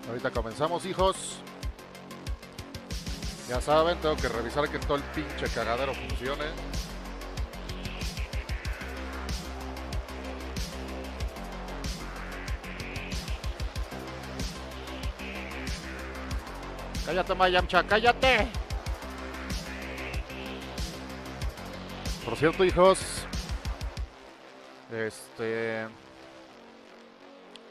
Ahorita comenzamos, hijos. Ya saben, tengo que revisar que todo el pinche cagadero funcione. Cállate, Mayamcha, cállate. Por cierto, hijos,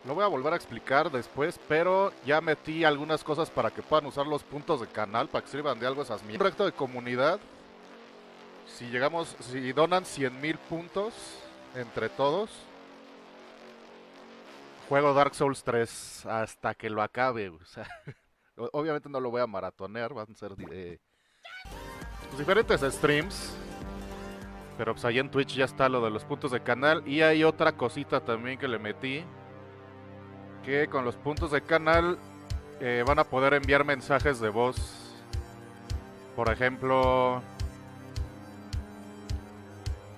lo voy a volver a explicar después, pero ya metí algunas cosas para que puedan usar los puntos de canal, para que sirvan de algo esas mierdas. Un proyecto de comunidad, si donan 100,000 puntos entre todos, juego Dark Souls 3 hasta que lo acabe. O sea, obviamente no lo voy a maratonear, van a ser diferentes streams. Pero pues ahí en Twitch ya está lo de los puntos de canal. Y hay otra cosita también que le metí, que con los puntos de canal van a poder enviar mensajes de voz. Por ejemplo,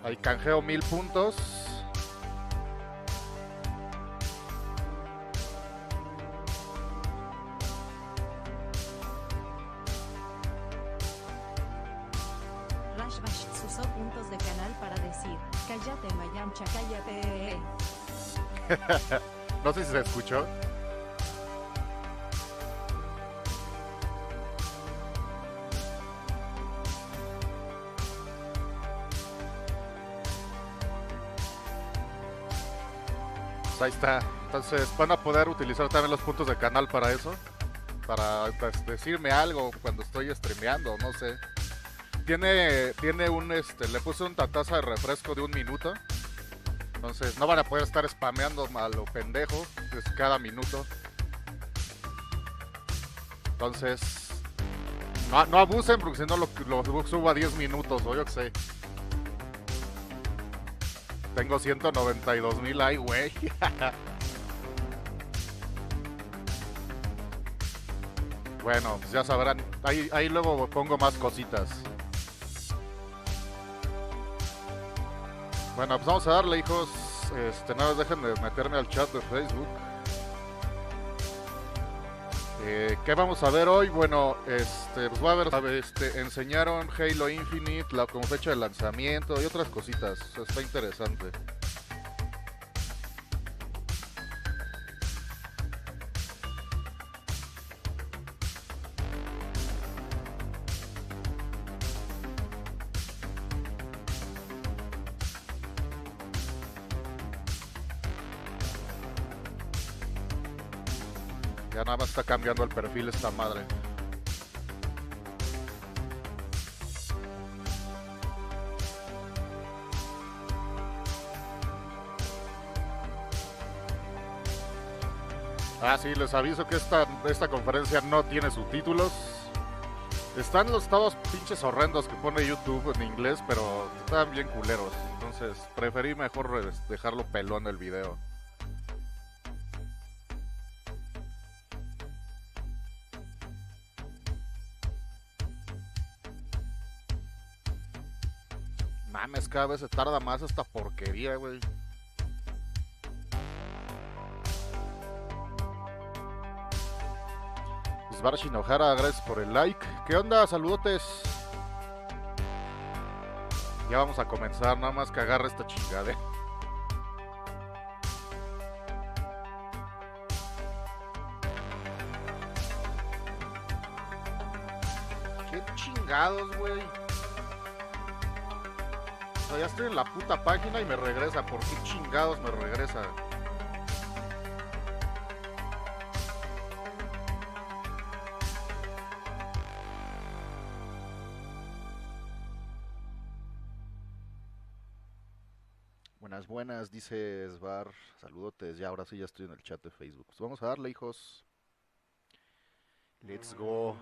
ahí canjeo 1000 puntos. Rashishotas usó puntos de canal para decir, cállate Mayamcha, cállate. No sé si se escuchó. Pues ahí está. Entonces van a poder utilizar también los puntos de canal para eso. Para pues, decirme algo cuando estoy streameando, no sé. Tiene un, le puse una taza de refresco de 1 minuto. Entonces no van a poder estar spameando a lo pendejo pues, cada minuto. Entonces no abusen porque si no lo subo a 10 minutos o yo que sé. Tengo 192,000 ahí, güey. Bueno, pues ya sabrán. Ahí luego pongo más cositas. Bueno, pues vamos a darle, hijos. Nada más dejen de meterme al chat de Facebook. ¿Qué vamos a ver hoy? Bueno, pues va a ver, enseñaron Halo Infinite, como fecha de lanzamiento y otras cositas. Está interesante. Ya nada más está cambiando el perfil esta madre. Ah, sí, les aviso que esta conferencia no tiene subtítulos. Están los estados pinches horrendos que pone YouTube en inglés, pero están bien culeros. Entonces preferí mejor dejarlo pelón el video. Mames, cada vez se tarda más esta porquería, güey. Svarshinojara, gracias por el like. ¿Qué onda? Saludotes. Ya vamos a comenzar, nada más que agarre esta chingada. Qué chingados, güey. O sea, ya estoy en la puta página y me regresa. ¿Por qué chingados me regresa? Buenas, dice Svar. Saludotes, ya ahora sí ya estoy en el chat de Facebook. Pues vamos a darle, hijos. Let's go.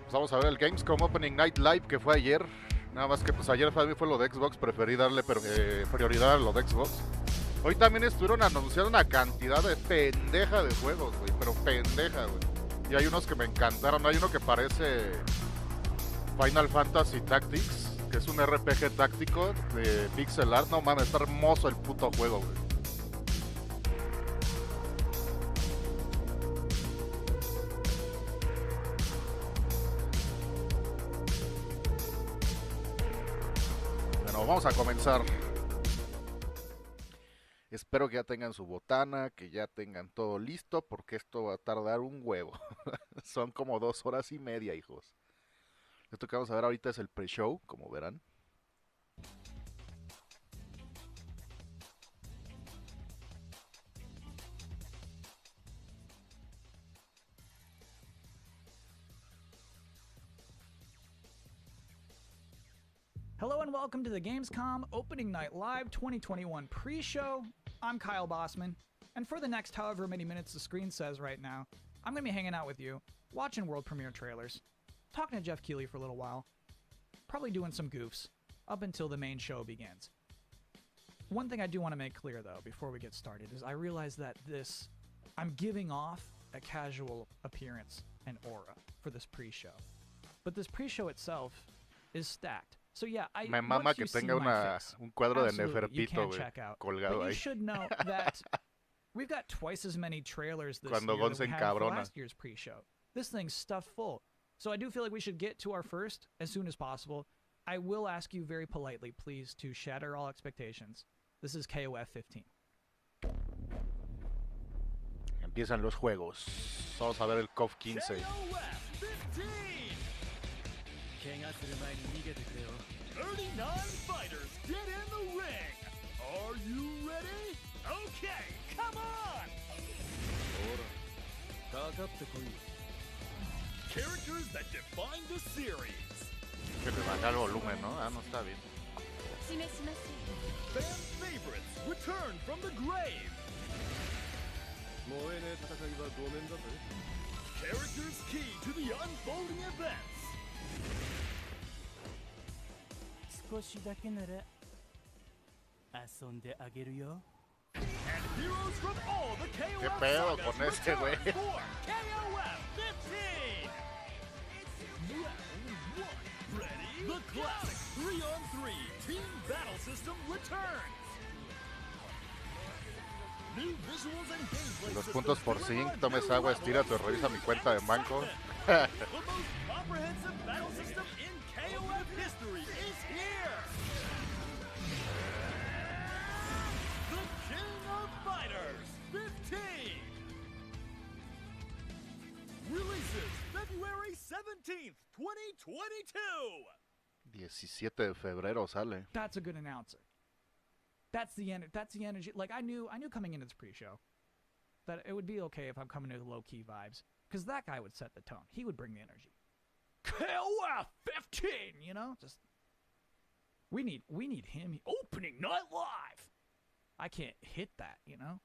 Pues vamos a ver el Gamescom Opening Night Live que fue ayer. Nada más que pues ayer fue lo de Xbox, preferí darle prioridad a lo de Xbox. Hoy también estuvieron anunciando una cantidad de pendeja de juegos, güey, pero pendeja, güey. Y hay unos que me encantaron, hay uno que parece Final Fantasy Tactics, que es un RPG táctico de pixel art. No mames, está hermoso el puto juego, güey. Bueno, vamos a comenzar. Espero que ya tengan su botana, que ya tengan todo listo, porque esto va a tardar un huevo. Son como 2 horas y media, hijos. Esto que vamos a ver ahorita es el pre-show, como verán. Hello and welcome to the Gamescom Opening Night Live 2021 pre-show. I'm Kyle Bossman, and for the next however many minutes the screen says right now, I'm going to be hanging out with you, watching world premiere trailers, talking to Jeff Keighley for a little while, probably doing some goofs, up until the main show begins. One thing I do want to make clear though, before we get started, is I realize that I'm giving off a casual appearance and aura for this pre-show. But this pre-show itself is stacked. So yeah, Me mama que tenga un cuadro de Neferpito, güey, colgado ahí. You should know that we've got twice as many trailers this Cuando year than we had for encabrona. last year's pre-show. This thing's stuffed full. So I do feel like we should get to our first as soon as possible. I will ask you very politely, please, to shatter all expectations. This is KOF 15. Empiezan los juegos. Vamos a ver el KOF 15. 39 fighters, get in the ring! Are you ready? Okay, come on! Characters that define the series. Que le baja el volumen, ¿no? Ah, no está bien. Fan favorites return from the grave. Characters key to the unfolding events. 少しだけなら遊んであげるよ。 And heroes from all the KOF ¿Qué pedo sagas con este return güey? for KOF 15. Round 1. Ready? The classic 3-on-3 team battle system returns. New visuals and gameplay Los puntos por sync, tomes agua, estírate o revisa mi cuenta de banco. The most comprehensive battle system in KOF history is here! The King of Fighters 15! Releases February 17th, 2022! 17 de febrero sale. That's a good announcer. That's the energy. Like I knew coming into this pre-show that it would be okay if I'm coming in with low-key vibes, because that guy would set the tone. He would bring the energy. KOF 15, you know, just we need him. Opening night live. I can't hit that, you know.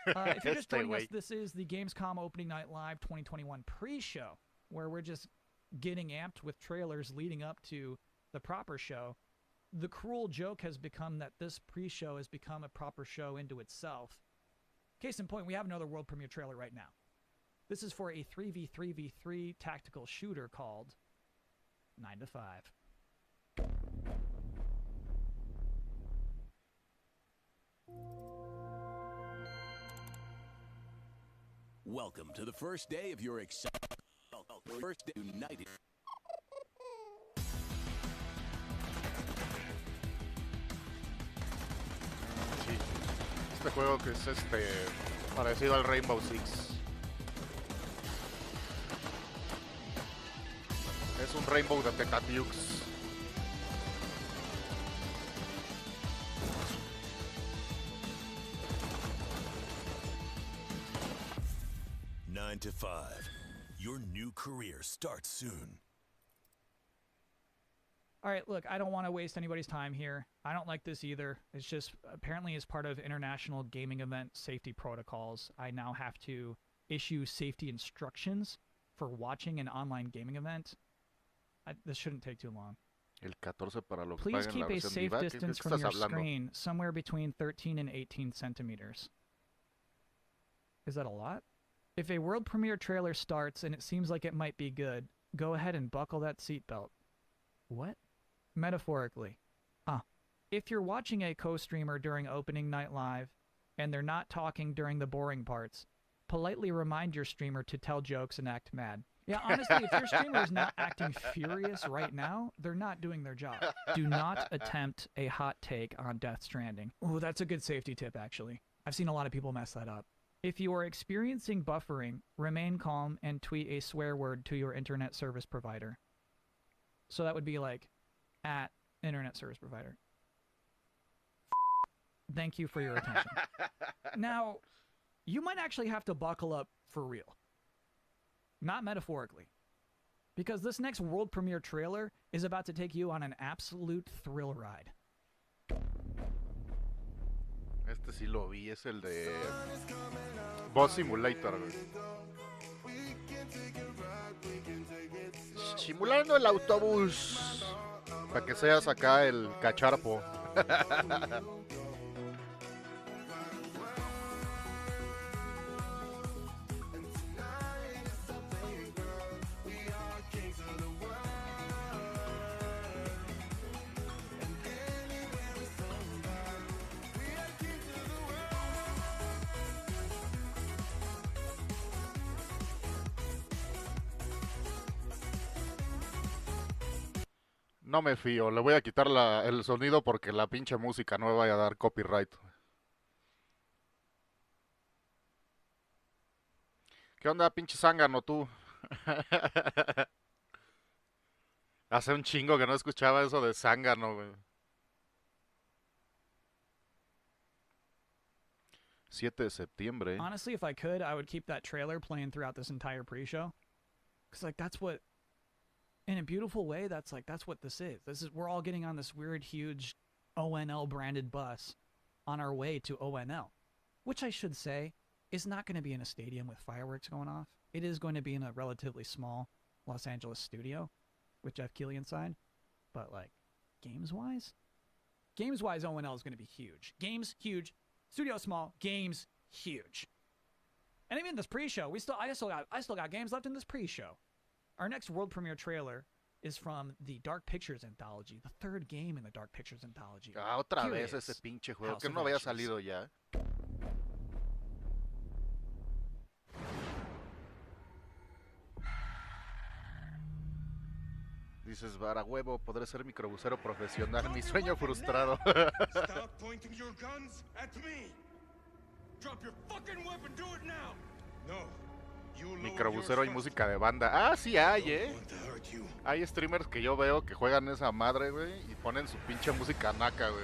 If you're just joining us, this is the Gamescom Opening Night Live 2021 pre-show, where we're just getting amped with trailers leading up to the proper show. The cruel joke has become that this pre-show has become a proper show into itself. Case in point, we have another world premiere trailer right now. This is for a 3v3v3 tactical shooter called 9 to 5. Welcome to the first day of your exciting first day united. Sí. Este juego que es parecido al Rainbow Six. Es un Rainbow de Tecatiux. 9 to 5. Your new career starts soon. All right, look, I don't want to waste anybody's time here. I don't like this either. It's just, apparently as part of international gaming event safety protocols, I now have to issue safety instructions for watching an online gaming event. This shouldn't take too long. El 14 para los que Please paguen keep la a versión safe diva. ¿Qué distance from estás your hablando? screen, somewhere between 13 and 18 centimeters. Is that a lot? If a world premiere trailer starts and it seems like it might be good, go ahead and buckle that seatbelt. What? Metaphorically. If you're watching a co-streamer during opening night live, and they're not talking during the boring parts, politely remind your streamer to tell jokes and act mad. Yeah, honestly, if your streamer is not acting furious right now, they're not doing their job. Do not attempt a hot take on Death Stranding. Ooh, that's a good safety tip, actually. I've seen a lot of people mess that up. If you are experiencing buffering, remain calm and tweet a swear word to your internet service provider. So that would be like, at internet service provider. Thank you for your attention. Now, you might actually have to buckle up for real. Not metaphorically. Because this next world premiere trailer is about to take you on an absolute thrill ride. Este sí lo vi, es el de Boss Simulator, güey. Simulando el autobús. Para que seas acá el cacharpo. No me fío, le voy a quitar el sonido porque la pinche música no me vaya a dar copyright. ¿Qué onda, pinche zángano tú? Hace un chingo que no escuchaba eso de zángano, güey. 7 de septiembre. Honestly, if I could, I would keep that trailer playing throughout this entire pre-show. Because, like, that's what... In a beautiful way, that's what this is. We're all getting on this weird, huge ONL branded bus on our way to ONL, which I should say is not going to be in a stadium with fireworks going off. It is going to be in a relatively small Los Angeles studio with Jeff Keighley inside. But like, games-wise, ONL is going to be huge. Games huge, studio small, games huge. And even this pre-show, I still got games left in this pre-show. Our next world premiere trailer is from the Dark Pictures Anthology, the third game in the Dark Pictures Anthology. Otra vez ese pinche juego, que no había salido ya. Dices, vara huevo, podré ser microbusero profesional, mi sueño frustrado. Stop pointing your guns at me. Drop your fucking weapon, do it now. No. Microbusero y música de banda. Ah, sí hay, Hay streamers que yo veo que juegan esa madre, güey, y ponen su pinche música naca, güey.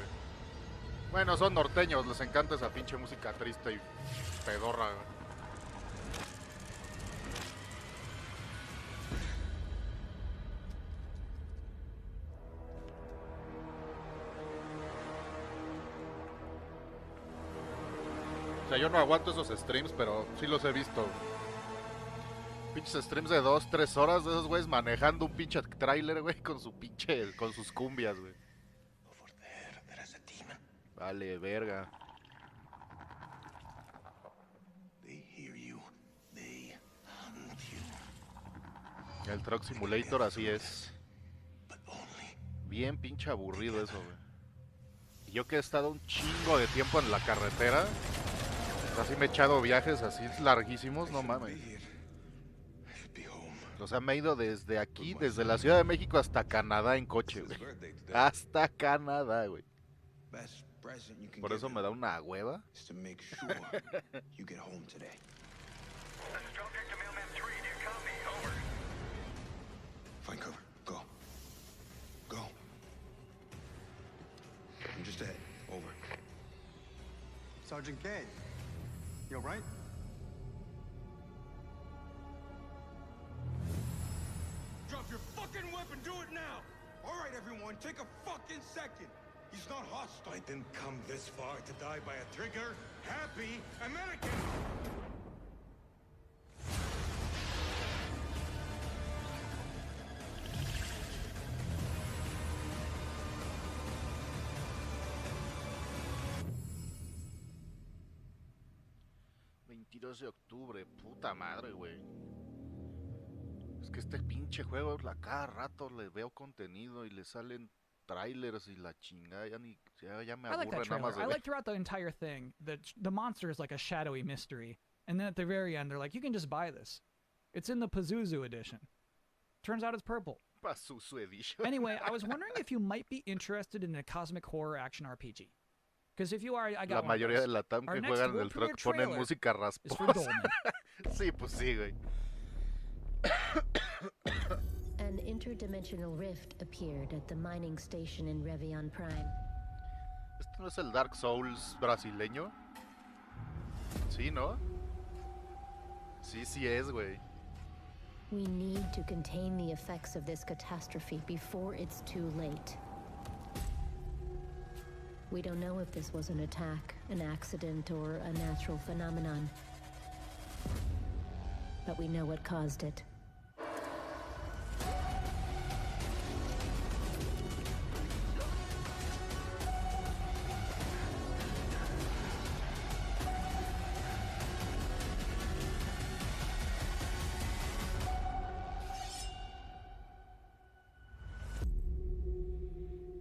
Bueno, son norteños, les encanta esa pinche música triste y pedorra, güey. O sea, yo no aguanto esos streams, pero sí los he visto. Pinches streams de 2-3 horas de esos güeyes manejando un pinche trailer, güey, con su pinche, con sus cumbias, güey. Vale, verga. El Truck Simulator así es. Bien pinche aburrido eso, güey. Y yo que he estado un chingo de tiempo en la carretera, así me he echado viajes así larguísimos, no mames. O sea, me he ido desde aquí, desde la Ciudad de México hasta Canadá en coche, güey. Hasta Canadá, güey. Por eso me da una hueva. Find cover. Go. Go. I'm just ahead. Over. Sergeant Kane, you all right? Drop your fucking weapon, do it now! Alright, everyone, take a fucking second. He's not hostile. I didn't come this far to die by a trigger. Happy American! De octubre, puta madre, güey. Es que este pinche juego, cada rato le veo contenido y le salen trailers y la chingada, ya me I like that aburre nada más trailer. de I ver. like throughout the entire thing that the monster is like a shadowy mystery, and then at the very end they're like, you can just buy this. It's in the Pazuzu edition. Turns out it's purple. Pazuzu Edition. Anyway, I was wondering if you might be interested in a cosmic horror action RPG. Because if you are, I got La mayoría de la TAM Our que next juegan en world el truck premiere ponen trailer música is for rasposa. Dolman. Sí, pues sí, güey. An interdimensional rift appeared at the mining station in Revion Prime. ¿Este no es el Dark Souls brasileño? Sí, ¿no? Sí, sí es, güey. We need to contain the effects of this catastrophe before it's too late. We don't know if this was an attack, an accident, or a natural phenomenon. But we know what caused it.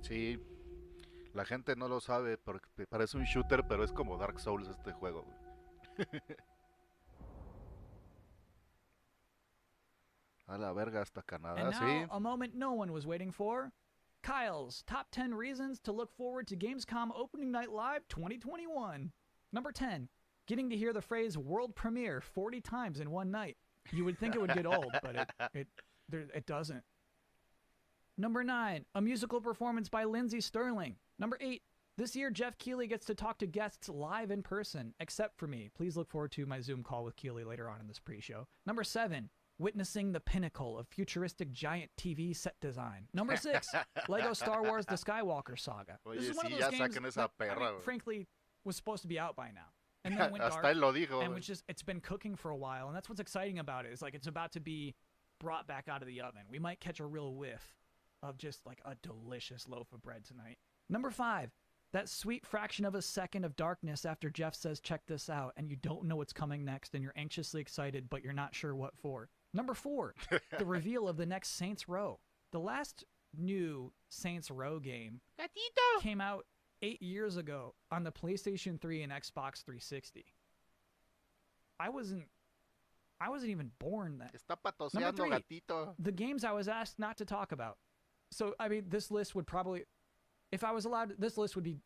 Sí, la gente no lo sabe porque parece un shooter, pero es como Dark Souls este juego, güey. A la verga, hasta Canadá, And now, sí. a moment no one was waiting for. Kyle's top 10 reasons to look forward to Gamescom Opening Night Live 2021. Number 10, getting to hear the phrase world premiere 40 times in one night. You would think it would get old, but it doesn't. Number 9, a musical performance by Lindsey Sterling. Number 8, this year Jeff Keighley gets to talk to guests live in person, except for me. Please look forward to my Zoom call with Keighley later on in this pre-show. Number 7, witnessing the pinnacle of futuristic giant TV set design. Number 6, Lego Star Wars The Skywalker Saga. Oye, This is one sí, of ya those games saquen esa that, perra, güey. frankly, was supposed to be out by now. And then went Hasta dark, él lo dijo, and güey. it's been cooking for a while, and that's what's exciting about it. Is like it's about to be brought back out of the oven. We might catch a real whiff of just like a delicious loaf of bread tonight. Number 5, that sweet fraction of a second of darkness after Jeff says, check this out, and you don't know what's coming next, and you're anxiously excited, but you're not sure what for. Number 4, the reveal of the next Saints Row. The last new Saints Row game came out 8 years ago on the PlayStation 3 and Xbox 360. I wasn't even born then. Está Number patoseando, 3, gatito. the games I was asked not to talk about. So, I mean, this list would probably, if I was allowed, this list would be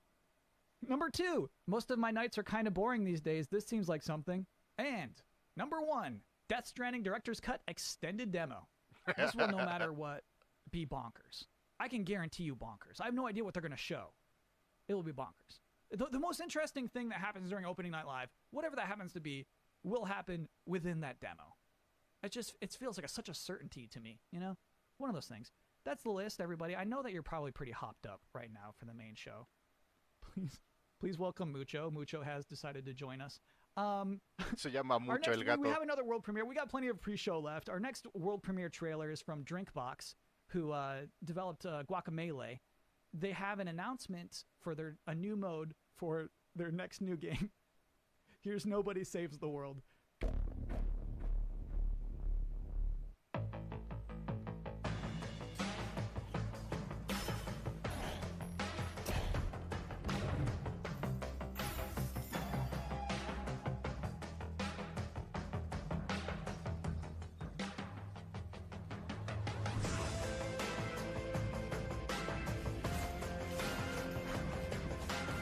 number 2. Most of my nights are kind of boring these days. This seems like something. And number 1, Death Stranding Director's Cut Extended Demo. This will, no matter what, be bonkers. I can guarantee you bonkers. I have no idea what they're going to show. It will be bonkers. The most interesting thing that happens during Opening Night Live, whatever that happens to be, will happen within that demo. It feels like such a certainty to me, you know? One of those things. That's the list, everybody. I know that you're probably pretty hopped up right now for the main show. Please welcome Mucho. Mucho has decided to join us. Se llama mucho el gato. We have another world premiere. We got plenty of pre-show left. Our next world premiere trailer is from Drinkbox, who developed Guacamelee. They have an announcement for a new mode for their next new game. Here's Nobody Saves the World.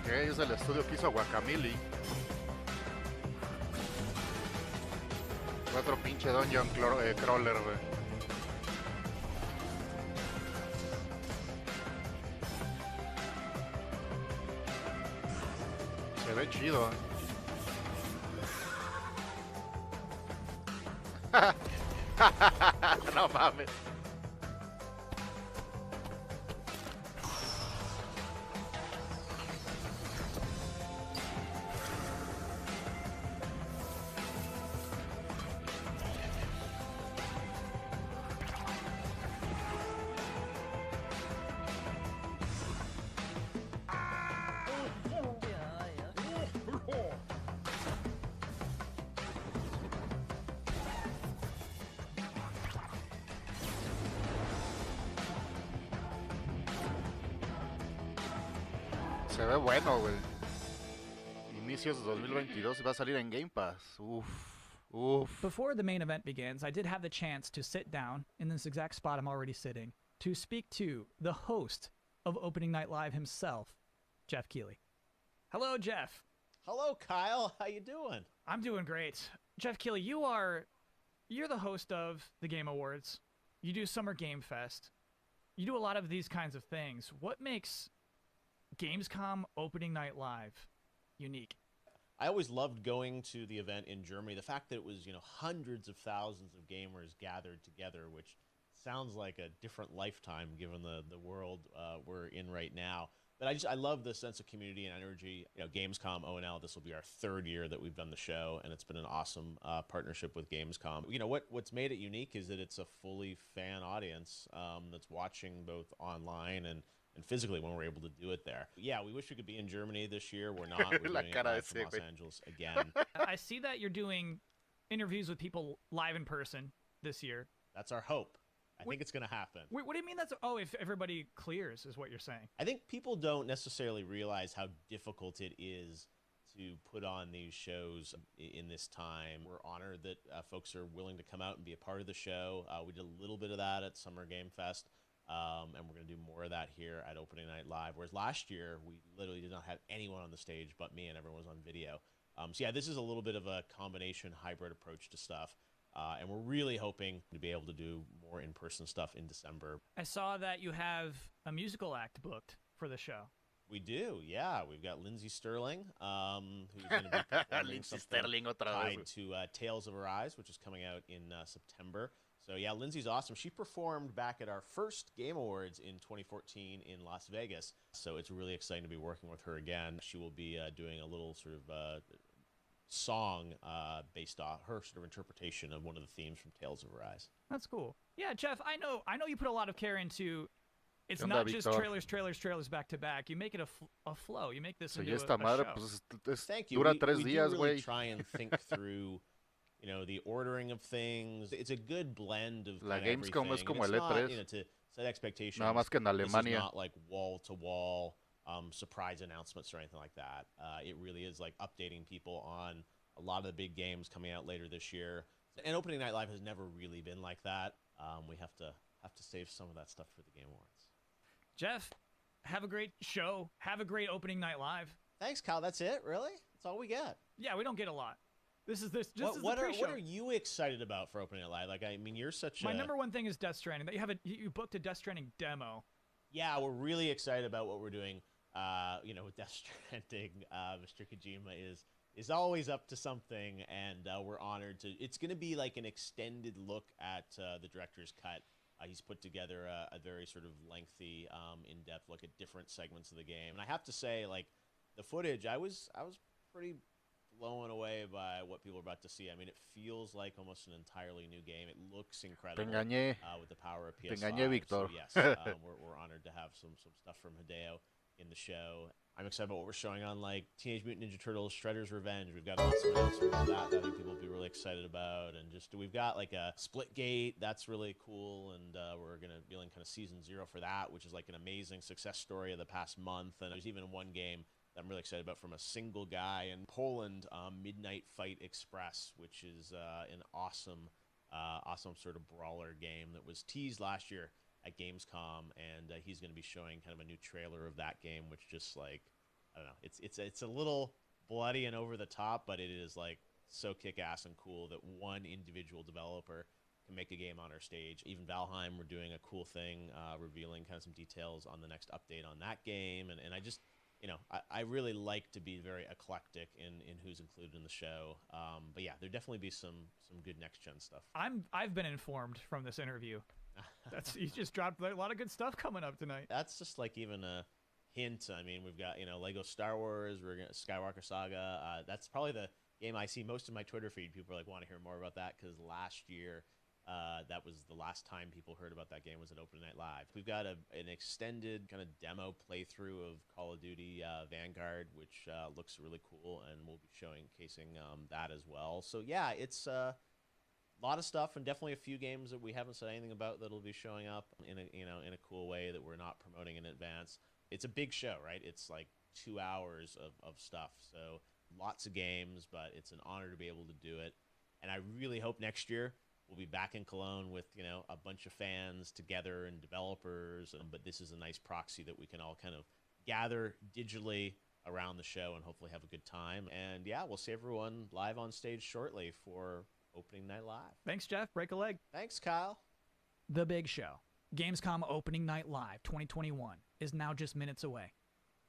Que es el estudio que hizo Guacamole. Otro pinche dungeon crawler, güey. Se ve chido. No mames. Se ve bueno, güey. Inicios de 2022 y va a salir en Game Pass. Uf. Oof. Before the main event begins, I did have the chance to sit down in this exact spot I'm already sitting to speak to the host of Opening Night Live himself, Jeff Keighley. Hello, Jeff. Hello, Kyle. How you doing? I'm doing great. Jeff Keighley, you're the host of the Game Awards. You do Summer Game Fest. You do a lot of these kinds of things. What makes Gamescom Opening Night Live unique? I always loved going to the event in Germany. The fact that it was, hundreds of thousands of gamers gathered together, which sounds like a different lifetime given the world we're in right now. But I love the sense of community and energy. Gamescom, ONL, this will be our third year that we've done the show, and it's been an awesome partnership with Gamescom. What's made it unique is that it's a fully fan audience that's watching both online and physically when we're able to do it there. Yeah, we wish we could be in Germany this year. We're not. We're doing it live from Los Angeles again. I see that you're doing interviews with people live in person this year. That's our hope. I think it's going to happen. Wait, what do you mean that's... Oh, if everybody clears is what you're saying. I think people don't necessarily realize how difficult it is to put on these shows in this time. We're honored that folks are willing to come out and be a part of the show. We did a little bit of that at Summer Game Fest. And we're going to do more of that here at Opening Night Live. Whereas last year, we literally did not have anyone on the stage but me, and everyone was on video. So yeah, this is a little bit of a combination hybrid approach to stuff. And we're really hoping to be able to do more in-person stuff in December. I saw that you have a musical act booked for the show. We do, yeah. We've got Lindsay Sterling, who's going to be performing something tied to Tales of Arise, which is coming out in September. So yeah, Lindsay's awesome. She performed back at our first Game Awards in 2014 in Las Vegas. So it's really exciting to be working with her again. She will be doing a little sort of song based off her sort of interpretation of one of the themes from Tales of Arise. That's cool. Yeah, Jeff, I know you put a lot of care into. It's not just trailers back to back. You make it a flow. You make this into a show. Thank you. Dura we 3 días, really try and think through. The ordering of things. It's a good blend of La Gamescom es como el E3. To set expectations. Nada más que en Alemania. This is not like wall-to-wall surprise announcements or anything like that. It really is like updating people on a lot of the big games coming out later this year. And Opening Night Live has never really been like that. We have to save some of that stuff for the Game Awards. Jeff, have a great show. Have a great Opening Night Live. Thanks, Kyle. That's it? Really? That's all we get? Yeah, we don't get a lot. What are you excited about for Opening Night Live? Like, I mean, you're such My number one thing is Death Stranding. That you booked a Death Stranding demo. Yeah, we're really excited about what we're doing. With Death Stranding, Mr. Kojima is always up to something, and we're honored to. It's going to be like an extended look at the director's cut. He's put together a very sort of lengthy, in-depth look at different segments of the game, and I have to say, like, the footage, I was pretty blown away by what people are about to see. I mean, it feels like almost an entirely new game. It looks incredible with the power of PS5. So yes, we're honored to have some stuff from Hideo in the show. I'm excited about what we're showing on like Teenage Mutant Ninja Turtles Shredder's Revenge. We've got lots of announcements about that I think people will be really excited about. And just we've got like a Splitgate that's really cool, and we're going to be in kind of season 0 for that, which is like an amazing success story of the past month. And there's even one game that I'm really excited about from a single guy in Poland, Midnight Fight Express, which is an awesome sort of brawler game that was teased last year at Gamescom, and he's going to be showing kind of a new trailer of that game, which just like, I don't know, it's a little bloody and over the top, but it is like so kick-ass and cool that one individual developer can make a game on our stage. Even Valheim, we're doing a cool thing, revealing kind of some details on the next update on that game, and I just, I really like to be very eclectic in who's included in the show. But yeah, there'll definitely be some good next-gen stuff. I've been informed from this interview. You just dropped a lot of good stuff coming up tonight. That's just like even a hint. I mean, we've got, Lego Star Wars, we're gonna Skywalker Saga. That's probably the game I see most in my Twitter feed. People are like, want to hear more about that, because last year, that was the last time people heard about that game was at Opening Night Live. We've got an extended kind of demo playthrough of Call of Duty Vanguard, which looks really cool, and we'll be showcasing that as well. So yeah, it's a lot of stuff, and definitely a few games that we haven't said anything about that'll be showing up in a cool way that we're not promoting in advance. it's a big show, right? It's like 2 hours of stuff. So lots of games, but it's an honor to be able to do it. And I really hope next year we'll be back in Cologne with, you know, a bunch of fans together and developers. But this is a nice proxy that we can all kind of gather digitally around the show and hopefully have a good time. And yeah, we'll see everyone live on stage shortly for opening night live. Thanks, Jeff. Break a leg. Thanks, Kyle. The big show, Gamescom opening night live 2021, is now just minutes away.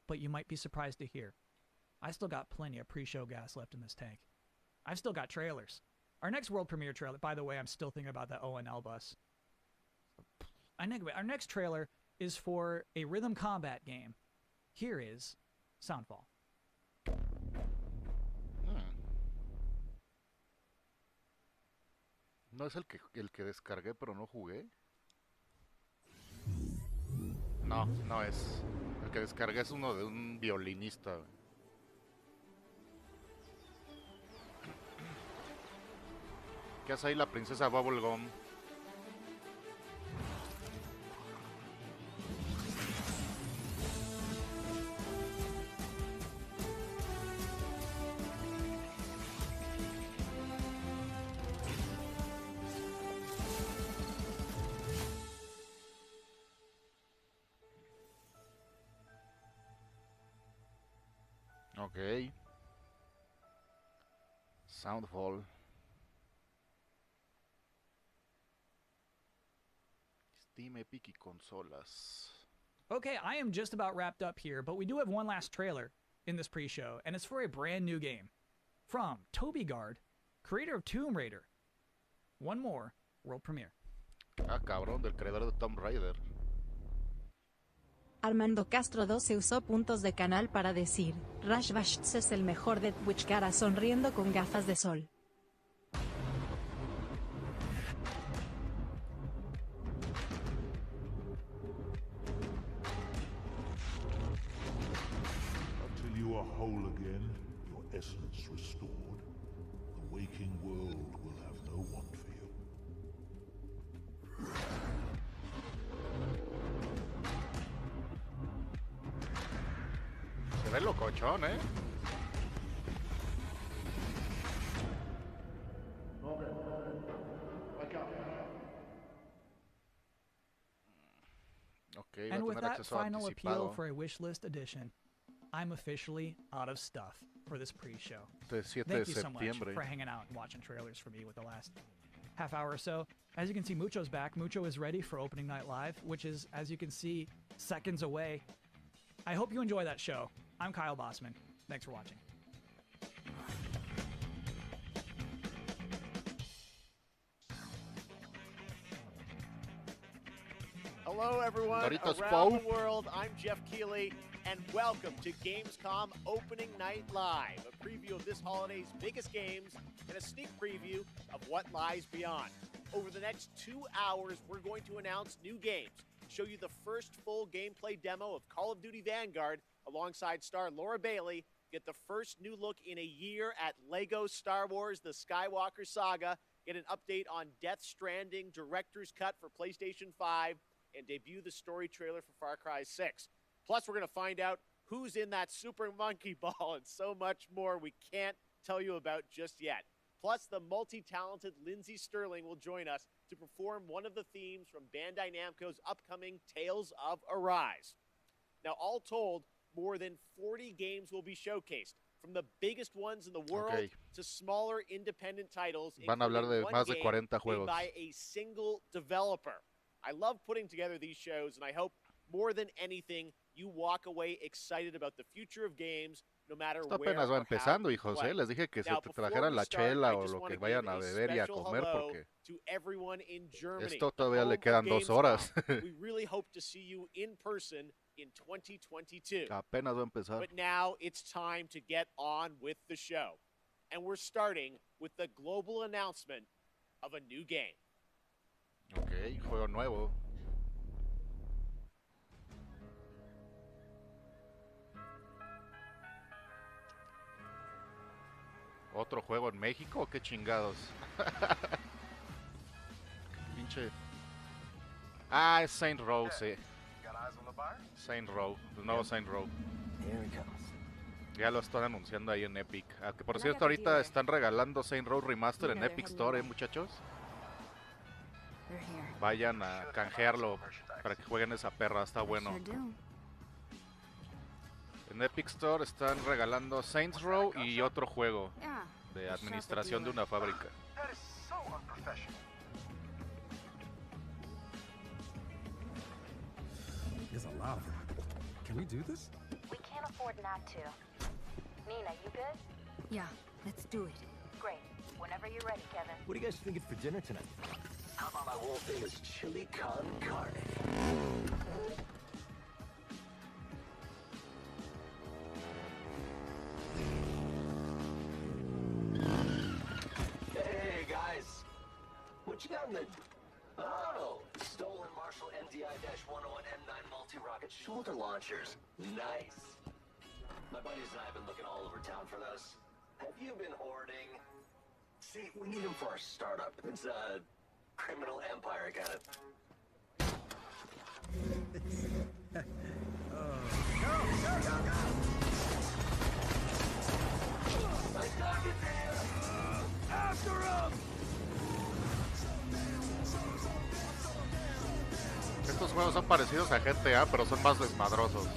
But you might be surprised to hear, I still got plenty of pre-show gas left in this tank. I've still got trailers. Our next world premiere trailer, by the way, I'm still thinking about that ONL bus. Our next trailer is for a rhythm combat game. Here is Soundfall. ¿No es el que descargué pero no jugué? No, no es. El que descargué es uno de un violinista. ¿Qué hace ahí la princesa Bubblegum? Ok. Soundfall. Steam, Epic y consolas. Okay, I am just about wrapped up here, but we do have one last trailer in this pre-show, and it's for a brand new game. From Toby Gard, creator of Tomb Raider. One more world premiere. Ah, cabrón, del creador de Tomb Raider. Armando Castro 12 usó puntos de canal para decir, Rashishotas es el mejor de Twitch, cara sonriendo con gafas de sol. Until you are whole again, your essence restored, the waking world will have no want for you. Se ve locochón, ¿eh? Okay, And va a with tener that acceso final appeal anticipado. for a wishlist edition, I'm officially out of stuff for this pre-show. Este 7 Thank de you so much septiembre. for hanging out and watching trailers for me with the last half hour or so. As you can see, Mucho's back. Mucho is ready for opening night live, which is, as you can see, seconds away. I hope you enjoy that show. I'm Kyle Bossman. Thanks for watching. Hello, everyone Doritos around Poe. the world. I'm Jeff Keighley, and welcome to Gamescom Opening Night Live, a preview of this holiday's biggest games and a sneak preview of what lies beyond. Over the next 2 hours, we're going to announce new games, show you the first full gameplay demo of Call of Duty Vanguard alongside star Laura Bailey, get the first new look in a year at LEGO Star Wars The Skywalker Saga, get an update on Death Stranding Director's Cut for PlayStation 5, and debut the story trailer for Far Cry 6. Plus, we're going to find out who's in that Super Monkey Ball and so much more we can't tell you about just yet. Plus, the multi-talented Lindsay Sterling will join us to perform one of the themes from Bandai Namco's upcoming Tales of Arise. Now, all told, more than 40 games will be showcased, from the biggest ones in the world to smaller independent titles, Van a hablar de including más one de game 40 juegos. made by a single developer. I love putting together these shows, and I hope more than anything, you walk away excited about the future of games, no matter Esto where apenas va or how empezando, you hijos, play. Les dije que Now, se before trajeran we la start, chela I o just lo wanna que vayan a give beber y a special comer hello porque to everyone in Germany, esto the todavía home le of quedan 2 horas. Gamescom. We really hope to see you in person in 2022. Apenas va a empezar. But now it's time to get on with the show. And we're starting with the global announcement of a new game. Ok, juego nuevo. ¿Otro juego en México? ¿Qué chingados? Pinche... Ah, es Saint Row, sí. Saint Row, el nuevo Saint Row. Ya lo están anunciando ahí en Epic. Ah, que por cierto, ahorita están regalando Saint Row Remaster en Epic Store, muchachos. Vayan a canjearlo para que jueguen esa perra, está bueno. En Epic Store están regalando Saints Row y otro juego de administración de una fábrica. There's a lot of them. Can we do this? We can't afford not to. Nina, you good? Yeah, let's do it. Great. Whenever you're ready, Kevin. What are you guys thinking for dinner tonight? How about my world famous chili con carne? Hey guys, what you got in the... Oh, stolen Marshall MDI-101 M9 multi-rocket shoulder launchers. Nice. My buddies and I have been looking all over town for those. Have you been hoarding? See, we need them for our startup. It's a criminal empire kind of... Go! My dog is there! After him! Estos juegos son parecidos a GTA, pero son más desmadrosos.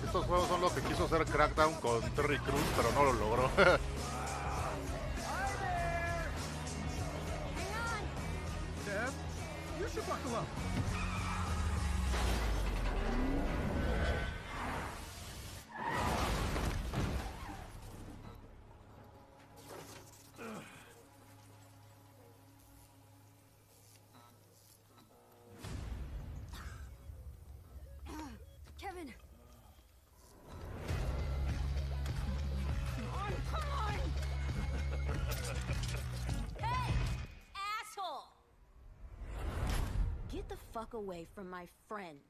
Estos juegos son lo que quiso hacer Crackdown con Terry Crews, pero no lo logró. Dad, you should buckle up. Kevin! Hey! Asshole! Get the fuck away from my friends.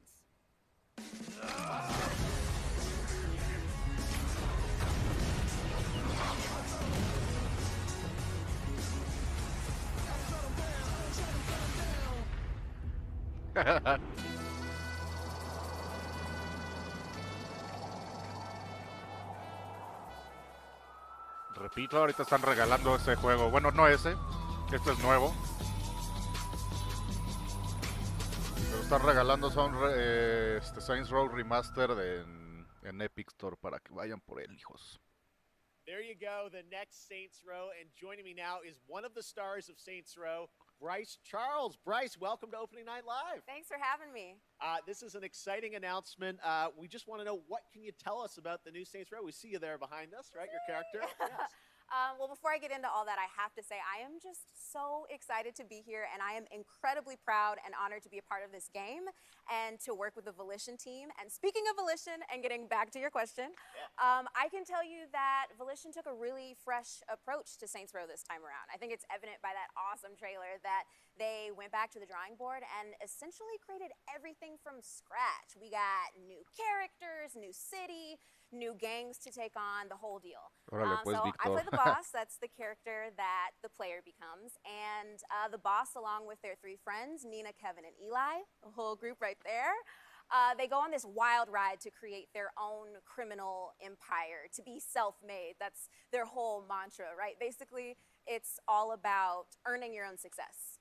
Repito, ahorita están regalando ese juego. Bueno, no ese. Este es nuevo. Lo están regalando son Saints Row Remaster en Epic Store para que vayan por él, hijos. There you go, the next Saints Row, and joining me now is one of the stars of Saints Row, Bryce Charles. Bryce, welcome to Opening Night Live. Thanks for having me. This is an exciting announcement. We just want to know, what can you tell us about the new Saints Row? We see you there behind us, right? Your character. Yes. Well, before I get into all that, I have to say I am just so excited to be here, and I am incredibly proud and honored to be a part of this game and to work with the Volition team. And speaking of Volition, and getting back to your question, I can tell you that Volition took a really fresh approach to Saints Row this time around. I think it's evident by that awesome trailer that they went back to the drawing board and essentially created everything from scratch. We got new characters, new city, new gangs to take on, the whole deal. Órale, pues, So I Víctor. play the boss. That's the character that the player becomes. And the boss, along with their three friends, Nina, Kevin, and Eli, the whole group right there, they go on this wild ride to create their own criminal empire, to be self-made. That's their whole mantra, right? Basically, it's all about earning your own success.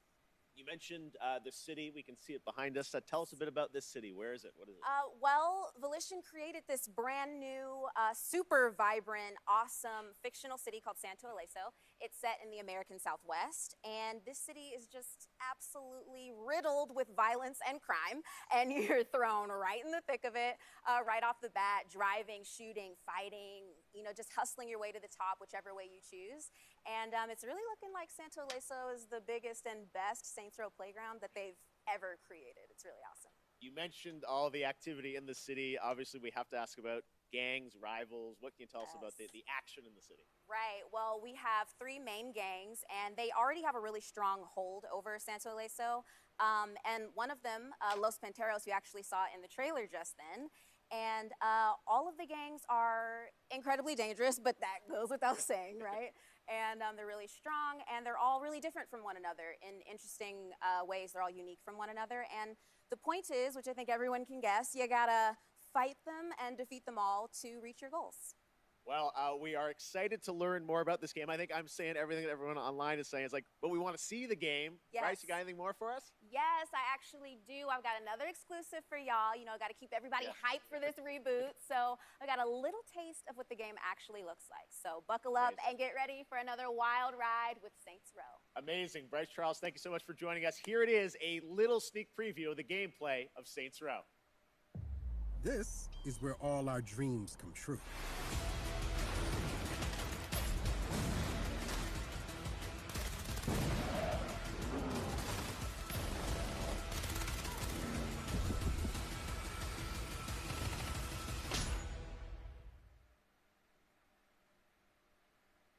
You mentioned the city. We can see it behind us. Tell us a bit about this city. Where is it? What is it? Well, Volition created this brand new, super vibrant, awesome fictional city called Santo Ileso. It's set in the American Southwest, and this city is just absolutely riddled with violence and crime, and you're thrown right in the thick of it, right off the bat, driving, shooting, fighting, you know, just hustling your way to the top, whichever way you choose. And it's really looking like Santo Ileso is the biggest and best Saints Row playground that they've ever created. It's really awesome. You mentioned all the activity in the city. Obviously, we have to ask about gangs, rivals. What can you tell us about the action in the city? Right. Well, we have 3 main gangs, and they already have a really strong hold over Santo Ileso. And one of them, Los Panteros, you actually saw in the trailer just then. And all of the gangs are incredibly dangerous, but that goes without saying, right? And they're really strong, and they're all really different from one another in interesting ways. They're all unique from one another. And the point is, which I think everyone can guess, you gotta fight them and defeat them all to reach your goals. Well, we are excited to learn more about this game. I think I'm saying everything that everyone online is saying. It's like, but we want to see the game. Yes. Bryce, you got anything more for us? Yes, I actually do. I've got another exclusive for y'all. You know, I got to keep everybody hyped for this reboot. So I got a little taste of what the game actually looks like. So buckle up and get ready for another wild ride with Saints Row. Amazing. Bryce Charles, thank you so much for joining us. Here it is, a little sneak preview of the gameplay of Saints Row. This is where all our dreams come true.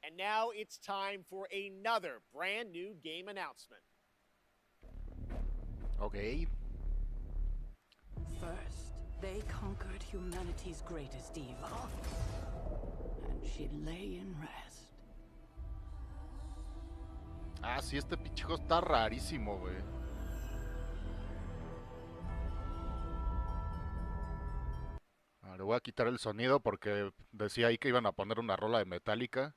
And now it's time for another brand new game announcement. Okay. First, they conquered humanity's greatest evil, and she lay in rest. Ah, sí, este pinche juego está rarísimo, güey. Le voy a quitar el sonido porque decía ahí que iban a poner una rola de Metallica.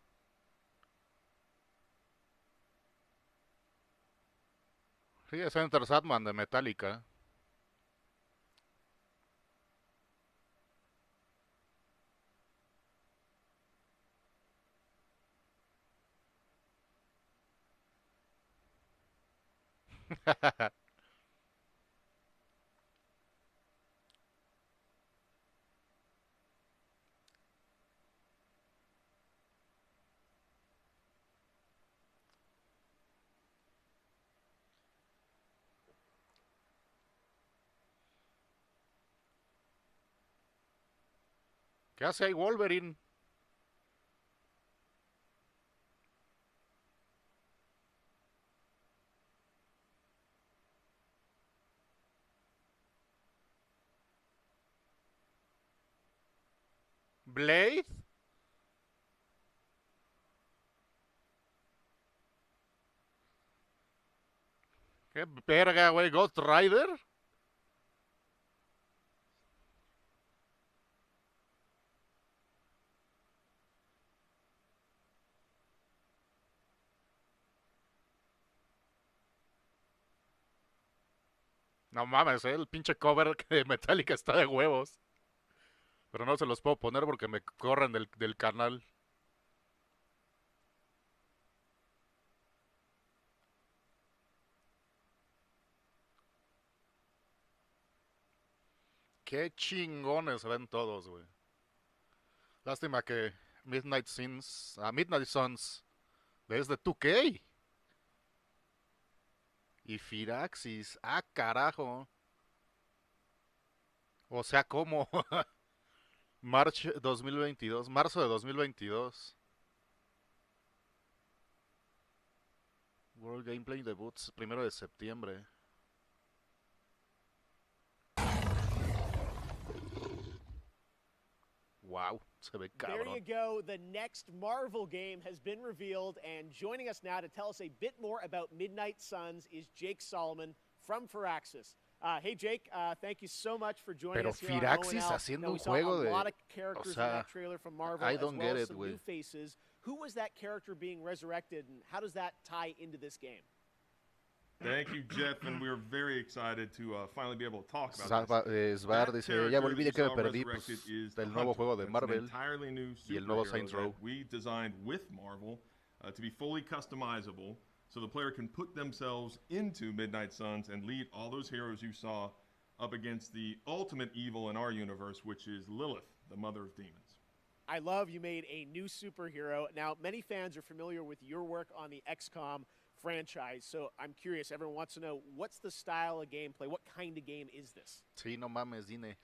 Sí, es Enter Sandman de Metallica. ¿Qué hace ahí Wolverine? ¿Blade? ¿Qué verga, güey? ¿Ghost Rider? No mames, el pinche cover de Metallica está de huevos. Pero no se los puedo poner porque me corren del canal. Qué chingones se ven todos, güey. Lástima que Midnight Suns es de 2K. Y Firaxis, ah, carajo. O sea, ¿cómo? Marzo de 2022. World Gameplay Debuts, 1 de septiembre. Wow, se ve cabrón. There you go. The next Marvel game has been revealed, and joining us now to tell us a bit more about Midnight Suns is Jake Solomon from Firaxis. Hey, Jake, thank you so much for joining us here on Firaxis ONL. haciendo un saw juego a de... lot of characters in that trailer from Marvel, I don't as well get as it, some güey. new faces. Who was that character being resurrected, and how does that tie into this game? Thank you, Jeff, and we're very excited to finally be able to talk about this. Svar dice, ya volví de que me perdí pues, del nuevo juego de Marvel y el nuevo Saints Row. We designed with Marvel to be fully customizable, so the player can put themselves into Midnight Suns and lead all those heroes you saw up against the ultimate evil in our universe, which is Lilith, the mother of demons. I love you made a new superhero. Now, many fans are familiar with your work on the XCOM franchise. So I'm curious, everyone wants to know, what's the style of gameplay? What kind of game is this? Sí, no mames, dime.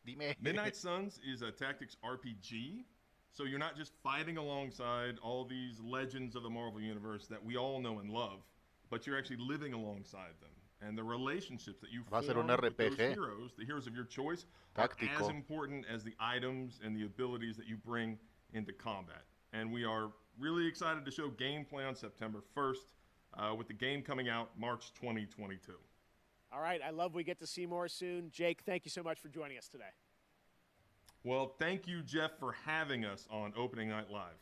Midnight Suns is a tactics RPG. So you're not just fighting alongside all these legends of the Marvel Universe that we all know and love, but you're actually living alongside them. And the relationships that you form with those heroes, the heroes of your choice, are as important as the items and the abilities that you bring into combat. And we are really excited to show gameplay on September 1st, with the game coming out March 2022. All right, I love we get to see more soon. Jake, thank you so much for joining us today. Well, thank you, Jeff, for having us on Opening Night Live.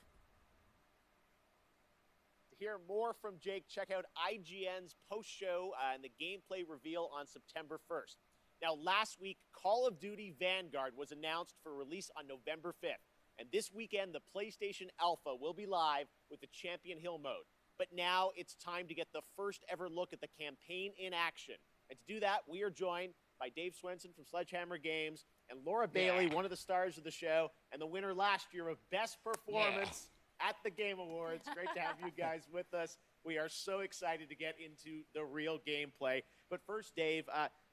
To hear more from Jake, check out IGN's post-show and the gameplay reveal on September 1st. Now, last week, Call of Duty Vanguard was announced for release on November 5th. And this weekend, the PlayStation Alpha will be live with the Champion Hill mode. But now it's time to get the first ever look at the campaign in action. And to do that, we are joined by Dave Swenson from Sledgehammer Games and Laura Bailey, one of the stars of the show, and the winner last year of Best Performance at the Game Awards. Great to have you guys with us. We are so excited to get into the real gameplay. But first, Dave,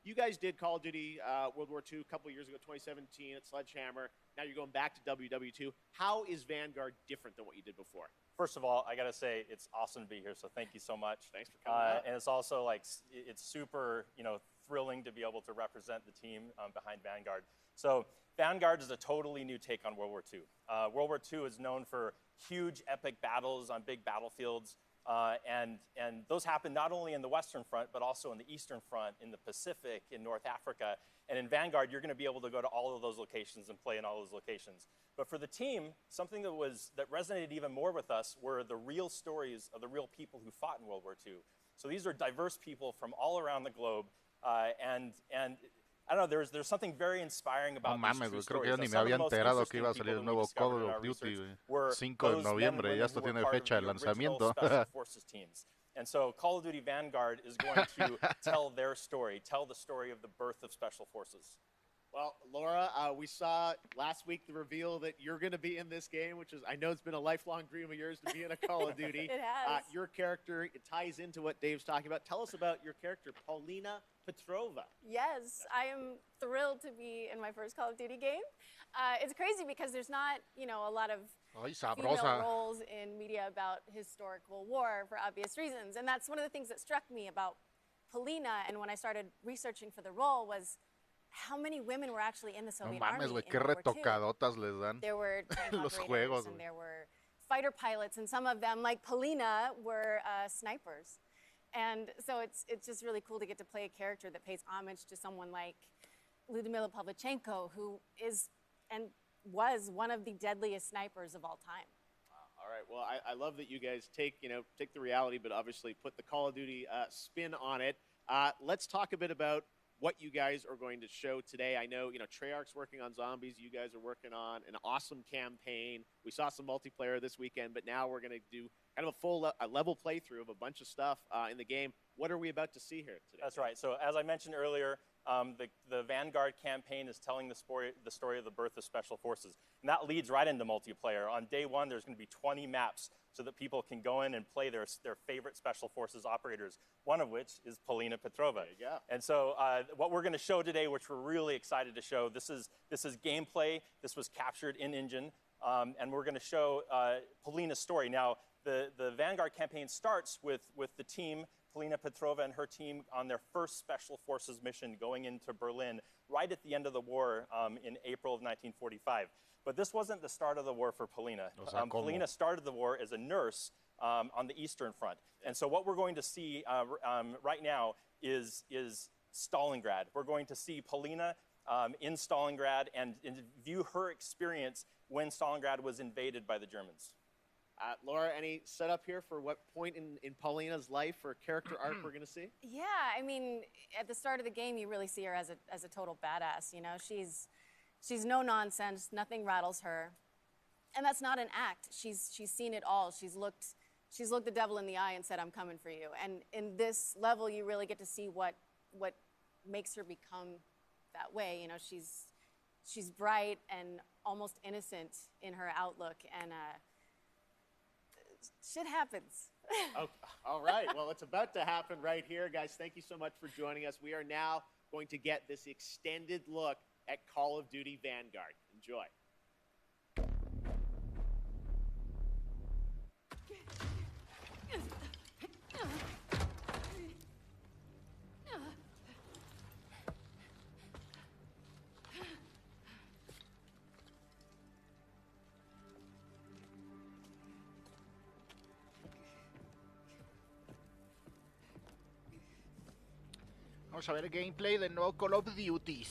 you guys did Call of Duty World War II a couple years ago, 2017 at Sledgehammer. Now you're going back to WW2. How is Vanguard different than what you did before? First of all, I got to say it's awesome to be here, so thank you so much. Thanks for coming out. And it's also like, it's super, thrilling to be able to represent the team behind Vanguard. So Vanguard is a totally new take on World War II. World War II is known for huge epic battles on big battlefields, and those happen not only in the Western Front, but also in the Eastern Front, in the Pacific, in North Africa. And in Vanguard, you're going to be able to go to all of those locations and play in all those locations. But for the team, something that resonated even more with us were the real stories of the real people who fought in World War II. So these are diverse people from all around the globe, and I don't know, there's something very inspiring about no mames, güey, creo que yo ni me había enterado que iba a salir el nuevo Call of Duty, 5 de noviembre, ya esto tiene fecha de lanzamiento. And so Call of Duty Vanguard is going to tell their story, tell the story of the birth of Special Forces. Well, Laura, we saw last week the reveal that you're going to be in this game, which is, I know it's been a lifelong dream of yours to be in a Call of Duty. It has. Your character, it ties into what Dave's talking about. Tell us about your character, Paulina Petrova. Yes, I am thrilled to be in my first Call of Duty game. It's crazy because there's not, a lot of female roles in media about historical war for obvious reasons. And that's one of the things that struck me about Paulina, and when I started researching for the role, was how many women were actually in the Soviet Army in World War II. There were tank operators, and there were fighter pilots, and some of them, like Paulina, were snipers. And so it's just really cool to get to play a character that pays homage to someone like Lyudmila Pavlichenko, who is and was one of the deadliest snipers of all time. All right. Well, I love that you guys take the reality, but obviously put the Call of Duty spin on it. Let's talk a bit about what you guys are going to show today. I know, Treyarch's working on zombies. You guys are working on an awesome campaign. We saw some multiplayer this weekend, but now we're going to do kind of a full level playthrough of a bunch of stuff in the game. What are we about to see here today? That's right. So as I mentioned earlier, the Vanguard campaign is telling the story of the birth of Special Forces. And that leads right into multiplayer. On day one, there's going to be 20 maps so that people can go in and play their favorite Special Forces operators, one of which is Paulina Petrova. There you go. And so what we're going to show today, which we're really excited to show, this is gameplay. This was captured in-engine. And we're going to show Paulina's story. Now, the Vanguard campaign starts with the team, Paulina Petrova and her team, on their first Special Forces mission going into Berlin right at the end of the war in April of 1945. But this wasn't the start of the war for Paulina. Paulina started the war as a nurse on the Eastern Front. And so what we're going to see right now is Stalingrad. We're going to see Paulina in Stalingrad and view her experience when Stalingrad was invaded by the Germans. Laura, any setup here for what point in Paulina's life or character arc we're going to see? Yeah, I mean, at the start of the game, you really see her as a total badass. She's no nonsense. Nothing rattles her, and that's not an act. She's seen it all. She's looked the devil in the eye and said, "I'm coming for you." And in this level, you really get to see what makes her become that way. She's bright and almost innocent in her outlook, and shit happens. Oh, all right. Well, it's about to happen right here, guys. Thank you so much for joining us. We are now going to get this extended look at Call of Duty Vanguard. Enjoy. Vamos a ver el gameplay de nuevo Call of Duty.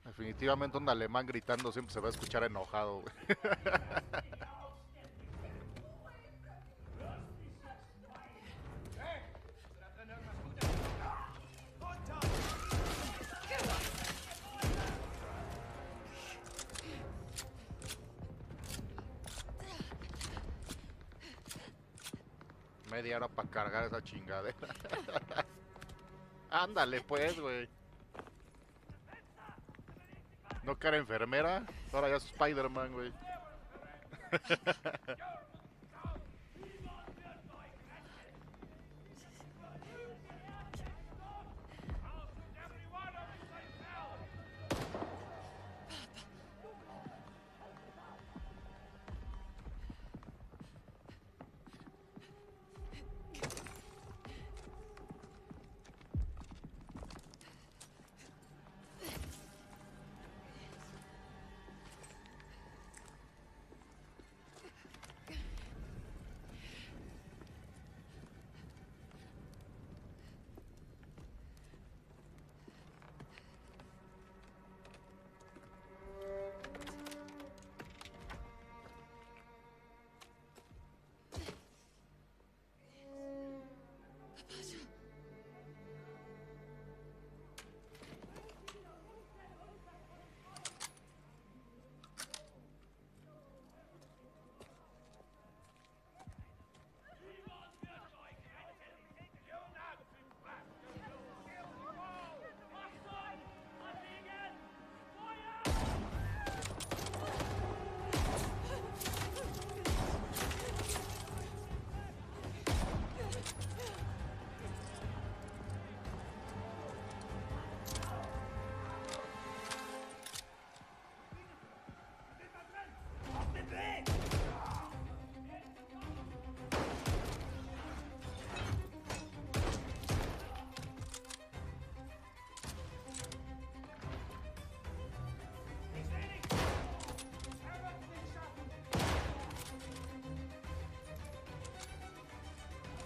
Definitivamente un alemán gritando siempre se va a escuchar enojado, güey. Media hora para cargar esa chingadera. Ándale pues, güey. No que era enfermera, ahora ya es Spider-Man, güey.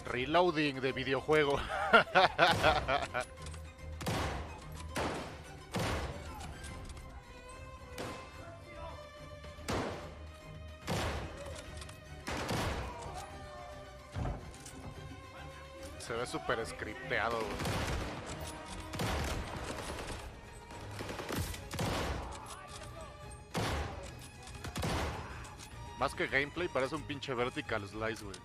Reloading de videojuego. Se ve súper scripteado. Más que gameplay, parece un pinche vertical slice, güey.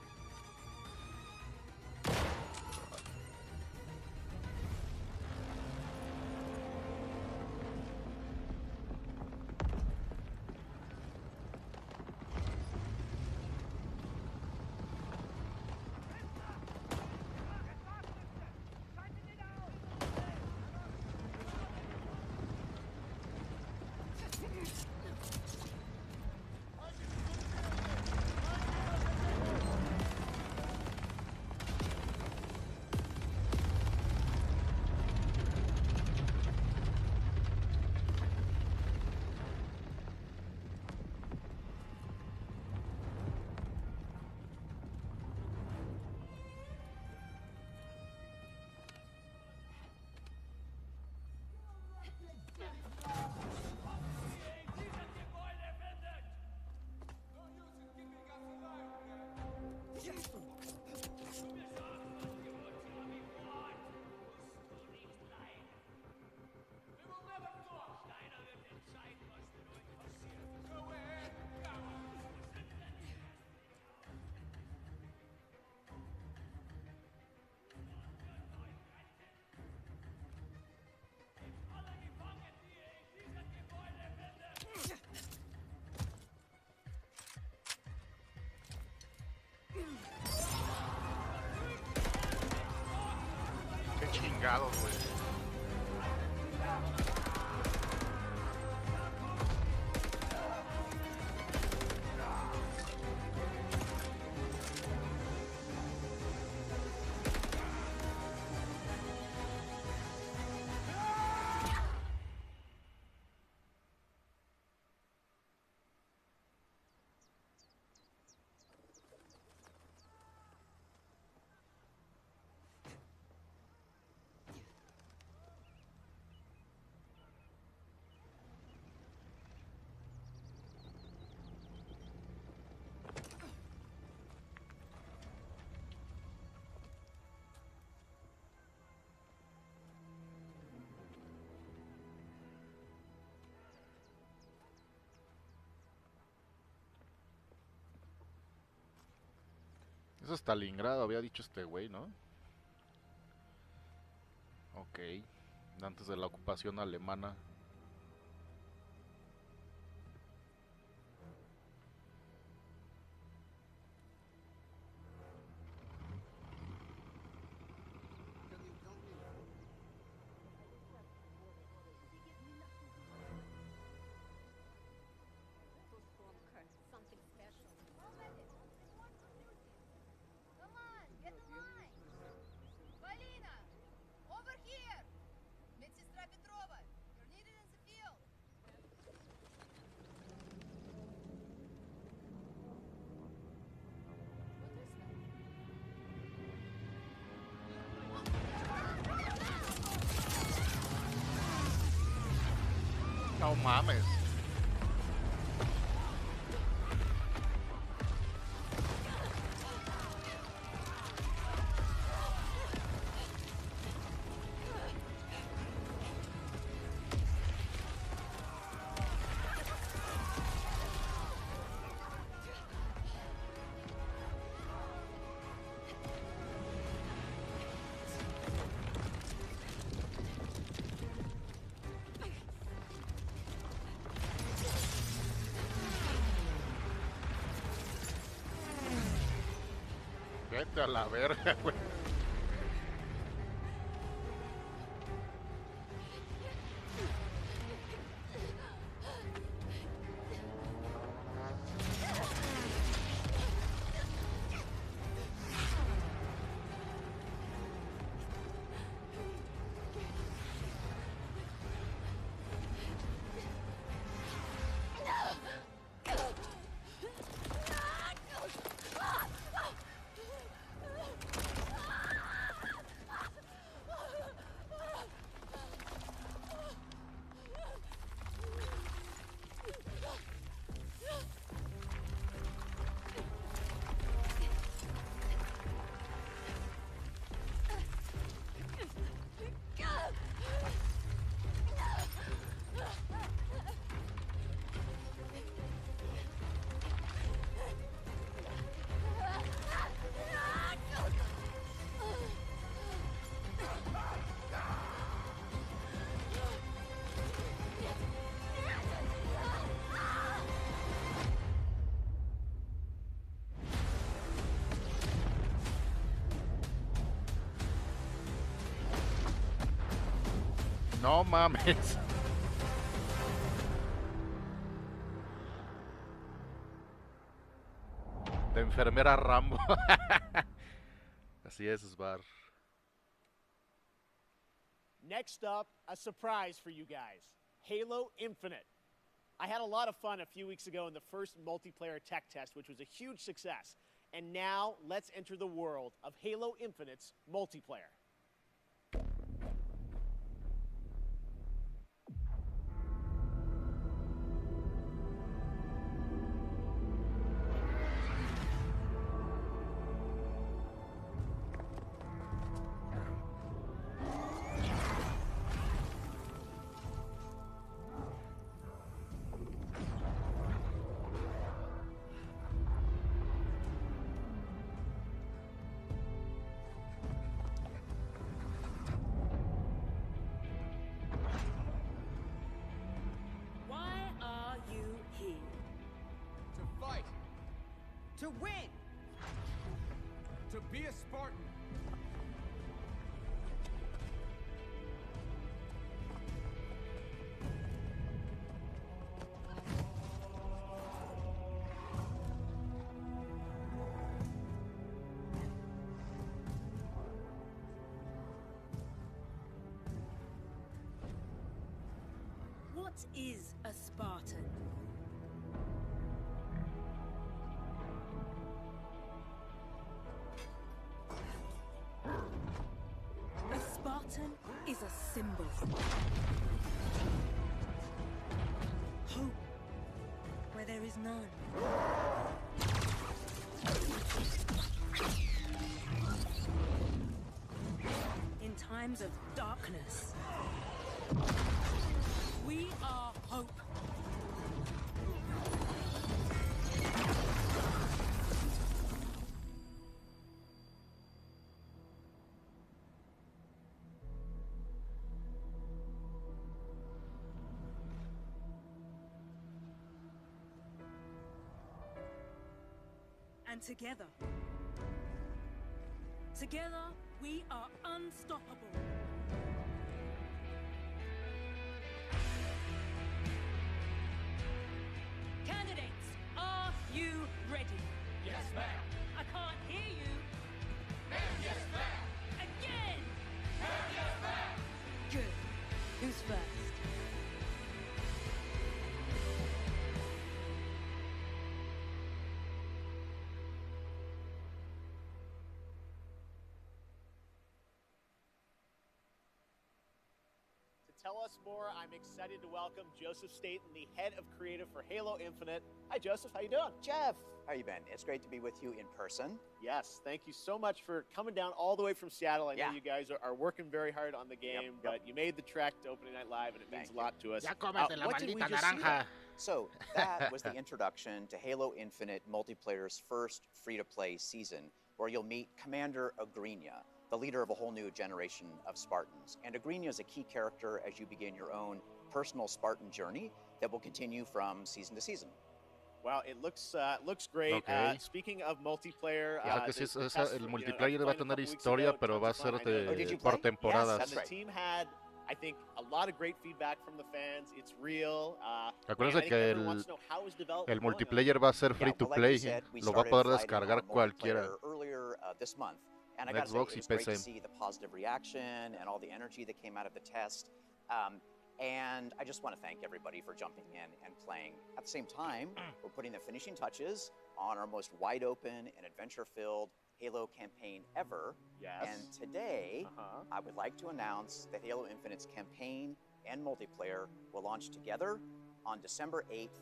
cagados, güey. Eso es Stalingrado, había dicho este güey, ¿no? Ok. Antes de la ocupación alemana. No mames. Vete a la verga, güey. No mames. De enfermera Rambo. Así es, Sbar. Next up, a surprise for you guys. Halo Infinite. I had a lot of fun a few weeks ago in the first multiplayer tech test, which was a huge success. And now, let's enter the world of Halo Infinite's multiplayer. To win! To be a Spartan! What is a Spartan? A Spartan is a symbol. Hope where there is none. In times of darkness, we are hope. And together, we are unstoppable. Candidates, are you ready? Yes, ma'am. I can't hear you. Ma'am, yes, ma'am. Again. Ma'am, yes, ma'am. Good. Who's first? To tell us more, I'm excited to welcome Joseph Staten, the head of creative for Halo Infinite. Hi, Joseph. How you doing? Jeff, how you been? It's great to be with you in person. Yes, thank you so much for coming down all the way from Seattle. I know Yeah. you guys are working very hard on the game, but you made the trek to Opening Night Live, and it means a lot to us. Ya cómete la What did we maldita just see naranja. there? So that was the introduction to Halo Infinite multiplayer's first free-to-play season, where you'll meet Commander Agrinia, the leader of a whole new generation of Spartans. And Agrinia is a key character as you begin your own personal Spartan journey that will continue from season to season. Wow, it looks great. Okay. Speaking of multiplayer, Claro que sí, el multiplayer va a tener historia, pero va a ser por temporadas. And the team had, I think, a lot of great feedback from the fans. It's real. Acuérdense que el multiplayer va a ser free to play, lo va a poder descargar cualquiera. Earlier this month. And I En gotta say, Xbox y it's great to PC. see the positive reaction and all the energy that came out of the test. And I just want to thank everybody for jumping in and playing. At the same time, we're putting the finishing touches on our most wide open and adventure-filled Halo campaign ever. Yes. And today, I would like to announce that Halo Infinite's campaign and multiplayer will launch together on December 8th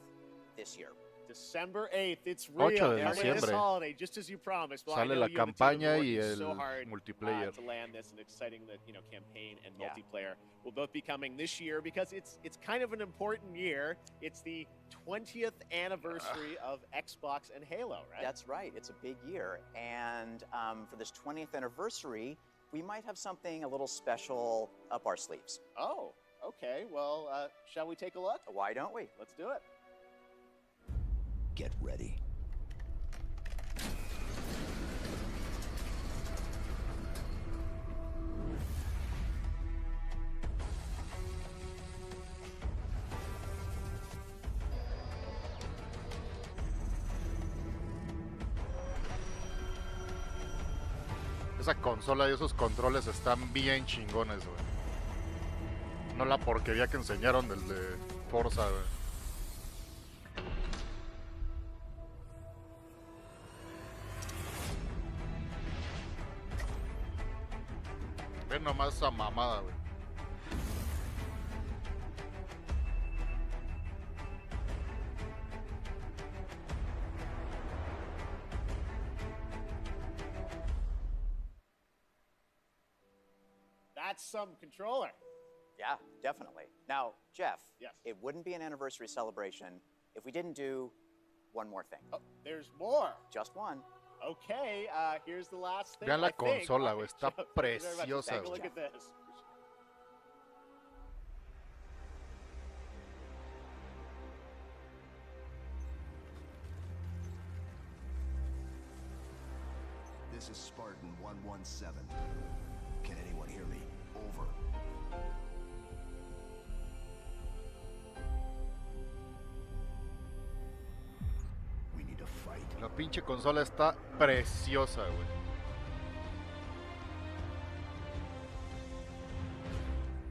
this year. December 8th, it's real. 8 de This diciembre. holiday, just as you promised. Well, I Sale know la you and the team have been campaña y working so el hard, multiplayer. to land this, and exciting that campaign and multiplayer will both be coming this year because it's kind of an important year. It's the 20th anniversary of Xbox and Halo, right? That's right. It's a big year. And for this 20th anniversary, we might have something a little special up our sleeves. Oh, okay. Well, shall we take a look? Why don't we? Let's do it. Get ready. Esa consola y esos controles están bien chingones, güey. No la porquería que enseñaron del de Forza, güey. Ven nomás esa mamada, güey. That's some controller. Yeah, definitely. Now, Jeff, Yes. it wouldn't be an anniversary celebration if we didn't do one more thing. Oh, there's more. Just one. Okay, here's the last thing. Vean la I think. consola, güey. Está Thank you very much. preciosa, Take a güey. look at this. This is Spartan 117. Can anyone hear me? Over. We need to fight. La pinche consola está preciosa, güey.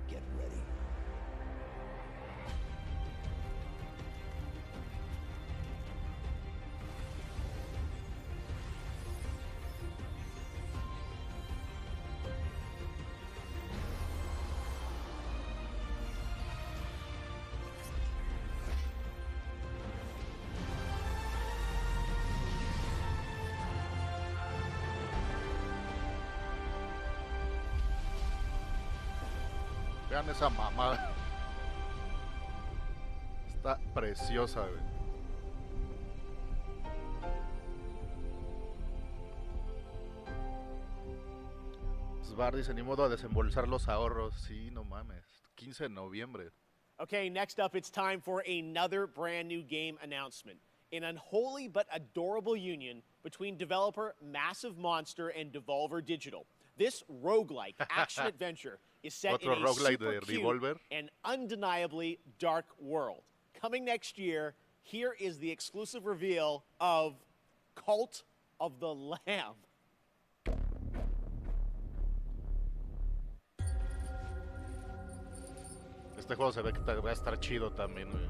Get ready. Vean esa mamada. Está preciosa, güey. Svar dice, ni modo a desembolsar los ahorros. Sí, no mames. 15 de noviembre. Okay, next up, it's time for another brand new game announcement. An unholy but adorable union between developer Massive Monster and Devolver Digital. This roguelike action-adventure is set in a super cute and undeniably dark world. Coming next year, here is the exclusive reveal of Cult of the Lamb. Este juego se ve que va a estar chido también, güey.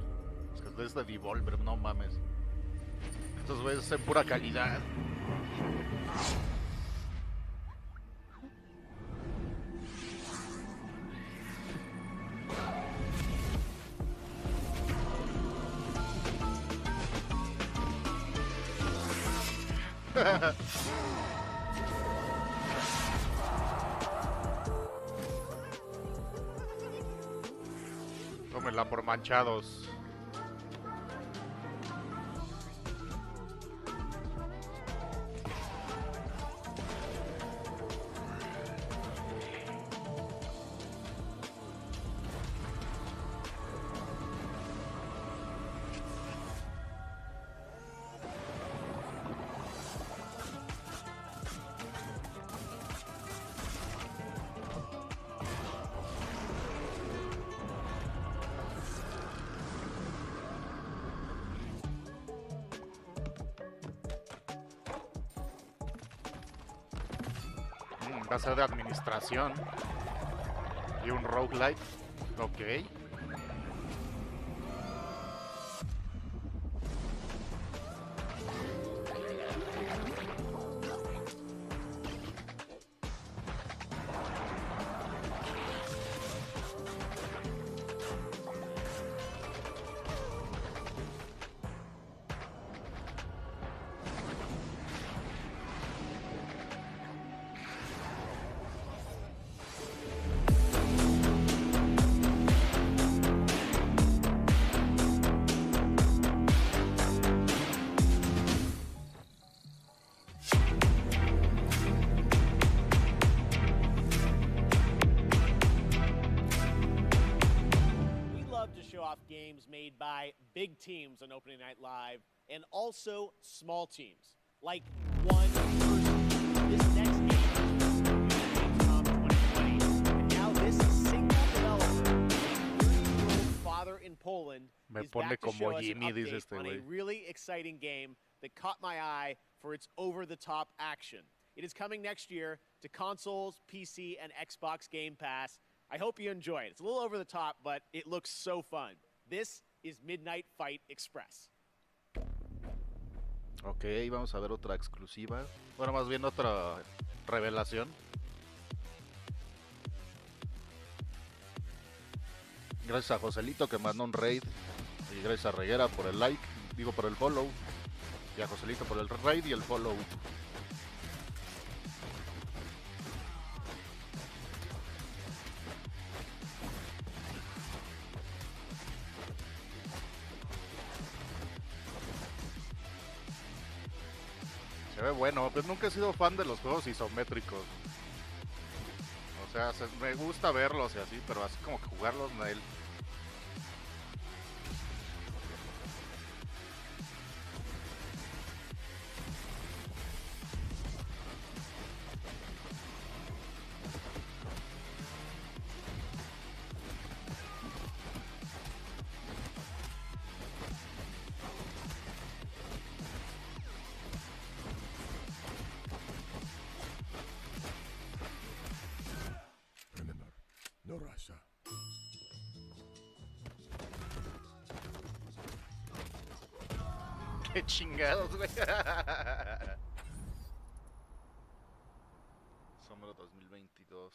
Es que es de Devolver, no mames. Estos güeyes en pura calidad. Tómenla por manchados. Va a ser de administración y un roguelike. Ok. Games made by big teams on Opening Night Live and also small teams, like one person. This next game is Gamescom 2020, and now this single developer, a 30-year-old father in Poland, is back to show us an update on a really exciting game that caught my eye for its over-the-top action. It is coming next year to consoles, PC, and Xbox Game Pass. I hope you enjoy it. It's a little over the top, but it looks so fun. This is Midnight Fight Express. Ok, vamos a ver otra exclusiva. Bueno, más bien otra revelación. Gracias a Joselito que mandó un raid. Y gracias a Reguera por el like. Digo, por el follow. Y a Joselito por el raid y el follow. Se ve bueno, pues nunca he sido fan de los juegos isométricos. O sea, me gusta verlos y así, pero así como que jugarlos, Nail. No Russia. Qué chingados, güey. Somero 2022.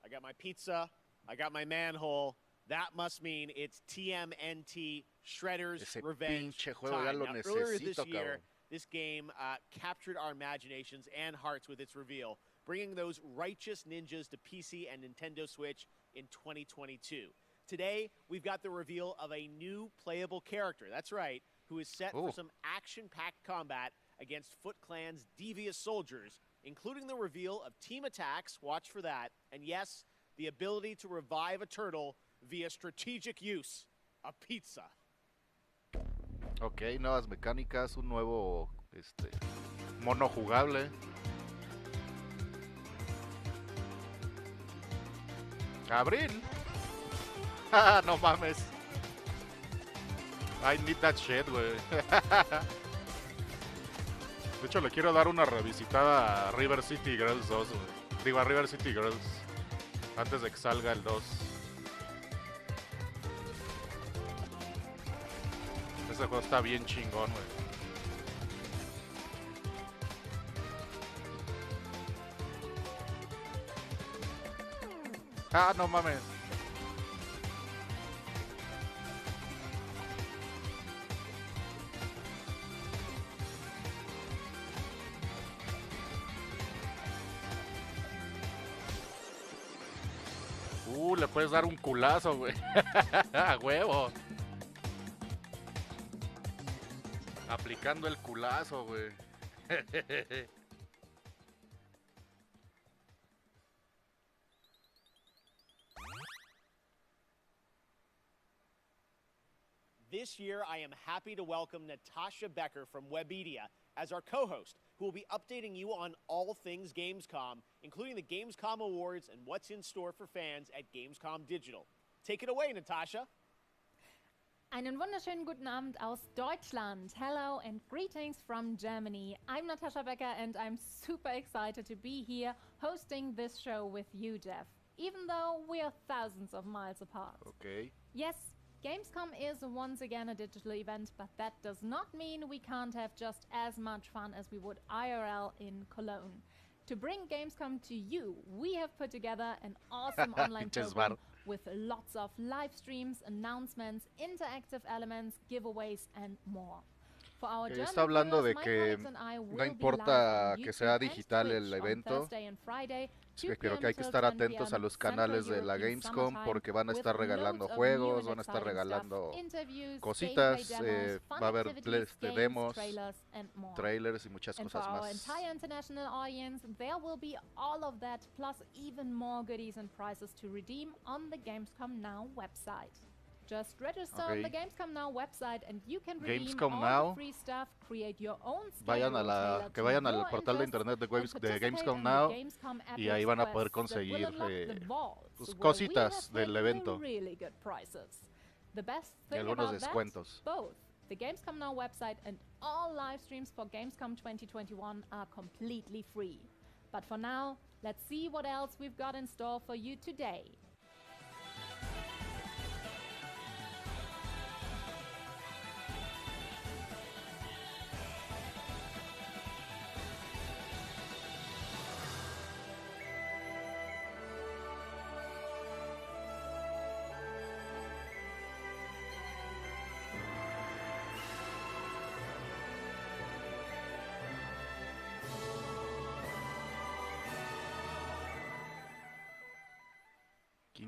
I got my pizza. I got my manhole. That must mean it's TMNT Shredder's Revenge time. Now, earlier this year, this game captured our imaginations and hearts with its reveal, bringing those righteous ninjas to PC and Nintendo Switch in 2022. Today, we've got the reveal of a new playable character. That's right, who is set for some action-packed combat against Foot Clan's devious soldiers, including the reveal of team attacks, watch for that, and yes, the ability to revive a turtle via strategic use, a pizza. Ok, nuevas mecánicas, un nuevo mono jugable. Abril. Ah, no mames. I need that shit, güey. De hecho, le quiero dar una revisitada a River City Girls 2, güey. Digo, a River City Girls. Antes de que salga el 2. Ese juego está bien chingón, güey. Ah, no mames. Le puedes dar un culazo, güey. A huevo. Aplicando el culazo, güey. This year, I am happy to welcome Natasha Becker from Webedia as our co-host, who will be updating you on all things Gamescom, including the Gamescom Awards and what's in store for fans at Gamescom Digital. Take it away, Natasha. Einen wunderschönen guten Abend aus Deutschland. Hello and greetings from Germany. I'm Natasha Becker and I'm super excited to be here hosting this show with you, Jeff, even though we are thousands of miles apart. Okay. Yes, Gamescom is once again a digital event, but that does not mean we can't have just as much fun as we would IRL in Cologne. To bring Gamescom to you, we have put together an awesome online program with lots of live streams, announcements, interactive elements, giveaways, and more. For our German está hablando de viewers, que my colleagues and I will no be importa live on que YouTube sea digital and el Twitch on evento, Thursday and Friday, 2 pero que hay que p.m. estar till 10 atentos a p.m. los canales de la Central Gamescom European porque van a Summer estar Time, with regalando loads of juegos, new van a estar and exciting regalando stuff, interviews, cositas, gameplay demos, fun va a haber activities, games, demos, trailers, and more. trailers y muchas And for cosas our más. entire international audience, there will be all of that plus even more goodies and prizes to redeem on the Gamescom Now website. Just register on the Gamescom Now website and you can redeem Gamescom all Now. the free stuff, create your own Vayan a la, que vayan al portal de internet de Gamescom Now y ahí van a poder conseguir pues, cositas del evento really good prizes. The best y thing algunos about descuentos. that, both the Gamescom Now website and all live streams for Gamescom 2021 are completely free. But for now, let's see what else we've got in store for you today.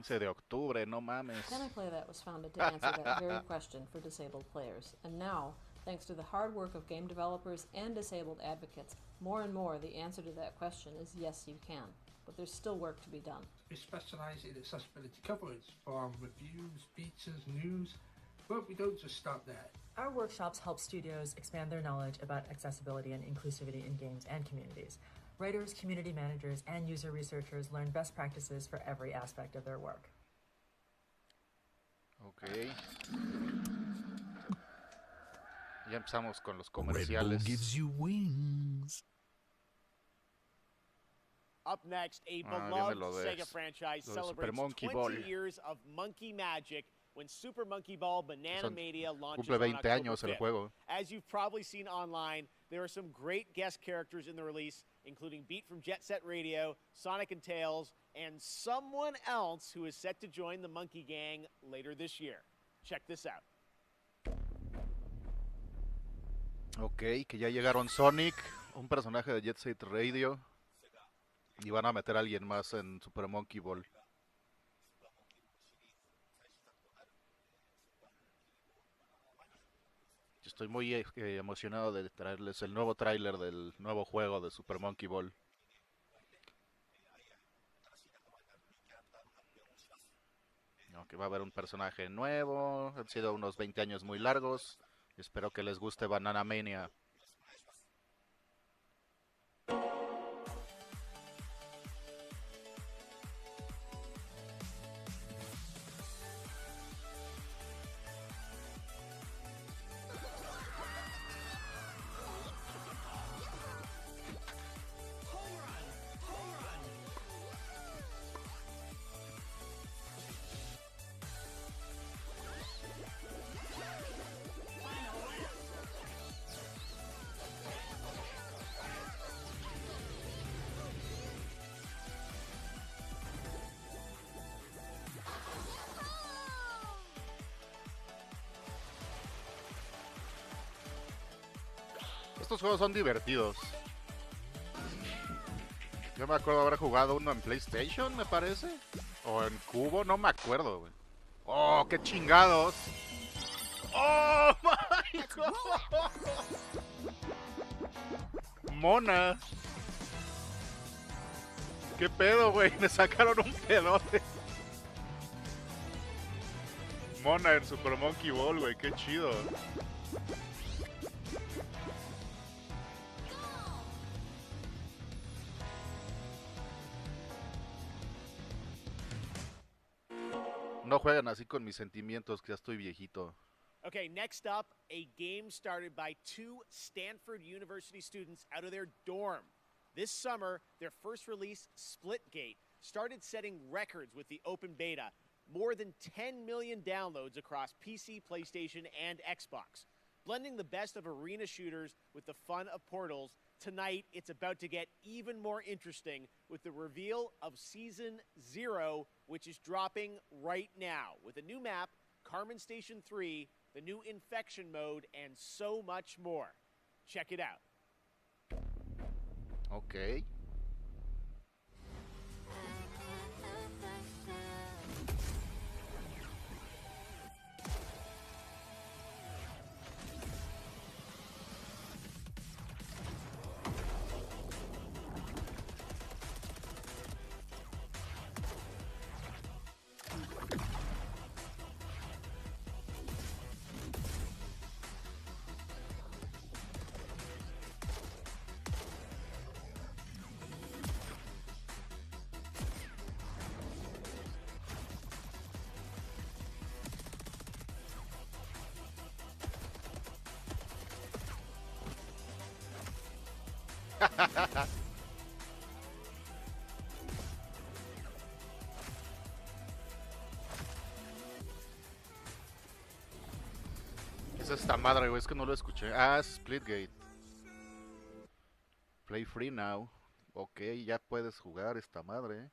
De octubre, no mames. Gameplay that was founded to answer that very question for disabled players. And now, thanks to the hard work of game developers and disabled advocates, more and more the answer to that question is yes, you can. But there's still work to be done. We specialise in accessibility coverage, from reviews, features, news, but we don't just stop there. Our workshops help studios expand their knowledge about accessibility and inclusivity in games and communities. Writers, community managers, and user researchers learn best practices for every aspect of their work. Okay. Ya empezamos con los comerciales. Gives you wings. Up next, a viene beloved lo de Sega franchise Super celebrates Monkey 20 Ball. years of monkey magic when Super Monkey Ball Banana Mania launches Cumple on 20 October años el 5th. juego. As you've probably seen online, there are some great guest characters in the release, including Beat from Jet Set Radio, Sonic and Tails, and someone else who is set to join the Monkey Gang later this year. Check this out. Ok, que ya llegaron Sonic, un personaje de Jet Set Radio, y van a meter a alguien más en Super Monkey Ball. Estoy muy emocionado de traerles el nuevo tráiler del nuevo juego de Super Monkey Ball. Que va a haber un personaje nuevo. Han sido unos 20 años muy largos. Espero que les guste Banana Mania. Estos juegos son divertidos. Yo me acuerdo haber jugado uno en PlayStation, me parece. O en Cubo, no me acuerdo, güey. ¡Oh, qué chingados! ¡Oh, my God! ¡Mona! ¿Qué pedo, güey? Me sacaron un pedote. Mona en Super Monkey Ball, güey. Qué chido. No juegan así con mis sentimientos, que ya estoy viejito. Okay, next up, a game started by 2 Stanford University students out of their dorm. This summer, their first release, Splitgate, started setting records with the open beta. More than 10 million downloads across PC, PlayStation, and Xbox. Blending the best of arena shooters with the fun of Portals, tonight it's about to get even more interesting with the reveal of Season 0, which is dropping right now, with a new map, Carmen Station 3, the new Infection mode, and so much more. Check it out. Okay. ¿Qué es esta madre, güey? Es que no lo escuché. Ah, es Splitgate. Play free now. Ok, ya puedes jugar esta madre.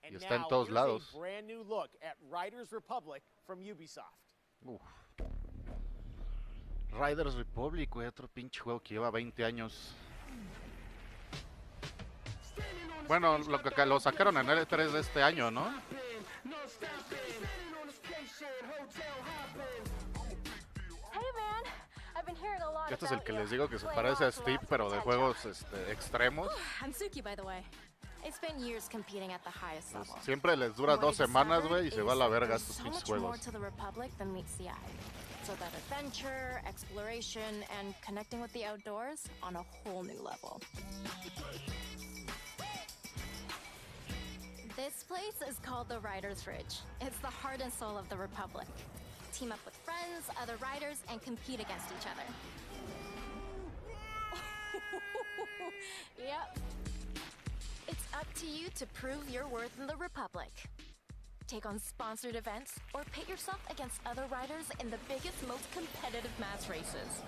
Y está en todos lados. A brand new look at Riders Republic from Ubisoft. Uf. Riders Republic, güey, otro pinche juego que lleva 20 años. Bueno, lo sacaron en el E3 de este año, ¿no? Este es el que les digo que se parece a Steve, pero de juegos extremos. Siempre les dura 2 semanas, güey, y se va a la verga estos pinches juegos. So that adventure, exploration, and connecting with the outdoors on a whole new level. This place is called the Riders Ridge. It's the heart and soul of the Republic. Team up with friends, other riders, and compete against each other. Yep. It's up to you to prove your worth in the Republic. Take on sponsored events, or pit yourself against other riders in the biggest, most competitive mass races.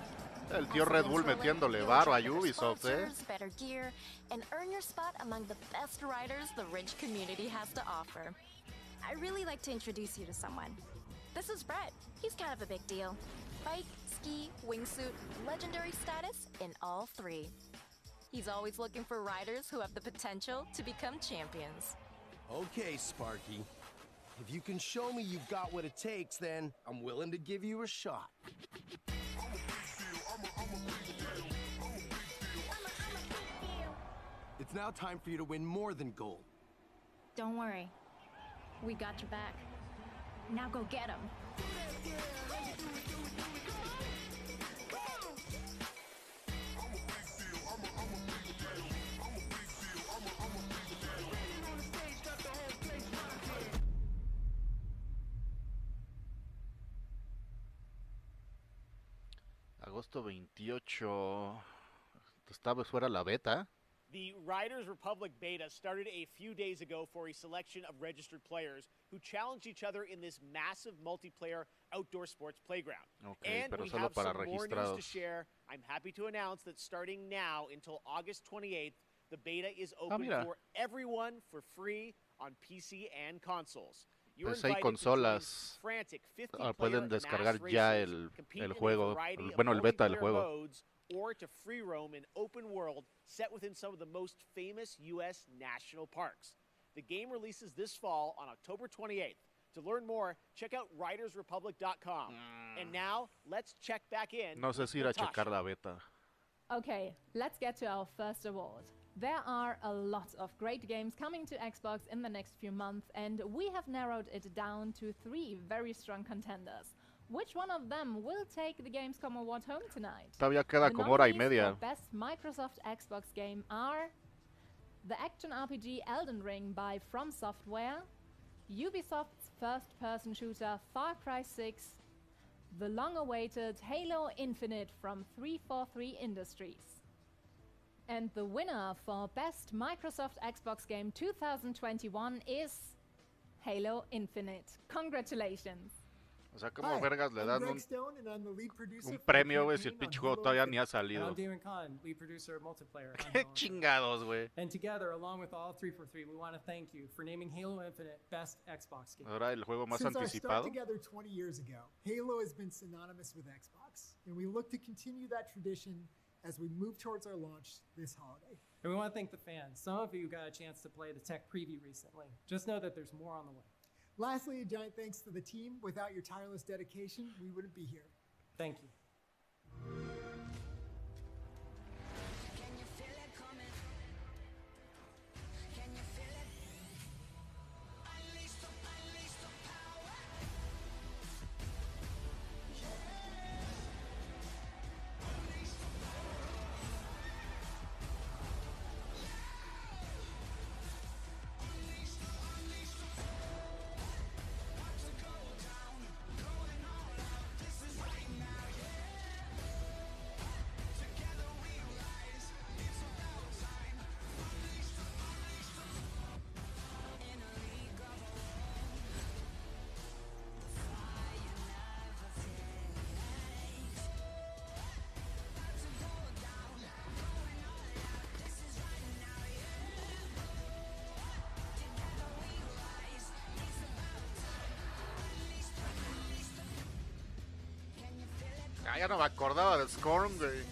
El tío Red Bull metiéndole varo a Ubisoft, better gear, and earn your spot among the best riders the Ridge community has to offer. I really like to introduce you to someone. This is Brett. He's kind of a big deal. Bike, ski, wingsuit, legendary status in all 3. He's always looking for riders who have the potential to become champions. Okay, Sparky. If you can show me you've got what it takes, then I'm willing to give you a shot. It's now time for you to win more than gold. Don't worry. We got your back. Now go get him. Agosto 28. Estaba fuera la beta. The Riders Republic beta started a few days ago for a selection of registered players who challenged each other in this massive multiplayer outdoor sports playground. Okay, and pero we solo have para some more news to registrados. share. I'm happy to announce that starting now until August 28th, the beta is open mira. for everyone for free on PC and consoles. You're Pues hay invited to join consolas. frantic 50-player Pueden mass descargar races, ya el compete in a juego, variety of bueno, el beta del multiplayer juego. modes, or to free roam an open world set within some of the most famous U.S. national parks. The game releases this fall on October 28th. To learn more, check out ridersrepublic.com. And now, let's check back in. No sé si ir a Natasha. checar la beta. Okay, let's get to our first award. There are a lot of great games coming to Xbox in the next few months, and we have narrowed it down to 3 very strong contenders. Which one of them will take the Gamescom award home tonight? Todavía queda The como hora y nominees media. for Best Microsoft Xbox game are the action RPG Elden Ring by From Software, Ubisoft's first-person shooter Far Cry 6, the long-awaited Halo Infinite from 343 Industries. And the winner for Best Microsoft Xbox Game 2021 is Halo Infinite. Congratulations! O sea, como vergas le dan un Stone, and I'm the lead producer un for the premio, güey, si el campaign pinche on juego Halo todavía ni ha Infinite. And salido. I'm Damon Kahn, lead producer of multiplayer. on Qué Halo Infinite. chingados, güey. And together, along with all 343, we want to thank you for naming Halo Infinite Best Xbox Game. Ahora el juego más Since our start anticipado. together 20 years ago, Halo has been synonymous with Xbox, and we look to continue that tradition as we move towards our launch this holiday. And we want to thank the fans. Some of you got a chance to play the tech preview recently. Just know that there's more on the way. Lastly, a giant thanks to the team. Without your tireless dedication, we wouldn't be here. Thank you. Ah, ya no me acordaba del Scorn, güey.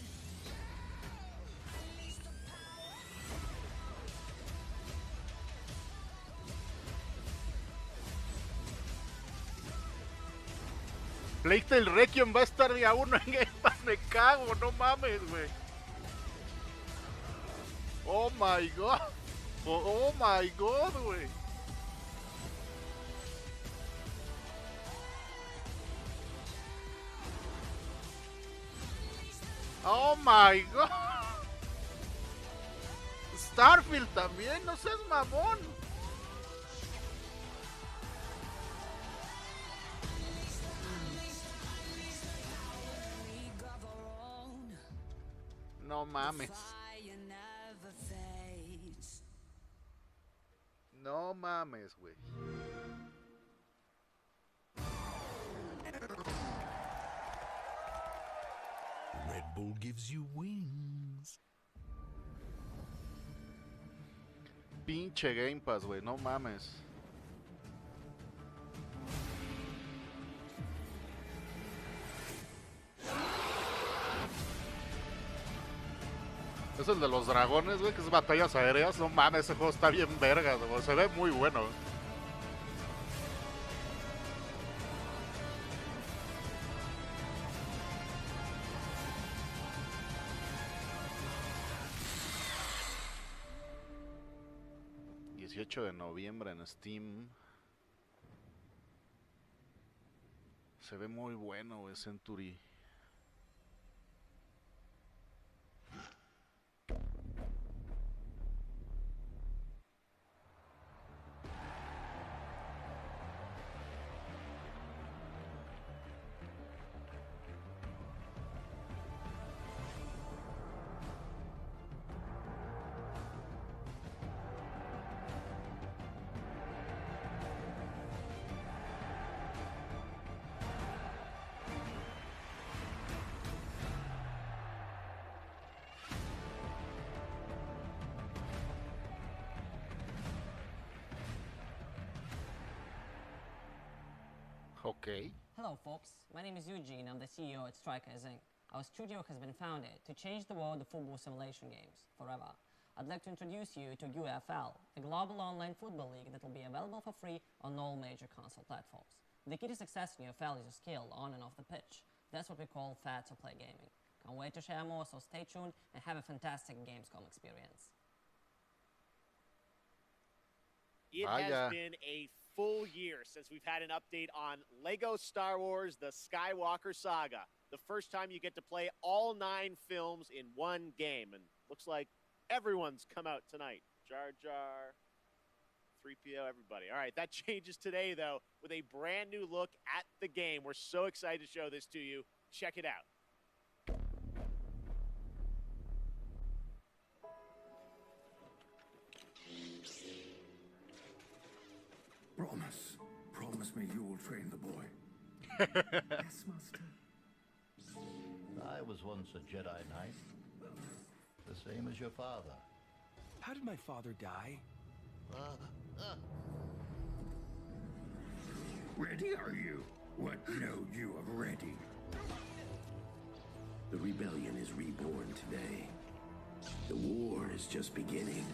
Plague Tale Requiem va a estar día 1 en Game Pass, me cago, no mames, güey. Oh my god. Oh my god, güey. Oh my god. Starfield también, no seas mamón. No mames. No mames, güey. Red Bull gives you wings. Pinche Game Pass, güey, no mames. Es el de los dragones, güey, que es batallas aéreas. No mames, ese juego está bien verga, güey. Se ve muy bueno. 18 de noviembre en Steam. Se ve muy bueno, güey, Century. Okay. Hello, folks. My name is Eugene. I'm the CEO at Strikers Inc. Our studio has been founded to change the world of football simulation games forever. I'd like to introduce you to UFL, a global online football league that will be available for free on all major console platforms. The key to success in UFL is your skill on and off the pitch. That's what we call fair to play gaming. Can't wait to share more, so stay tuned and have a fantastic Gamescom experience. It has been a full year since we've had an update on Lego Star Wars The Skywalker Saga. The first time you get to play all 9 films in one game. And looks like everyone's come out tonight. Jar Jar, 3PO, everybody. All right, that changes today, though, with a brand new look at the game. We're so excited to show this to you. Check it out. Promise me you will train the boy. Yes, Master. I was once a Jedi Knight, the same as your father. How did my father die? Ready are you? What know you of ready? The rebellion is reborn today. The war is just beginning,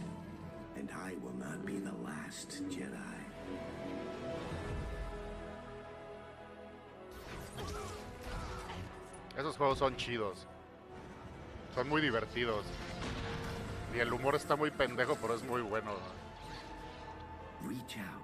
and I will not be the last Jedi. Esos juegos son chidos. Son muy divertidos. Y el humor está muy pendejo, pero es muy bueno. Reach out.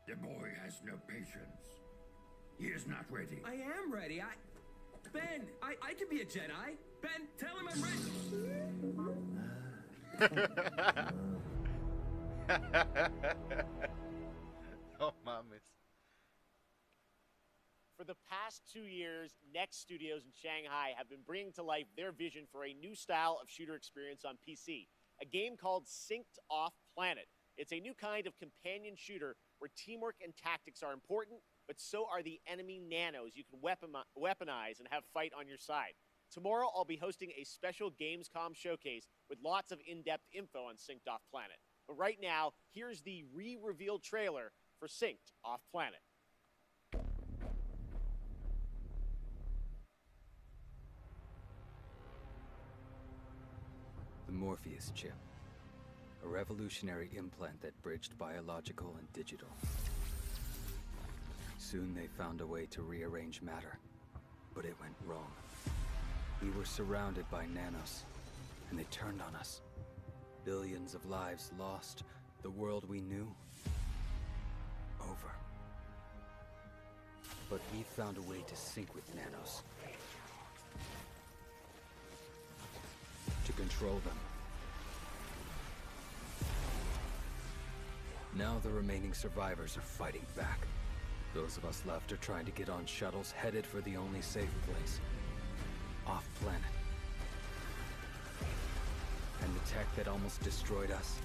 The boy has no patience. He is not ready. I am ready. Ben, I could be a Jedi. Ben, tell him I'm ready. Oh, mames. For the past 2 years, Next Studios in Shanghai have been bringing to life their vision for a new style of shooter experience on PC, a game called Synced Off Planet. It's a new kind of companion shooter where teamwork and tactics are important, but so are the enemy nanos you can weaponize and have fight on your side. Tomorrow, I'll be hosting a special Gamescom showcase with lots of in-depth info on Synced Off Planet. But right now, here's the re-revealed trailer for Synced Off Planet. The Morpheus chip. A revolutionary implant that bridged biological and digital. Soon they found a way to rearrange matter, but it went wrong. We were surrounded by nanos, and they turned on us. Billions of lives lost, the world we knew, over. But we found a way to sync with nanos. To control them. Now the remaining survivors are fighting back. Those of us left are trying to get on shuttles headed for the only safe place. Off-planet. tech that almost destroyed us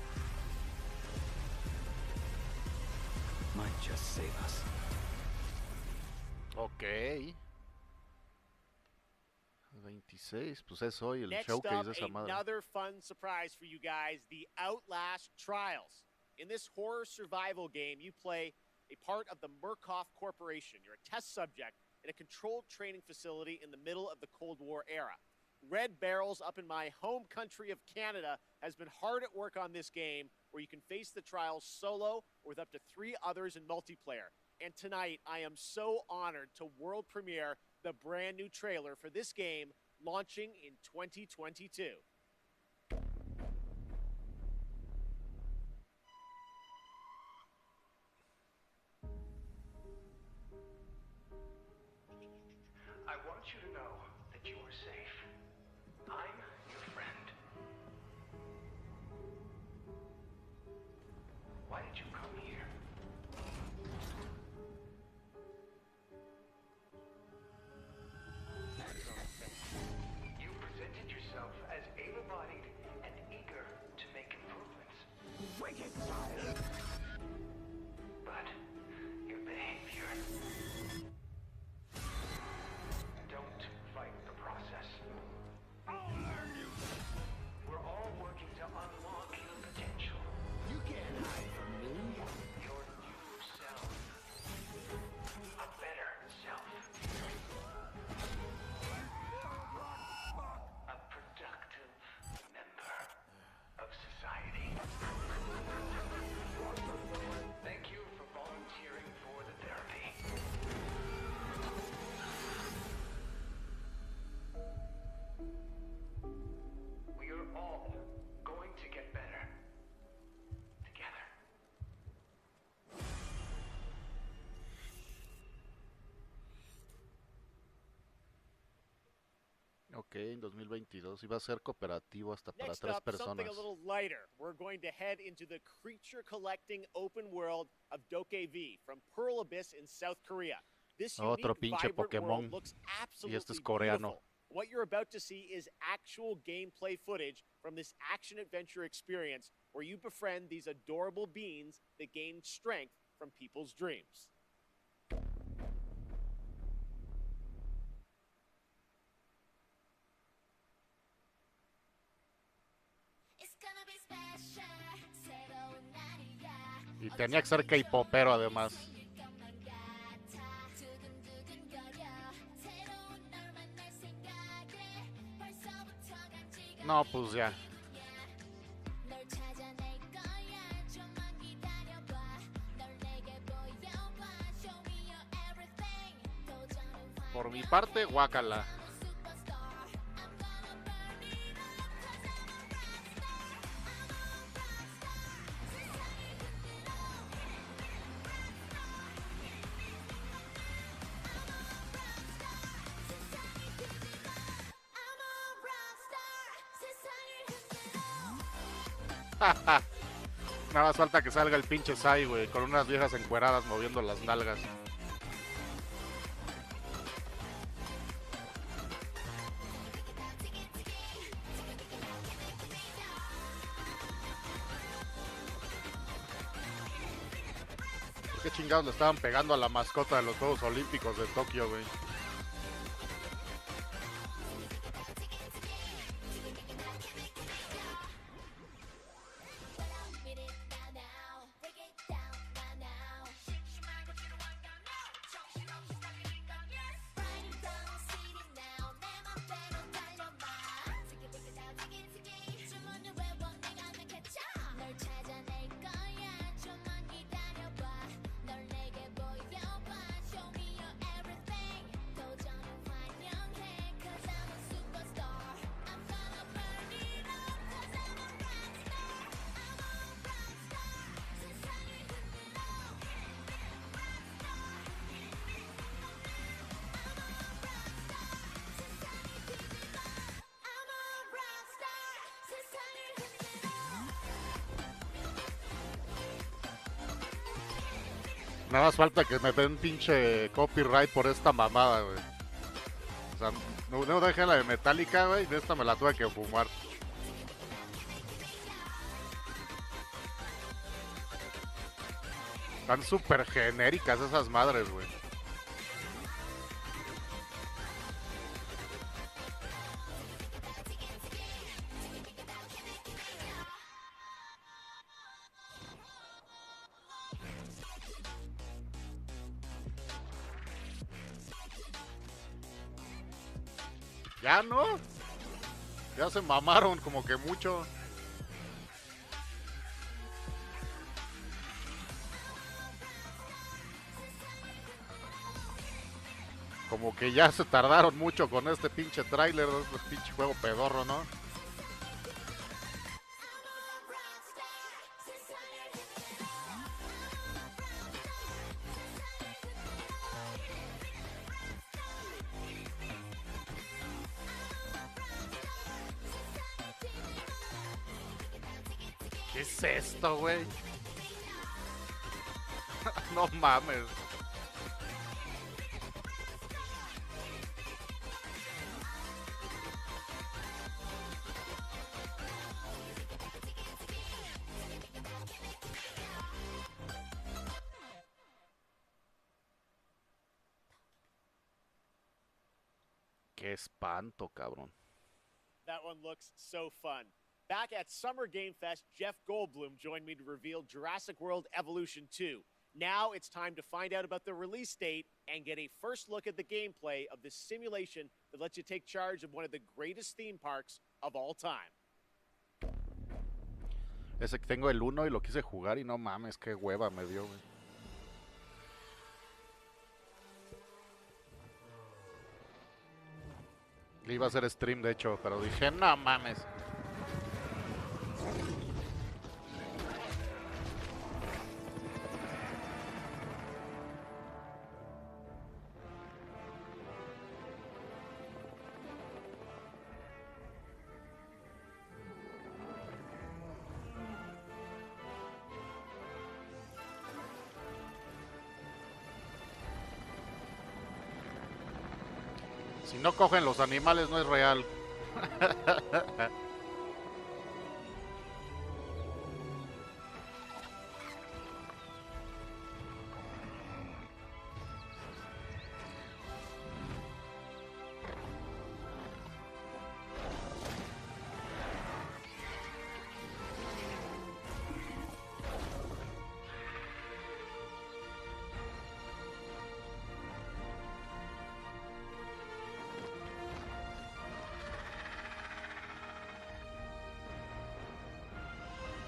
might just save us. Ok. 26, pues es hoy el Next showcase up, de esa madre. another fun surprise for you guys, the Outlast Trials. In this horror survival game, you play a part of the Murkoff Corporation. You're a test subject in a controlled training facility in the middle of the Cold War era. Red Barrels up in my home country of Canada has been hard at work on this game where you can face the trials solo or with up to 3 others in multiplayer. And tonight, I am so honored to world premiere the brand new trailer for this game launching in 2022. I want you to know that you are safe. I'm your friend. Why did you come here? You presented yourself as able-bodied and eager to make improvements. Wicked child! But your behavior... Don't fight the process. I'll learn you! We're all working to unlock your potential. You can't hide from me. Your new self. A better self. A productive member of society. Thank you for volunteering for the therapy. We are all going to get better. Together. Ok, en 2022 iba a ser cooperativo hasta para Next 3 up, something personas. a little lighter. We're going to head into the creature-collecting open world of Dokkaebi from Pearl Abyss in South Korea. This Otro unique, pinche vibrant Pokémon. world looks Y absolutely este es coreano. beautiful. What you're about to see is actual gameplay footage from this action-adventure experience where you befriend these adorable beings that gain strength from people's dreams. Y tenía que ser K-popero además. No, pues ya. Por mi parte, guácala. Nada más falta que salga el pinche Sai, güey, con unas viejas encueradas moviendo las nalgas. ¿Qué chingados le estaban pegando a la mascota de los Juegos Olímpicos de Tokio, güey? Nada más falta que me den pinche copyright por esta mamada, güey. O sea, no dejé la de Metallica, güey. De esta me la tuve que fumar. Están súper genéricas esas madres, güey. Ya no. Ya se mamaron como que mucho. Como que ya se tardaron mucho con este pinche tráiler, este pinche juego pedorro, ¿no? ¿Qué es esto, güey? No mames. Qué espanto, cabrón. That one looks so fun. Back at Summer Game Fest, Jeff Goldblum joined me to reveal Jurassic World Evolution 2. Now it's time to find out about the release date and get a first look at the gameplay of this simulation that lets you take charge of one of the greatest theme parks of all time. Ese que tengo el 1 y lo quise jugar y no mames, qué hueva me dio, güey. Le iba a hacer stream, de hecho, pero dije, no mames. Si no cogen los animales no es real.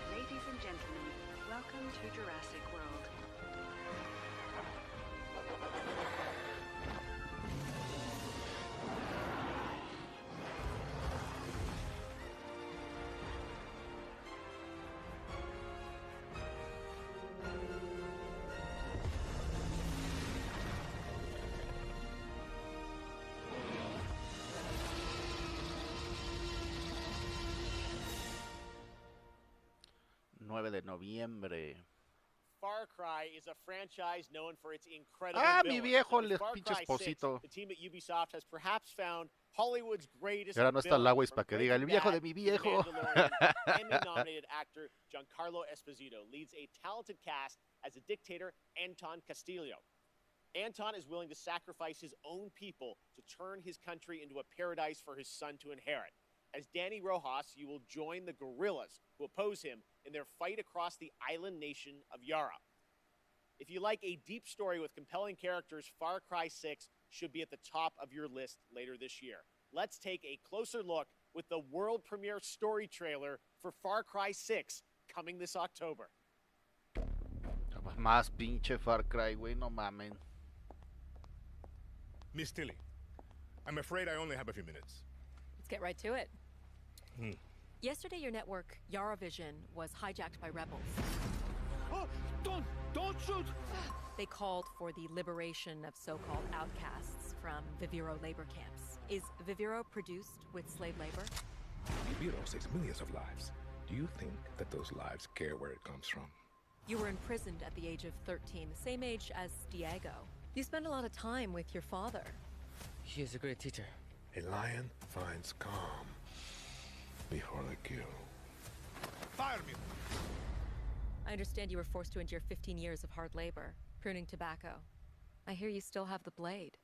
Ladies and gentlemen, welcome to Jurassic World. De noviembre. Far Cry is a franchise known for its incredible mi viejo, el pinche esposito. The team at Ubisoft has perhaps found Hollywood's greatest Y ahora no está el agua para que diga el viejo Bad de mi viejo. Emmy-nominated actor Giancarlo Esposito leads a talented cast as a dictator, Anton Castillo. Anton is willing to sacrifice his own people to turn his country into a paradise for his son to inherit. As Danny Rojas, you will join the guerrillas who oppose him in their fight across the island nation of Yara. If you like a deep story with compelling characters, Far Cry 6 should be at the top of your list later this year. Let's take a closer look with the world premiere story trailer for Far Cry 6 coming this October. Más pinche Far Cry, güey, no mamen. Miss Tilly, I'm afraid I only have a few minutes. Let's get right to it. Yesterday, your network, YaraVision, was hijacked by rebels. Oh, don't shoot! They called for the liberation of so-called outcasts from Viviro labor camps. Is Viviro produced with slave labor? Viviro saves millions of lives. Do you think that those lives care where it comes from? You were imprisoned at the age of 13, the same age as Diego. You spent a lot of time with your father. He is a great teacher. A lion finds calm before the kill. Fire me! I understand you were forced to endure 15 years of hard labor, pruning tobacco. I hear you still have the blade.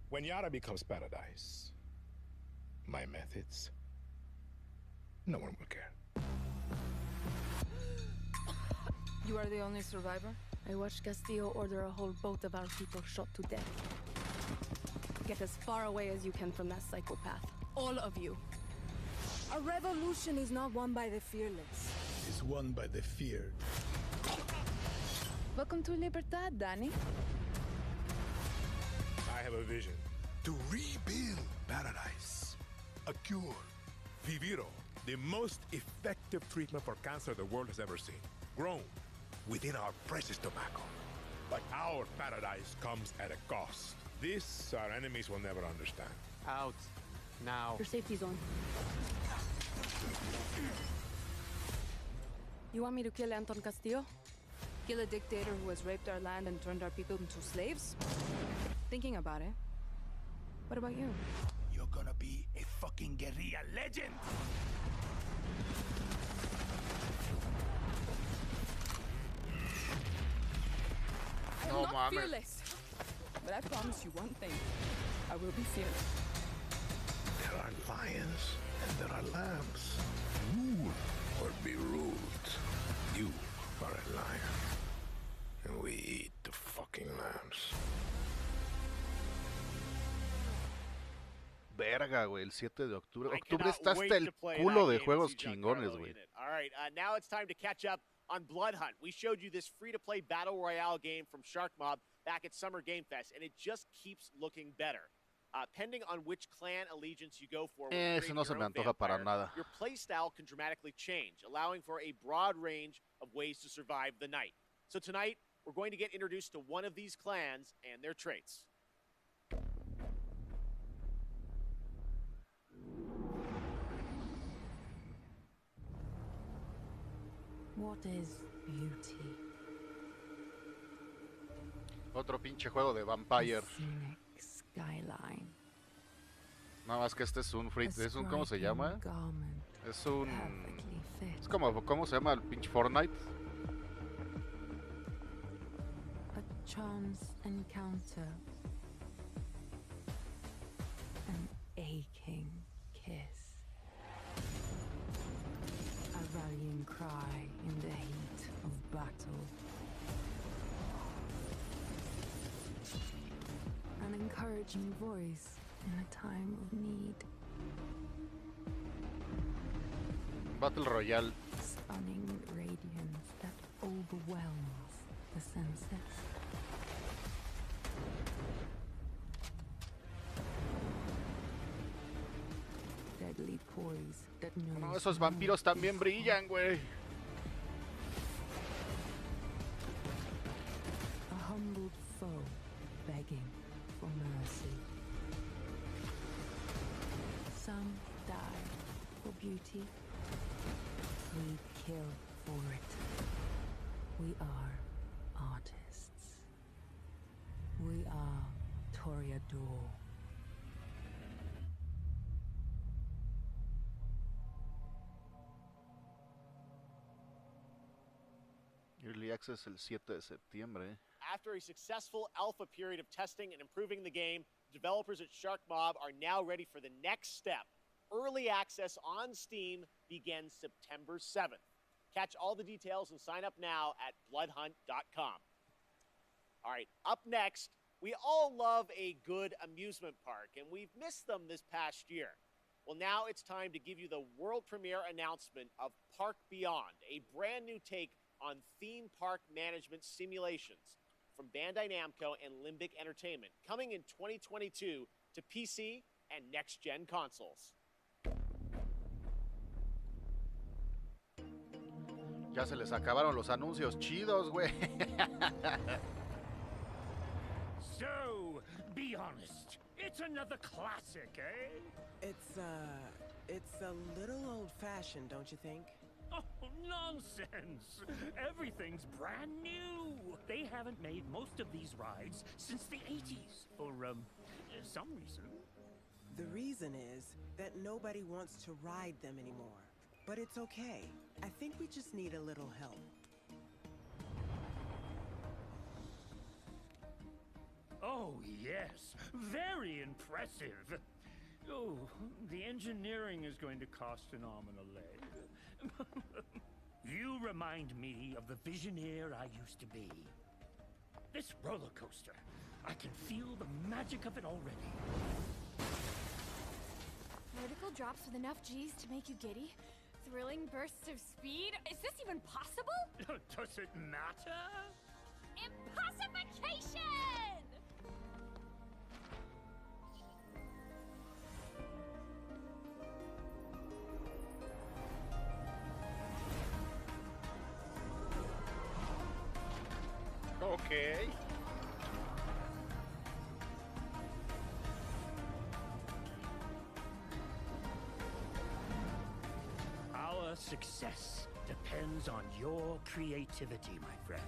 When Yara becomes paradise, my methods, no one will care. You are the only survivor? I watched Castillo order a whole boat of our people shot to death. Get as far away as you can from that psychopath. All of you. A revolution is not won by the fearless. It's won by the feared. Welcome to Libertad, Danny. I have a vision to rebuild paradise. A cure. Viviro, the most effective treatment for cancer the world has ever seen. Grown within our precious tobacco. But our paradise comes at a cost. This our enemies will never understand. Out. Now. Your safety zone. You want me to kill Anton Castillo? Kill a dictator who has raped our land and turned our people into slaves? Thinking about it. What about you? You're gonna be a fucking guerrilla legend! I'm not fearless. But I promise you one thing. I will be fearless. There are lions and there are lambs. Rule or be ruled. You are a lion. And we eat the fucking lambs. Verga, güey, el 7 de octubre. Octubre está hasta el culo de juegos chingones, güey. All right, now it's time to catch up on Blood Hunt. We showed you this free-to-play battle royale game from Shark Mob back at Summer Game Fest, and it just keeps looking better. Pending on which clan allegiance you go for, Eso no se me antoja para nada. Your playstyle can dramatically change, allowing for a broad range of ways to survive the night. So tonight, we're going to get introduced to one of these clans and their traits. What is beauty? Otro pinche juego de Vampire. Skyline. Nada más que este es un free, es un, ¿cómo se llama? Es un, es como, ¿cómo se llama el pinche Fortnite? A chance encounter. An aching kiss. A rallying cry in the heat of battle. An encouraging voice in a time of need. Battle Royale. Stunning radiance that overwhelms the senses. Deadly poise that knows No, esos vampiros también brillan, güey. A humbled foe begging for mercy. Some die for beauty. We kill for it. We are artists. We are Toreador. Early Access el 7 de septiembre. After a successful alpha period of testing and improving the game, developers at Shark Mob are now ready for the next step. Early access on Steam begins September 7th. Catch all the details and sign up now at bloodhunt.com. All right, up next, we all love a good amusement park, and we've missed them this past year. Well, now it's time to give you the world premiere announcement of Park Beyond, a brand new take on theme park management simulations from Bandai Namco and Limbic Entertainment, coming in 2022 to PC and next-gen consoles. Ya se les acabaron los anuncios chidos, güey. So, be honest. It's another classic, eh? It's a little old-fashioned, don't you think? Oh, nonsense! Everything's brand new! They haven't made most of these rides since the 80s, for, some reason. The reason is that nobody wants to ride them anymore. But it's okay. I think we just need a little help. Oh, yes. Very impressive. Oh, the engineering is going to cost an arm and a leg. You remind me of the visioneer I used to be. This roller coaster, I can feel the magic of it already. Vertical drops with enough G's to make you giddy? Thrilling bursts of speed? Is this even possible? Does it matter? Impossification! Okay. Our success depends on your creativity, my friend.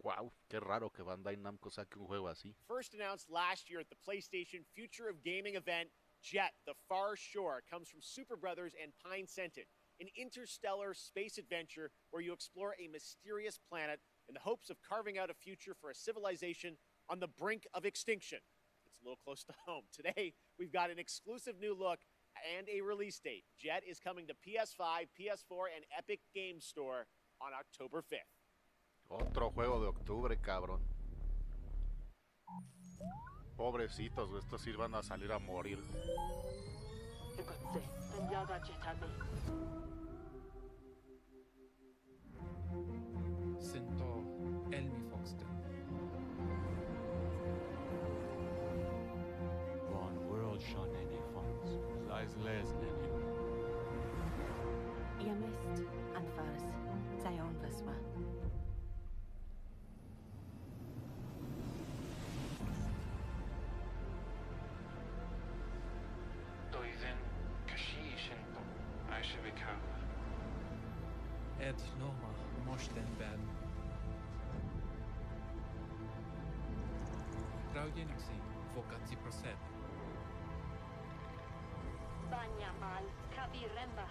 Wow, qué raro que Bandai Namco saque un juego así. First announced last year at the PlayStation Future of Gaming event, Jet, The Far Shore, comes from Super Brothers and Pine Scented, an interstellar space adventure where you explore a mysterious planet in the hopes of carving out a future for a civilization on the brink of extinction. It's a little close to home. Today, we've got an exclusive new look and a release date. Jet is coming to PS5, PS4, and Epic Games Store on October 5th. Otro juego de octubre, cabrón. Pobrecitos, estos sí van a salir a morir. Centaur, Elmi Foxton. One world shone any funds, lies les nene. Yamist and Fars, Zion Veswa. Doizen Kashishinto, Aishevikav. Ed Noma, Moshten Ben. Traujenixi, Vokatsi Prosed. Banyamal, Kabiremba.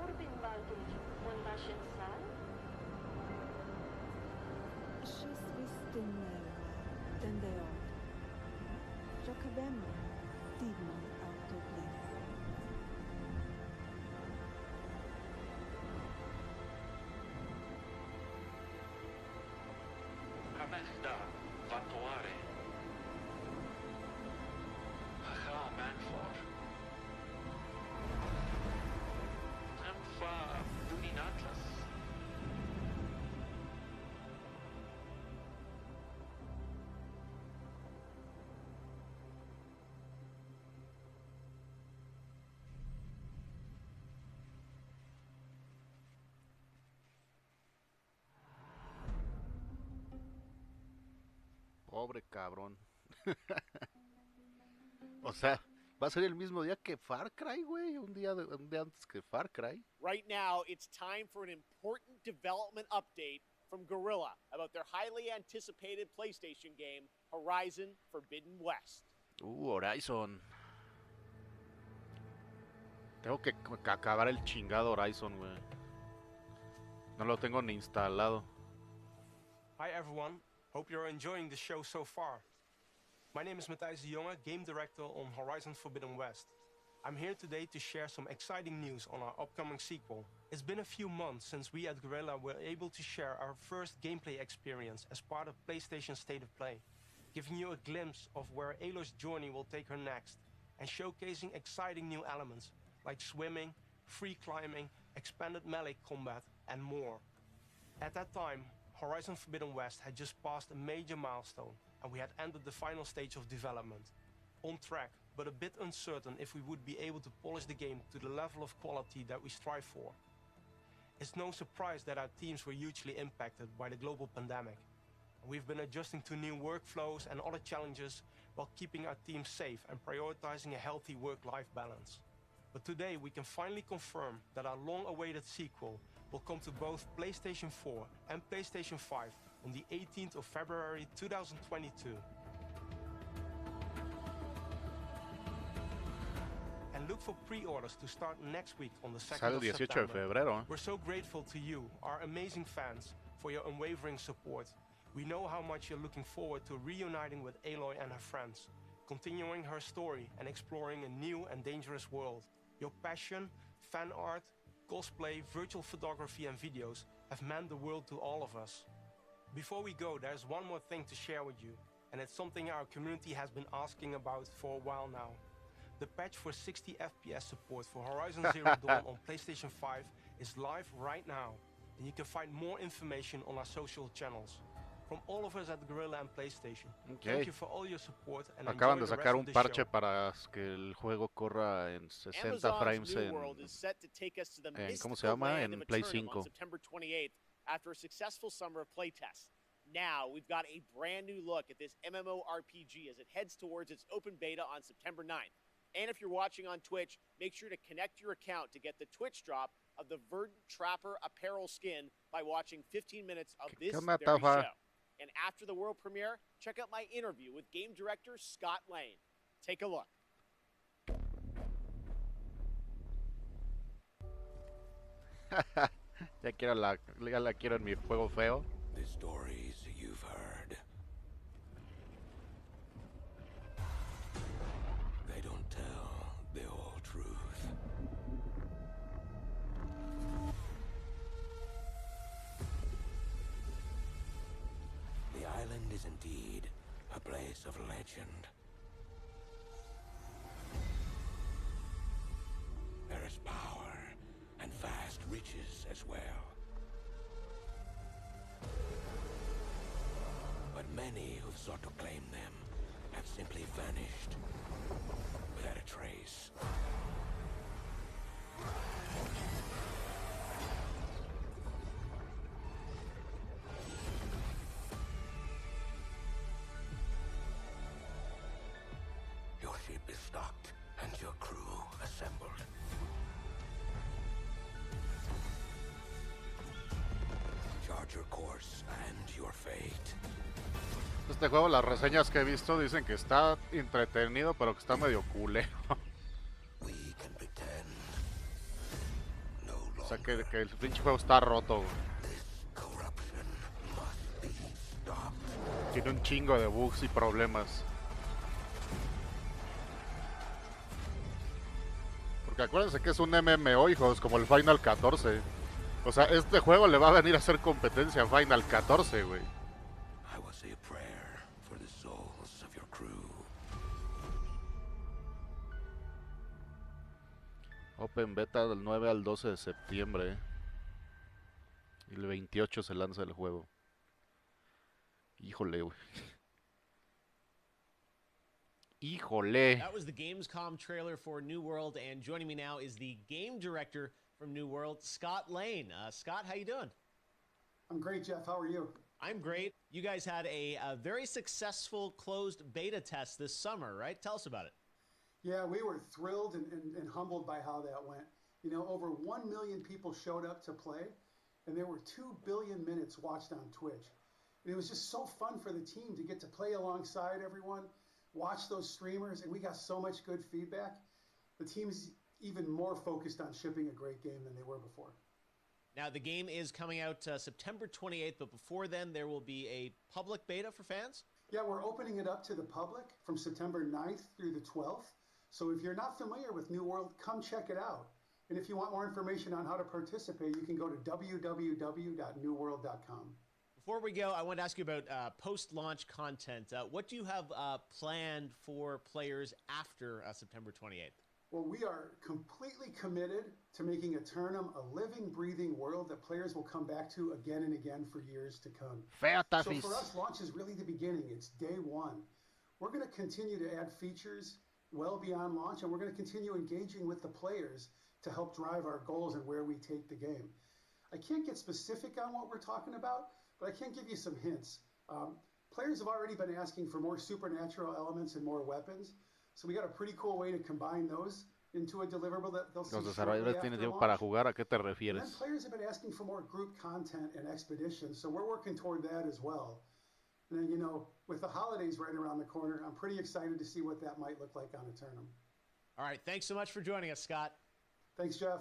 Urbin Baldur, Wondashin Sal. Shisvistin Dendeo. Jacobema, Digma, Autoplay. Hamechda, Vatuare. Haha, Manfor. Amfa, Duninatlas. Pobre cabrón. O sea, va a ser el mismo día que Far Cry, güey. Un día antes que Far Cry. Right now, it's time for an important development update from Guerrilla about their highly anticipated PlayStation game, Horizon Forbidden West. Horizon. Tengo que acabar el chingado Horizon, güey. No lo tengo ni instalado. Hi everyone, hope you're enjoying the show so far. My name is Matthijs de Jonge, Game Director on Horizon Forbidden West. I'm here today to share some exciting news on our upcoming sequel. It's been a few months since we at Guerrilla were able to share our first gameplay experience as part of PlayStation State of Play, giving you a glimpse of where Aloy's journey will take her next, and showcasing exciting new elements like swimming, free climbing, expanded melee combat, and more. At that time, Horizon Forbidden West had just passed a major milestone, and we had entered the final stage of development. On track, but a bit uncertain if we would be able to polish the game to the level of quality that we strive for. It's no surprise that our teams were hugely impacted by the global pandemic. We've been adjusting to new workflows and other challenges, while keeping our team safe and prioritizing a healthy work-life balance. But today we can finally confirm that our long-awaited sequel will come to both PlayStation 4 and PlayStation 5 on the 18th of February 2022. And look for pre-orders to start next week on the 2nd Sale el of 18 de September. febrero. We're so grateful to you, our amazing fans, for your unwavering support. We know how much you're looking forward to reuniting with Aloy and her friends, continuing her story and exploring a new and dangerous world. Your passion, fan art, cosplay, virtual photography and videos have meant the world to all of us. Before we go, there's one more thing to share with you, and it's something our community has been asking about for a while now. The patch for 60 FPS support for Horizon Zero Dawn on PlayStation 5 is live right now, and you can find more information on our social channels. From all of us at Guerrilla and PlayStation, thank you for all your support and Acaban enjoy de the sacar rest un of the parche show. para que el juego corra en 60 Amazon's frames New World is set to take us to the en ¿cómo se mystical llama? land En of Play Eternum 5. on September 28th after a successful summer of playtests. Now we've got a brand new look at this MMORPG as it heads towards its open beta on September 9th. And if you're watching on Twitch, make sure to connect your account to get the Twitch drop of the Verdant Trapper apparel skin by watching 15 minutes of this very show. And after the world premiere, check out my interview with game director Scott Lane. Take a look. ya la quiero en mi juego feo. The stories you've heard. They don't tell the whole truth. The island is indeed a place of legend. There is power and vast riches as well. But many who've sought to claim them have simply vanished without a trace. Your ship is stocked and your crew assembled. Chart your course and your fate. Este juego, las reseñas que he visto dicen que está entretenido, pero que está medio culero. O sea, que el pinche juego está roto, güey. Tiene un chingo de bugs y problemas. Porque acuérdense que es un MMO, hijos, como el Final 14. O sea, este juego le va a venir a hacer competencia a Final 14, güey. Open Beta del 9 al 12 de septiembre. Y el 28 se lanza el juego. Híjole, güey. Híjole. That was the Gamescom trailer for New World, and joining me now is the game director from New World, Scott Lane. Scott, how you doing? I'm great, Jeff. How are you? I'm great. You guys had a very successful closed beta test this summer, right? Tell us about it. Yeah, we were thrilled and humbled by how that went. You know, over 1 million people showed up to play, and there were 2 billion minutes watched on Twitch. And it was just so fun for the team to get to play alongside everyone, watch those streamers, and we got so much good feedback. The team's even more focused on shipping a great game than they were before. Now, the game is coming out September 28th, but before then, there will be a public beta for fans? Yeah, we're opening it up to the public from September 9th through the 12th. So if you're not familiar with New World, come check it out. And if you want more information on how to participate, you can go to www.newworld.com. Before we go, I want to ask you about post-launch content. What do you have planned for players after September 28th? Well, we are completely committed to making Eternum a living, breathing world that players will come back to again and again for years to come. So for us, launch is really the beginning. It's day one. We're going to continue to add features well beyond launch, and we're going to continue engaging with the players to help drive our goals and where we take the game. I can't get specific on what we're talking about, but I can give you some hints. players have already been asking for more supernatural elements and more weapons. So we got a pretty cool way to combine those into a deliverable that they'll see Los shortly desarrolladores after tienen tiempo launch. para jugar. ¿A qué te And then refieres? players have been asking for more group content and expeditions, so we're working toward that as well. And then, you know, with the holidays right around the corner, I'm pretty excited to see what that might look like on Eternum. All right, thanks so much for joining us, Scott. Thanks, Jeff.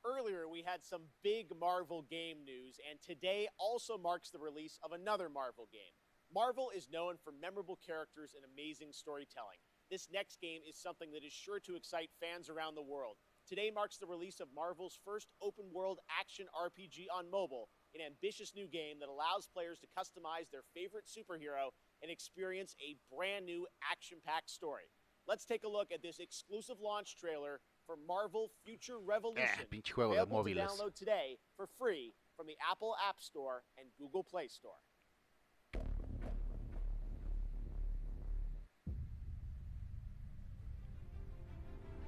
Earlier, we had some big Marvel game news, and today also marks the release of another Marvel game. Marvel is known for memorable characters and amazing storytelling. This next game is something that is sure to excite fans around the world. Today marks the release of Marvel's first open-world action RPG on mobile, an ambitious new game that allows players to customize their favorite superhero and experience a brand new action-packed story. Let's take a look at this exclusive launch trailer for Marvel Future Revolution, pinche juego de available to móviles. download today for free from the Apple App Store and Google Play Store.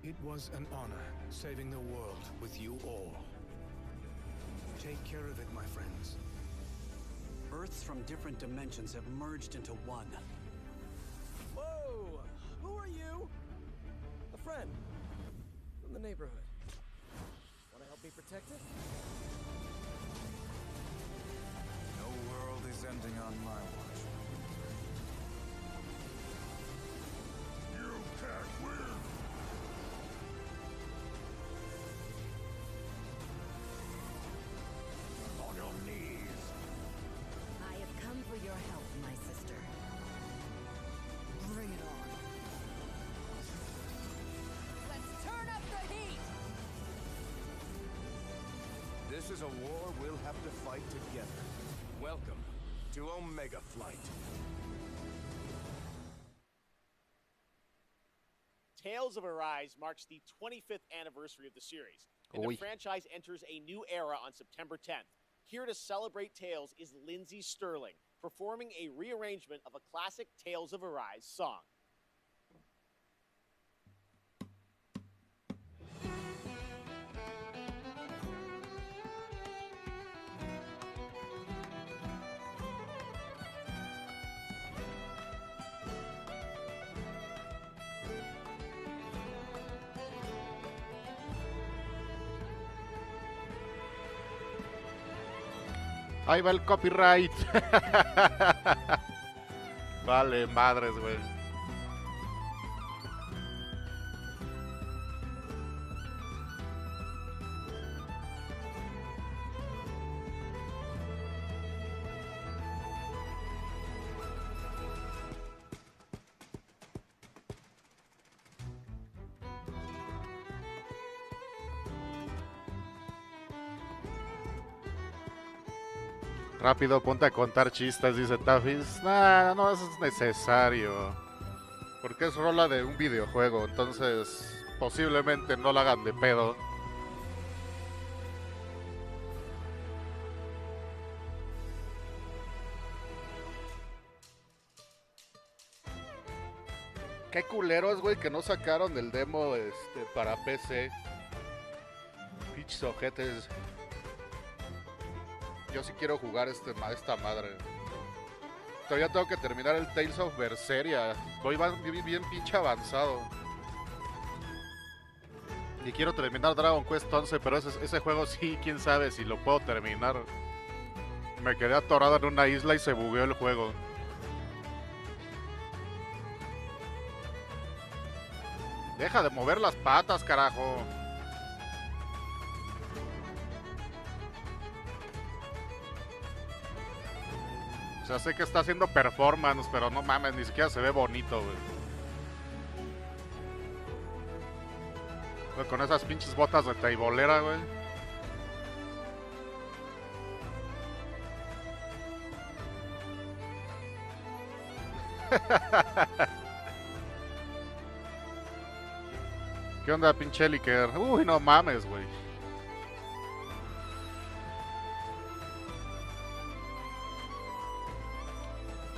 It was an honor saving the world with you all. Take care of it, my friends. Earths from different dimensions have merged into one. Whoa! Who are you? A friend from the neighborhood. Want to help me protect it? No world is ending on my watch. You can't win! On your knees! I have come for your help, my sister. Bring it on. Let's turn up the heat! This is a war we'll have to fight together. Welcome to Omega Flight. Tales of Arise marks the 25th anniversary of the series, and the franchise enters a new era on September 10th. Here to celebrate Tales is Lindsay Sterling, performing a rearrangement of a classic Tales of Arise song. Ahí va el copyright. Vale, madres, güey. Rápido, ponte a contar chistes, dice Tafis. Nah, no, eso es necesario. Porque es rola de un videojuego, entonces posiblemente no la hagan de pedo. Qué culeros, güey, que no sacaron el demo para PC. Pinches ojetes. Yo sí quiero jugar esta madre. Todavía tengo que terminar el Tales of Berseria. Voy bien pinche avanzado. Y quiero terminar Dragon Quest 11, pero ese juego sí, quién sabe si lo puedo terminar. Me quedé atorado en una isla y se bugueó el juego. Deja de mover las patas, carajo. O sea, sé que está haciendo performance, pero no mames, ni siquiera se ve bonito, güey. Con esas pinches botas de teibolera, güey. ¿Qué onda, pinche Eliker? Uy, no mames, güey.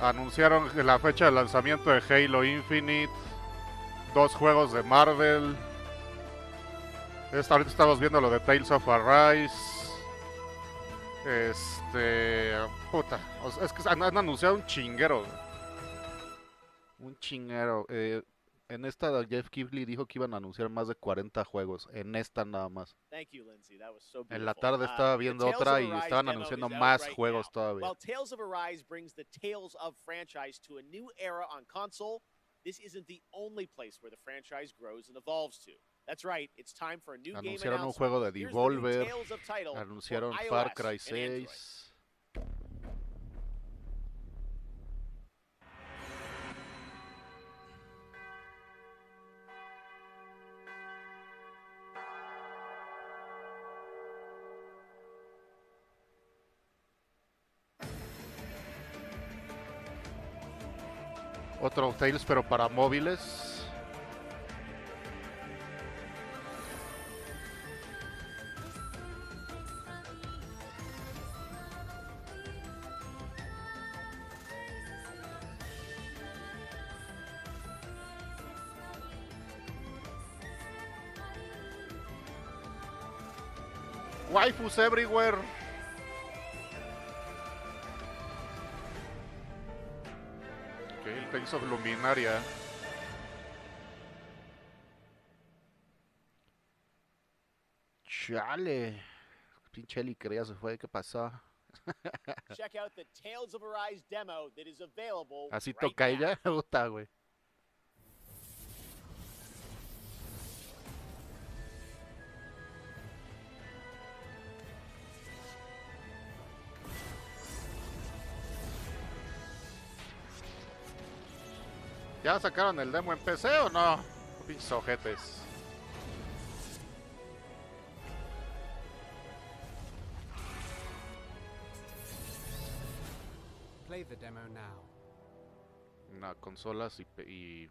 Anunciaron la fecha de lanzamiento de Halo Infinite. 2 juegos de Marvel. Ahorita estamos viendo lo de Tales of Arise. Puta, o sea, es que han anunciado un chinguero. Un chinguero. En esta Jeff Keighley dijo que iban a anunciar más de 40 juegos. En esta nada más. Thank you, Lindsay. That was so En la beautiful. tarde estaba The viendo Tales otra of y Arise estaban demo anunciando is out más right juegos now. todavía. While Tales of Arise brings the Tales of franchise to a new era on console, this isn't the only place where the franchise grows and evolves to. That's right, it's time for a new game Anunciaron un announcement. juego de Here's the new Devolver. Tales of title for Anunciaron iOS Far Cry and Android. 6. Otro Tales pero para móviles. Waifus everywhere. Ok, el Tales of Luminaria. Chale. Pinche Eli creía se fue, ¿qué pasó? Check out the Tales of Arise demo that is available Así right toca now. ella, puta, güey. ¿Ya sacaron el demo en PC o no? Pinches ojetes. Play the demo now. No, consolas y sí, pues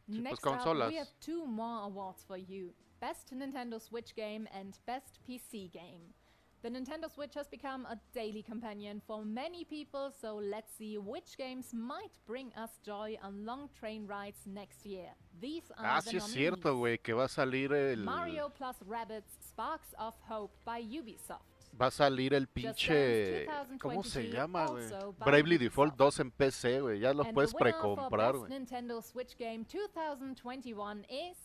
Next consolas. up, we have two more awards for you. Best Nintendo Switch Game and Best PC Game. The Nintendo Switch has become a daily companion for many people, so let's see which games might bring us joy on long train rides next year. These are the Sí es nominees. cierto, güey, que va a salir el... Mario plus Rabbids Sparks of Hope by Ubisoft. Va a salir el pinche... ¿Cómo se llama, güey? Bravely Default 2 en PC, güey. Ya lo And puedes the winner for precomprar, Best güey. Nintendo Switch Game 2021 is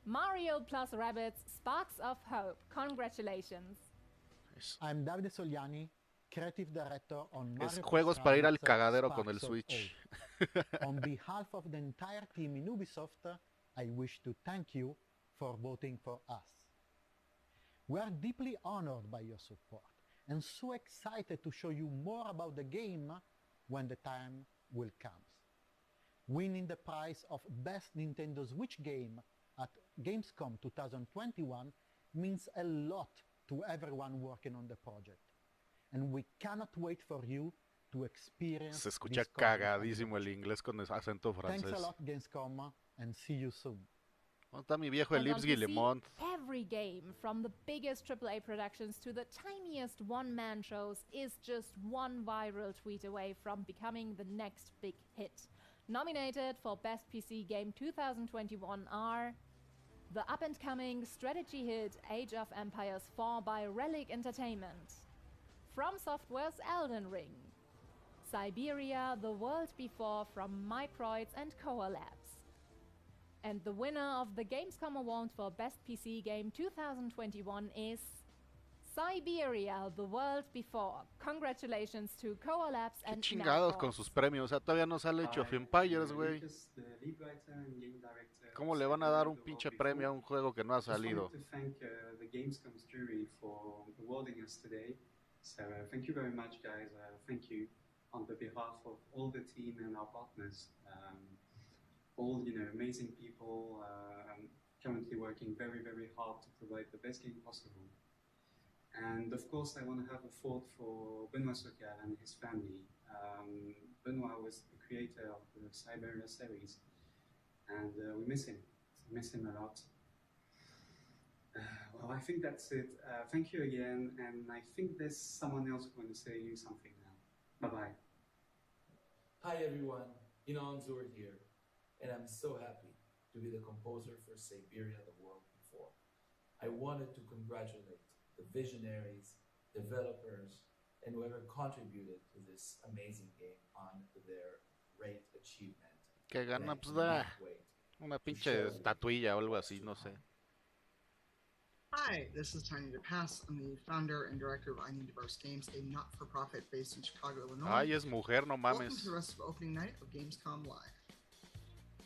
Mario plus Rabbids Sparks of Hope. Congratulations. I'm Davide Soliani, creative director on Mario Es plus juegos para ir al Rabbids cagadero con Sparks el of Switch. Hope. On behalf of the entire team in Ubisoft, I wish to thank you for voting for us. We are deeply honored by your support and so excited to show you more about the game when the time will come. Winning the prize of Best Nintendo Switch Game at Gamescom 2021 means a lot to everyone working on the project, and we cannot wait for you to experience Se escucha this coverage. cagadísimo el inglés con acento Thanks francés. a lot, Gamescom, and see you soon. ¿Dónde está mi viejo And on Elips PC, Guillemont? every game, from the biggest AAA productions to the tiniest one-man shows, is just one viral tweet away from becoming the next big hit. Nominated for Best PC Game 2021 are the up-and-coming strategy hit Age of Empires 4 by Relic Entertainment, From Software's Elden Ring, Siberia: The World Before from Microids and Koa Labs. And the winner of the Gamescom Award for Best PC Game 2021 is Siberia: The World Before. Congratulations to Koa Labs Qué and chingados con Microids. sus premios. O sea, todavía no sale Age of Empires, güey. ¿Cómo le van a dar un pinche premio a un juego que no ha salido? Just wanted to thank the Gamescom's jury for awarding us today. So thank you very much, guys. Thank you on the behalf of all the team and our partners. All amazing people currently working very, very hard to provide the best game possible. And of course, I want to have a thought for Benoit Sokal and his family. Benoit was the creator of the Siberia series, and we miss him. We miss him a lot. Well, I think that's it. Thank you again, and I think there's someone else going to say you something now. Bye-bye. Hi everyone, Inon Zur here, and I'm so happy to be the composer for Siberia: The World Before. I wanted to congratulate the visionaries, developers, and whoever contributed to this amazing game on their great achievement. Que gana, And I pues da cannot wait una to pinche share with you estatuilla o algo así, no sé. Hi, this is Tiny DePass. I'm the founder and director of I Need Diverse Games, a not-for-profit based in Chicago, Illinois. Ay, es mujer, no Welcome mames. to the rest of opening night of Gamescom Live.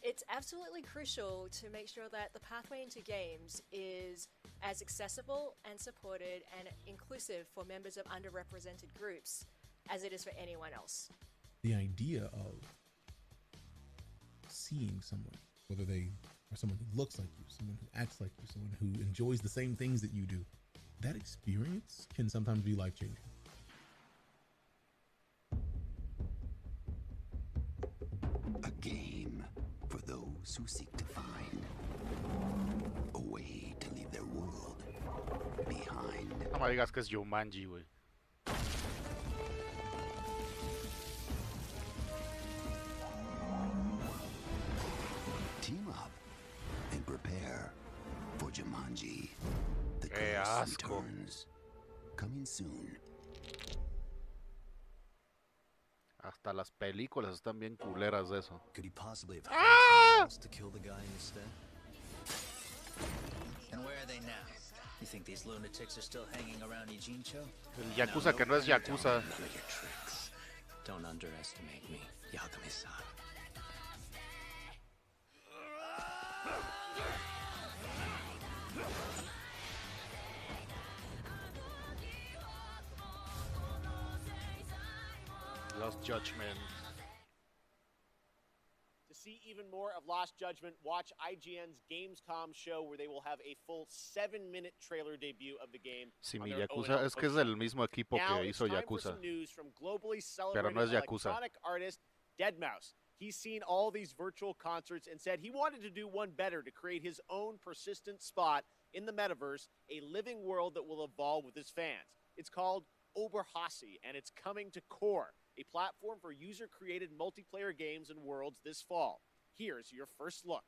It's absolutely crucial to make sure that the pathway into games is as accessible and supported and inclusive for members of underrepresented groups as it is for anyone else. The idea of seeing someone, whether they are someone who looks like you, someone who acts like you, someone who enjoys the same things that you do, that experience can sometimes be life-changing. A game for those who seek to find a way to leave their world behind. No me digas que es Jumanji, güey. Team up and prepare for Jumanji. The Qué curse asco. returns. Coming soon. Hasta las películas están bien culeras de eso. Could he possibly have ¡Ah! else to kill the guy instead? And where are they now? You think these lunatics are still hanging around Ijincho? El Yakuza que no es Yakuza. Don't underestimate me, Yagami-san. Lost Judgment. To see even more of Lost Judgment, watch IGN's Gamescom show, where they will have a full 7-minute trailer debut of the game. Sí, on mi their Yakuza ONL es que es post del mismo equipo Now que it's hizo time for Yakuza. some news from globally Pero no es celebrated Yakuza. electronic artist Deadmau5. He's seen all these virtual concerts and said he wanted to do one better to create his own persistent spot in the metaverse, a living world that will evolve with his fans. It's called Oberhassi, and it's coming to Core, a platform for user-created multiplayer games and worlds this fall. Here's your first look.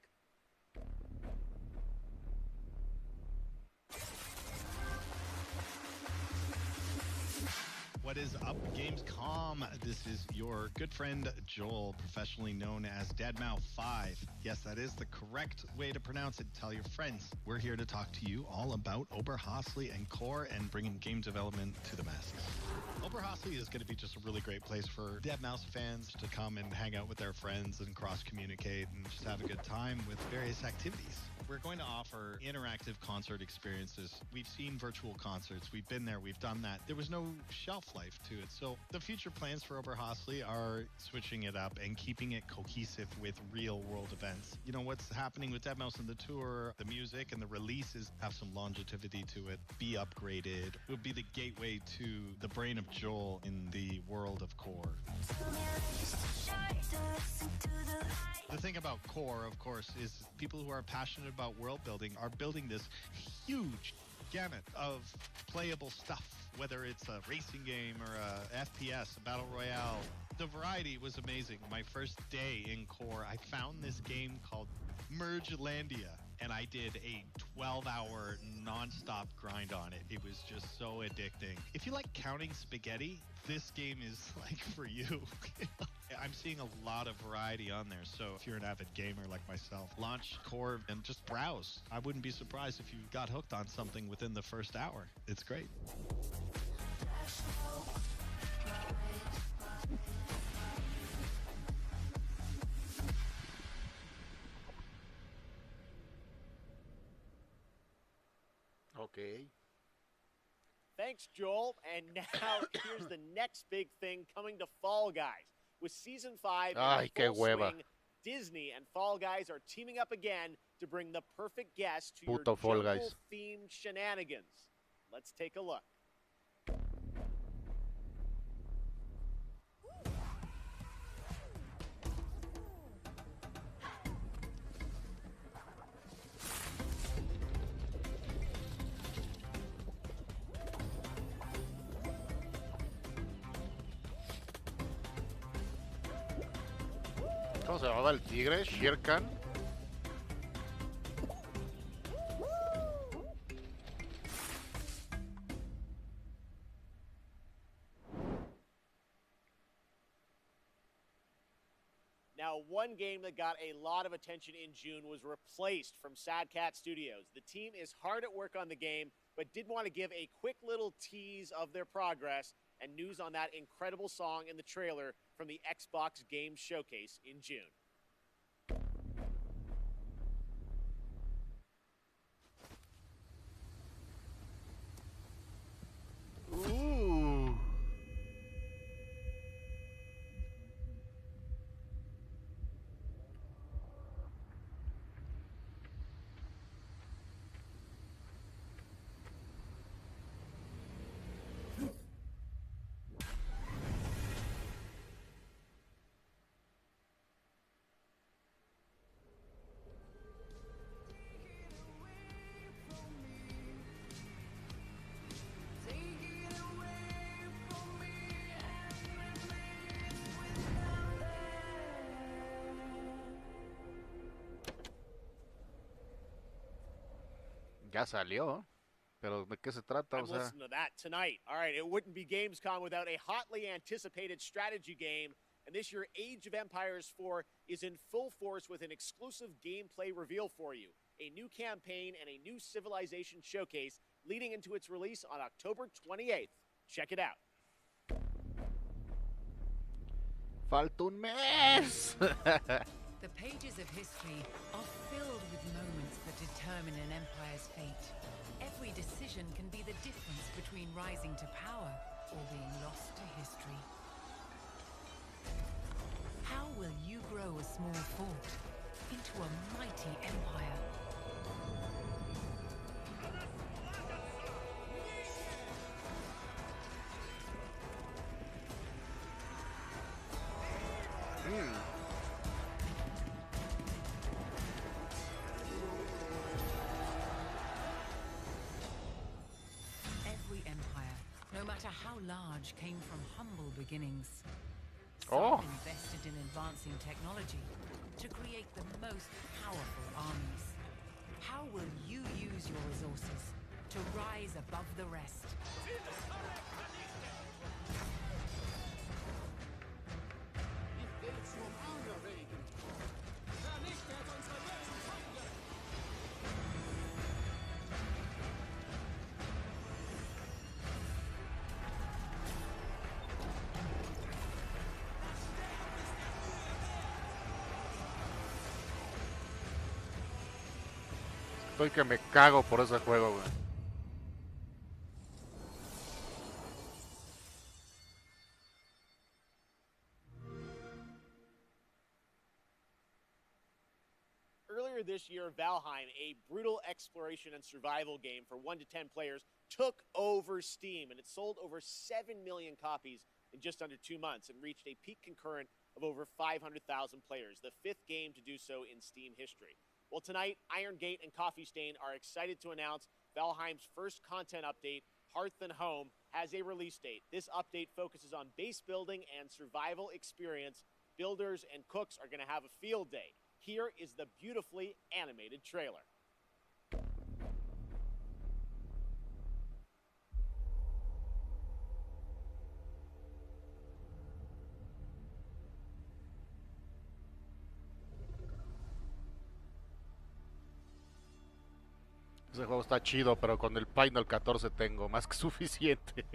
What is up, Gamescom? This is your good friend Joel, professionally known as Deadmau5. Yes, that is the correct way to pronounce it. Tell your friends. We're here to talk to you all about Oberhasli and Core and bringing game development to the masses. Oberhasli is going to be just a really great place for Deadmau5 fans to come and hang out with their friends and cross-communicate and just have a good time with various activities. We're going to offer interactive concert experiences. We've seen virtual concerts. We've been there. We've done that. There was no shelf life to it. So the future plans for Oberhasli are switching it up and keeping it cohesive with real world events. You know, what's happening with Deadmau5 and the tour, the music and the releases have some longevity to it, be upgraded. It would be the gateway to the brain of Joel in the world of Core. The thing about Core, of course, is people who are passionate about world building are building this huge gamut of playable stuff, whether it's a racing game or a FPS, a battle royale. The variety was amazing. My first day in Core, I found this game called Mergelandia, and I did a 12-hour non-stop grind on it. It was just so addicting. If you like counting spaghetti, this game is like for you. I'm seeing a lot of variety on there, so if you're an avid gamer like myself, launch Core and just browse. I wouldn't be surprised if you got hooked on something within the first hour. It's great. Okay. Thanks, Joel. And now here's the next big thing coming to Fall Guys. With Season 5 Ay, in qué full hueva. swing, Disney and Fall Guys are teaming up again to bring the perfect guest to Puto your Fall Guys. jungle-themed shenanigans. Let's take a look. ¿Cómo se llamaba el tigre? Shere Khan. Now, one game that got a lot of attention in June was replaced from Sad Cat Studios. The team is hard at work on the game, but did want to give a quick little tease of their progress and news on that incredible song in the trailer from the Xbox Game Showcase in June. Ooh. Ya salió, pero ¿de qué se trata? O I'm sea, listening to that tonight. All right, it wouldn't be Gamescom without a hotly anticipated strategy game. And this year, Age of Empires 4 is in full force with an exclusive gameplay reveal for you. A new campaign and a new civilization showcase leading into its release on October 28th. Check it out. falta un mes. The pages of history are filled with moments that determine an empire's fate. Every decision can be the difference between rising to power or being lost to history. How will you grow a small fort into a mighty empire? Every empire, no matter how large, came from humble beginnings. Some invested in advancing technology to create the most powerful armies. How will you use your resources to rise above the rest? Estoy que me cago por ese juego, güey. Earlier this year, Valheim, a brutal exploration and survival game for 1 to 10 players, took over Steam, and it sold over 7 million copies in just under 2 months and reached a peak concurrent of over 500,000 players, the 5th game to do so in Steam history. Well, tonight, Iron Gate and Coffee Stain are excited to announce Valheim's first content update, Hearth and Home, has a release date. This update focuses on base building and survival experience. Builders and cooks are going to have a field day. Here is the beautifully animated trailer. Ese juego está chido, pero con el Final 14 tengo más que suficiente.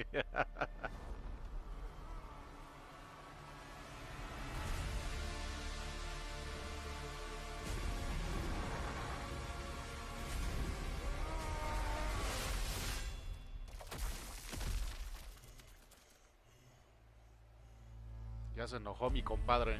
Ya se enojó mi compadre.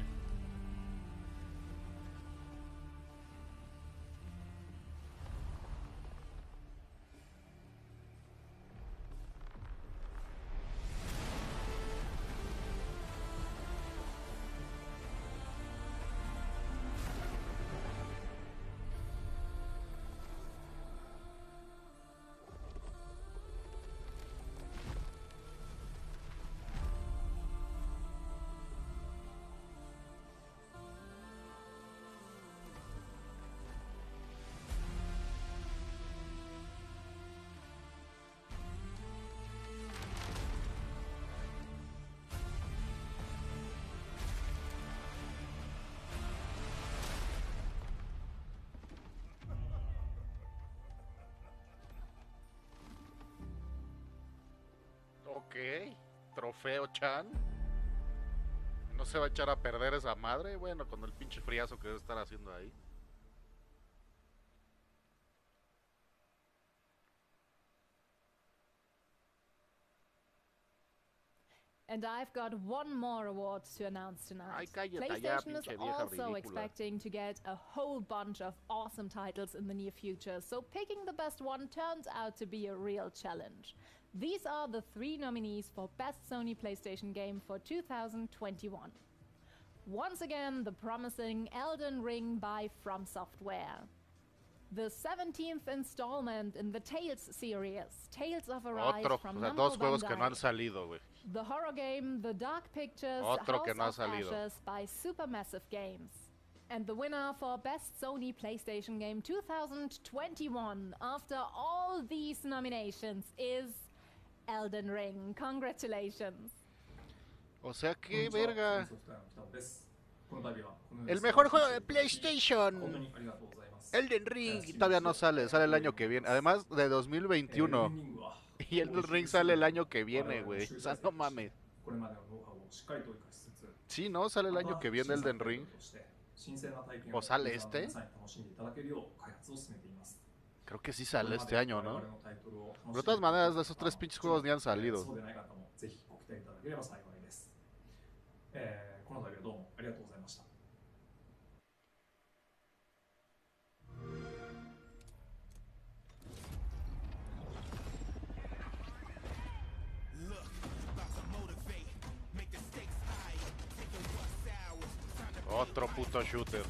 Ok. Trofeo Chan. ¿No se va a echar a perder esa madre? Bueno, con el pinche friazo que debe estar haciendo ahí. And I've got one more award to announce tonight. Ay, cállate ya, PlayStation is pinche vieja also ridícula. expecting to get a whole bunch of awesome titles in the near future, so picking the best one turns out to be a real challenge. These are the 3 nominees for Best Sony PlayStation Game for 2021. Once again, the promising Elden Ring by From Software. The 17th installment in the Tales series, Tales of Arise Otro, from o sea, Namco dos juegos que no Bandai. han salido, güey. The horror game The Dark Pictures Otro que House no ha of salido. Ashes by Supermassive Games. And the winner for Best Sony PlayStation Game 2021 after all these nominations is Elden Ring. Congratulations. O sea que, verga. El mejor juego de PlayStation. Elden Ring todavía no sale, sale el año que viene. Además de 2021. Y Elden Ring sale el año que viene, güey. O sea, no mames. Sí, ¿no? Sale el año que viene Elden Ring. ¿O sale este? Creo que sí sale este año, ¿no? Pero de todas maneras, de esos 3 pinches juegos ni han salido. Otro puto shooter.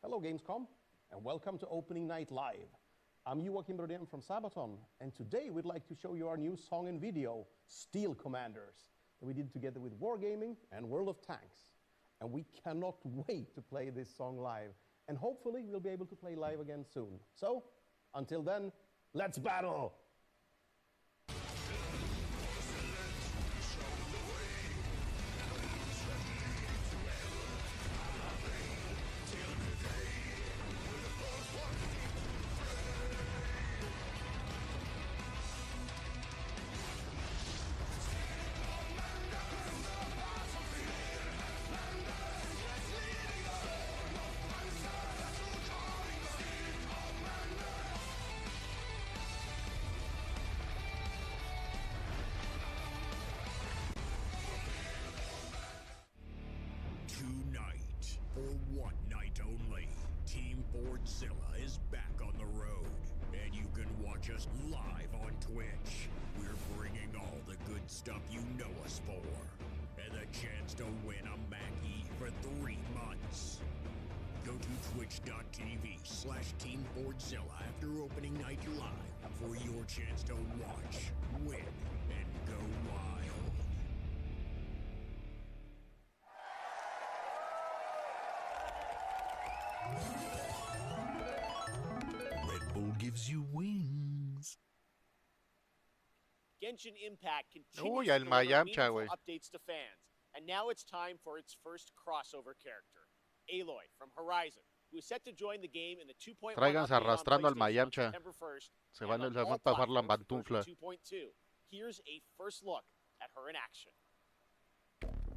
Hello, Gamescom, and welcome to Opening Night Live. I'm Joachim Brodén from Sabaton, and today we'd like to show you our new song and video, Steel Commanders, that we did together with Wargaming and World of Tanks. And we cannot wait to play this song live, and hopefully we'll be able to play live again soon. So, until then, let's battle! Tonight, for one night only, Team Fordzilla is back on the road, and you can watch us live on Twitch. We're bringing all the good stuff you know us for, and the chance to win a Mackie for 3 months. Go to twitch.tv/Team Fordzilla after opening night live for your chance to watch, win, and go wild. Red Bull gives you wings. Genshin Impact continues Uy, to el deliver Mayamcha, meaningful güey. updates to fans, and now it's time for its first crossover character, Aloy from Horizon, who is set to join the game in the 2.1 Tráiganse update on arrastrando al PlayStation on Mayamcha. September 1st. Se van a and on all pasar la platforms pantufla. version 2.2. Here's a first look at her in action.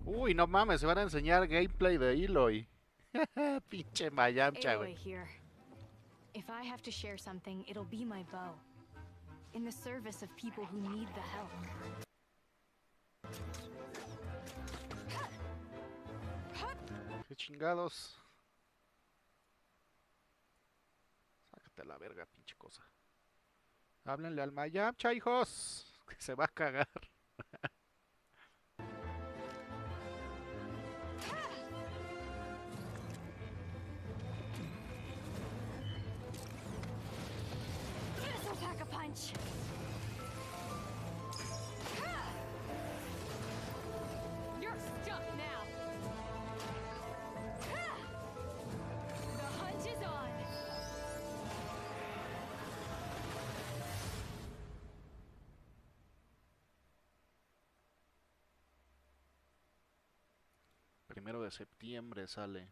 Uy, no mames, se van a enseñar gameplay de Aloy. Pinche Mayamcha, Aloy güey. here. If I have to share something, it'll be my bow. In the service of people who need the help. Qué chingados. Sácate la verga, pinche cosa. Háblenle al Mayamcha, hijos. Que se va a cagar. punch. You're stuck now. The hunt is on. Primero de septiembre sale.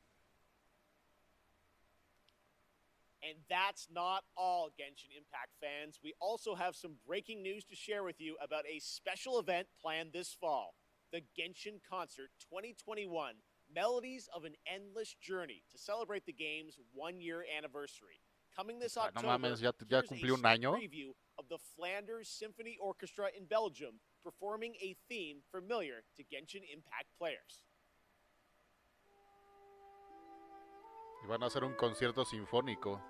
And that's not all, Genshin Impact fans. We also have some breaking news to share with you about a special event planned this fall. The Genshin Concert 2021, Melodies of an Endless Journey, to celebrate the game's one-year anniversary. Coming this No October, mames, ya here's cumplió a un sneak año. preview of the Flanders Symphony Orchestra in Belgium performing a theme familiar to Genshin Impact players. Y van a hacer un concierto sinfónico.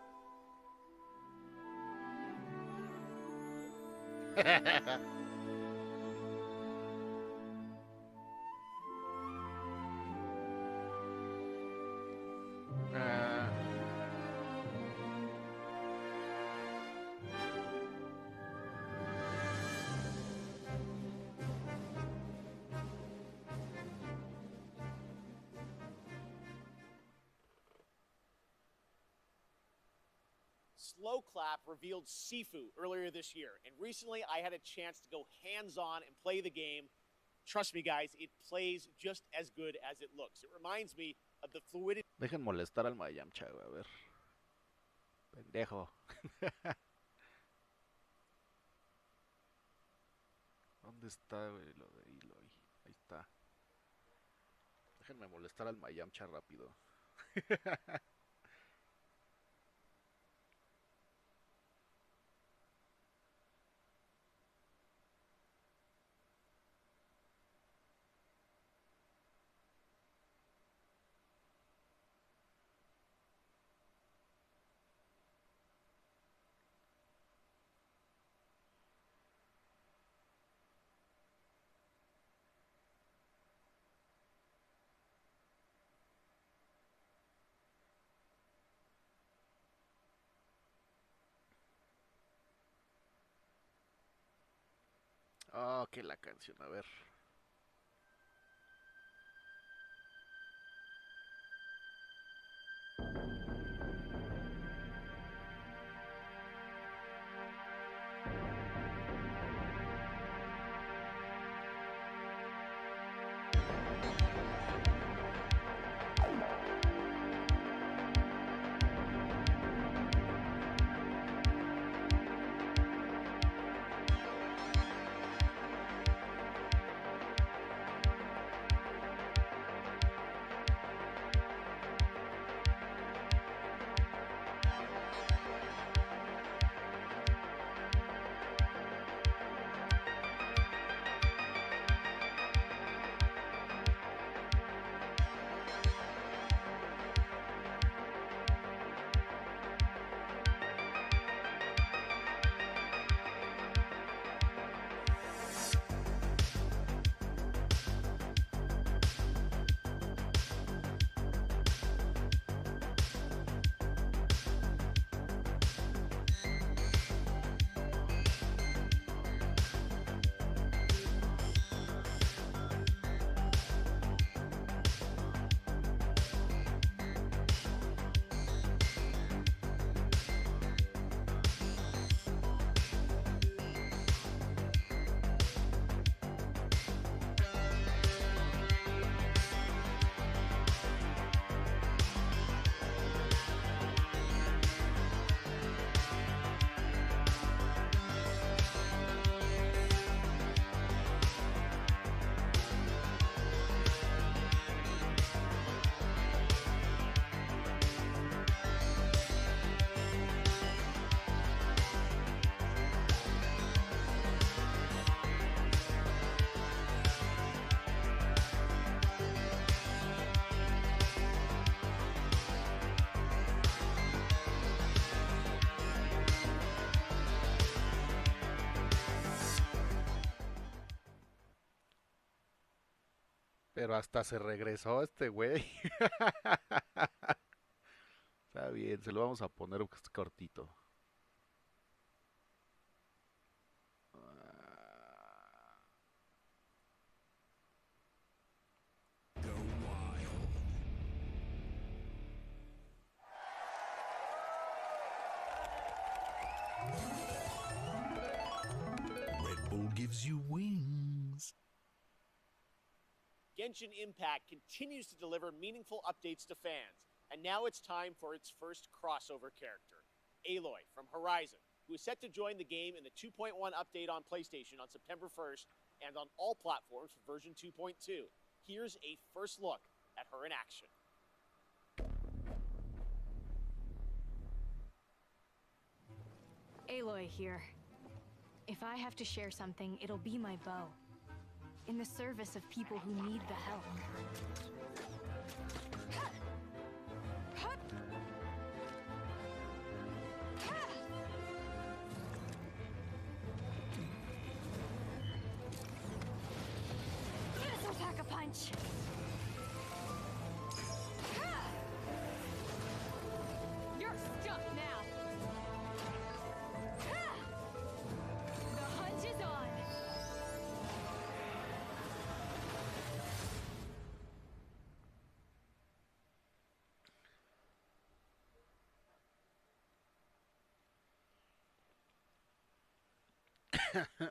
Slow Clap revealed Sifu earlier this year, and recently I had a chance to go hands-on and play the game. Trust me, guys, it plays just as good as it looks. It reminds me of the fluidity. Dejen molestar al Mayamcha, güey, a ver. Pendejo. ¿Dónde está, güey, lo de Eloy? Ahí está. Déjenme molestar al Mayamcha rápido. Oh, que la canción, a ver. Pero hasta se regresó este güey. Está bien, se lo vamos a poner cortito. gives you wings. Genshin Impact continues to deliver meaningful updates to fans, and now it's time for its first crossover character, Aloy from Horizon, who is set to join the game in the 2.1 update on PlayStation on September 1st and on all platforms for version 2.2. Here's a first look at her in action. Aloy here. If I have to share something, it'll be my bow. In the service of people who need the help. This'll pack a punch. You're stuck now. The hunt is on.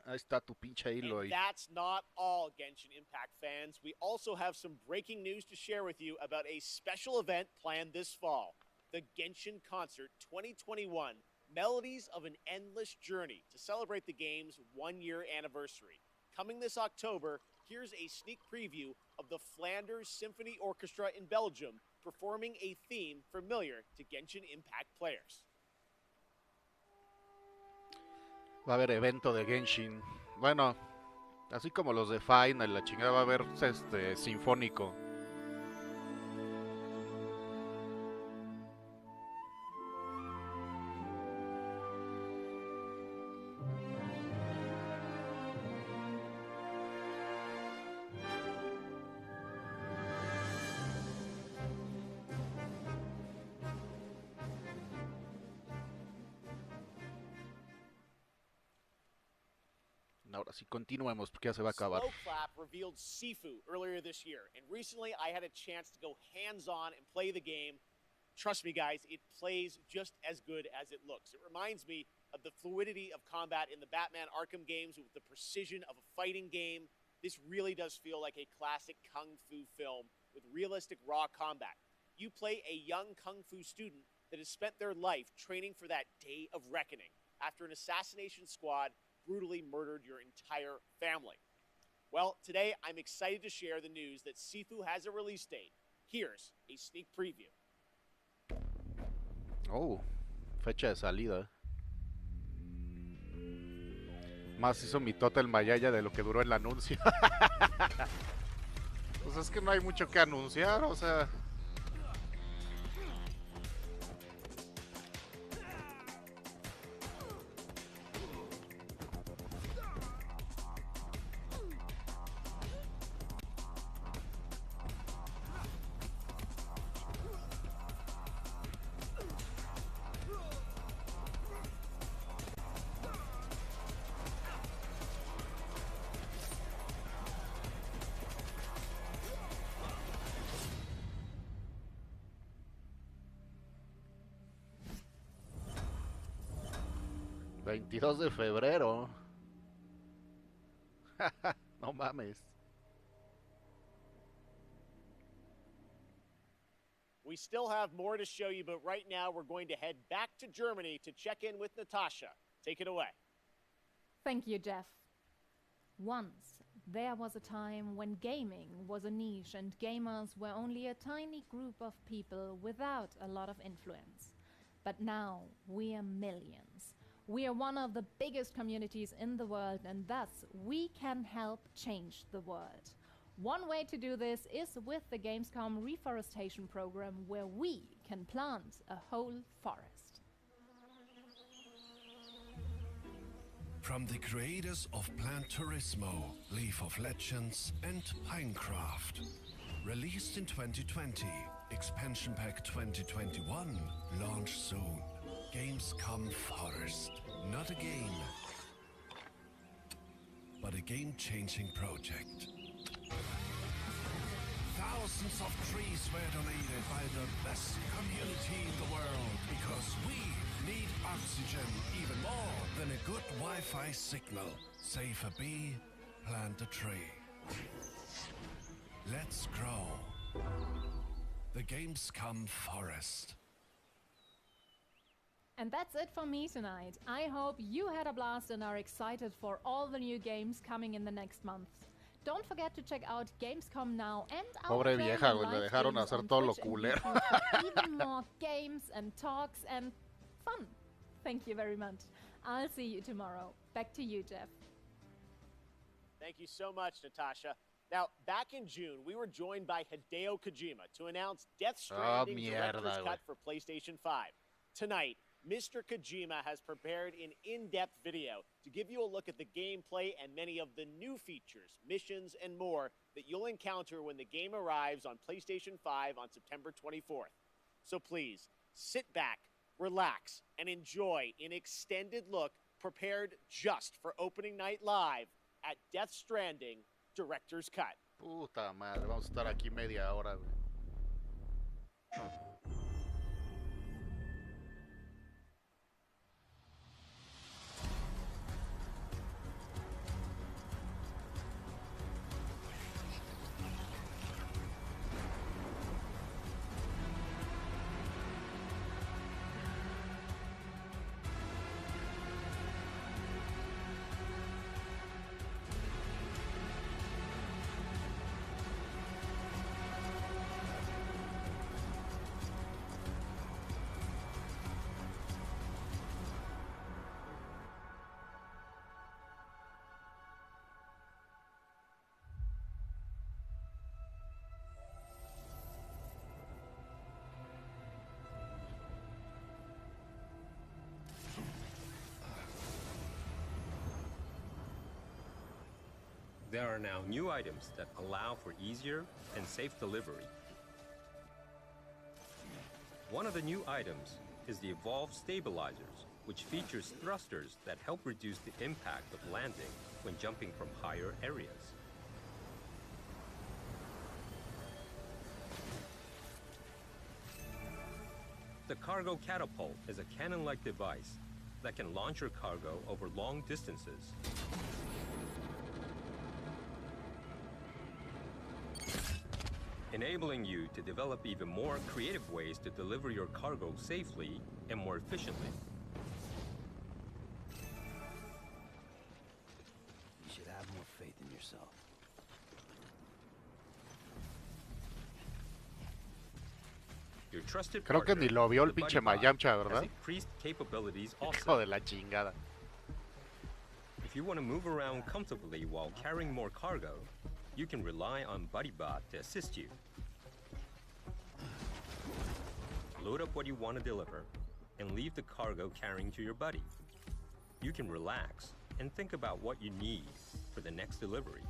Ahí está tu pinche Aloy. And that's not all, Genshin Impact fans. We also have some breaking news to share with you about a special event planned this fall. The Genshin Concert 2021, Melodies of an Endless Journey, to celebrate the game's one-year anniversary. Coming this October, here's a sneak preview of the Flanders Symphony Orchestra in Belgium performing a theme familiar to Genshin Impact players. Va a haber evento de Genshin. Bueno, así como los de Final, la chingada, va a haber sinfónico. Ahora sí, continuemos porque ya se va a acabar. Slowclap revealed Sifu earlier this year, and recently I had a chance to go hands-on and play the game. Trust me, guys, it plays just as good as it looks. It reminds me of the fluidity of combat in the Batman Arkham games with the precision of a fighting game. This really does feel like a classic kung fu film with realistic raw combat. You play a young kung fu student that has spent their life training for that day of reckoning after an assassination squad brutally murdered your entire family. Well, today I'm excited to share the news that Sifu has a release date. Here's a sneak preview. Oh, fecha de salida. Más hizo mitota el Mayaya de lo que duró el anuncio. Pues es que no hay mucho que anunciar, o sea... ...22 de febrero... No mames. We still have more to show you, but right now we're going to head back to Germany to check in with Natasha. Take it away. Thank you, Jeff. Once, there was a time when gaming was a niche and gamers were only a tiny group of people without a lot of influence. But now, we are millions. We are one of the biggest communities in the world, and thus we can help change the world. One way to do this is with the Gamescom reforestation program, where we can plant a whole forest. From the creators of Plant Turismo, Leaf of Legends, and Pinecraft. Released in 2020, Expansion Pack 2021, launch soon. Gamescom Forest. Not a game, but a game-changing project. Thousands of trees were donated by the best community in the world because we need oxygen even more than a Good Wi-Fi signal. Save a bee, plant a tree. Let's grow. The Gamescom forest. And that's it for me tonight. I hope you had a blast and are excited for all the new games coming in the next months. Don't forget to check out Gamescom now and our Pobre vieja, güey, le dejaron hacer todo lo culero. Even more games and talks and fun. Thank you very much. I'll see you tomorrow. Back to you, Jeff. Thank you so much, Natasha. Now, back in June, we were joined by Hideo Kojima to announce Death Stranding Director's Cut for PlayStation 5. Tonight, Mr. Kojima has prepared an in-depth video to give you a look at the gameplay and many of the new features, missions, and more that you'll encounter when the game arrives on PlayStation 5 on September 24th. So please, sit back, relax, and enjoy an extended look prepared just for opening night live at Death Stranding Director's Cut. Puta madre, vamos a estar aquí media hora, güey. There are now new items that allow for easier and safe delivery. One of the new items is the Evolved Stabilizers, which features thrusters that help reduce the impact of landing when jumping from higher areas. The Cargo Catapult is a cannon-like device that can launch your cargo over long distances. Enabling you to develop even more creative ways to deliver your cargo safely and more efficiently. You should have more faith in yourself. Your trusted Creo que partner, ni lo vio el the pinche Buddy Bot, Mayamcha, has ¿verdad? increased capabilities also. Hijo de la chingada. If you want to move around comfortably while carrying more cargo, you can rely on BuddyBot to assist you. Load up what you want to deliver and leave the cargo carrying to your buddy. You can relax and think about what you need for the next delivery.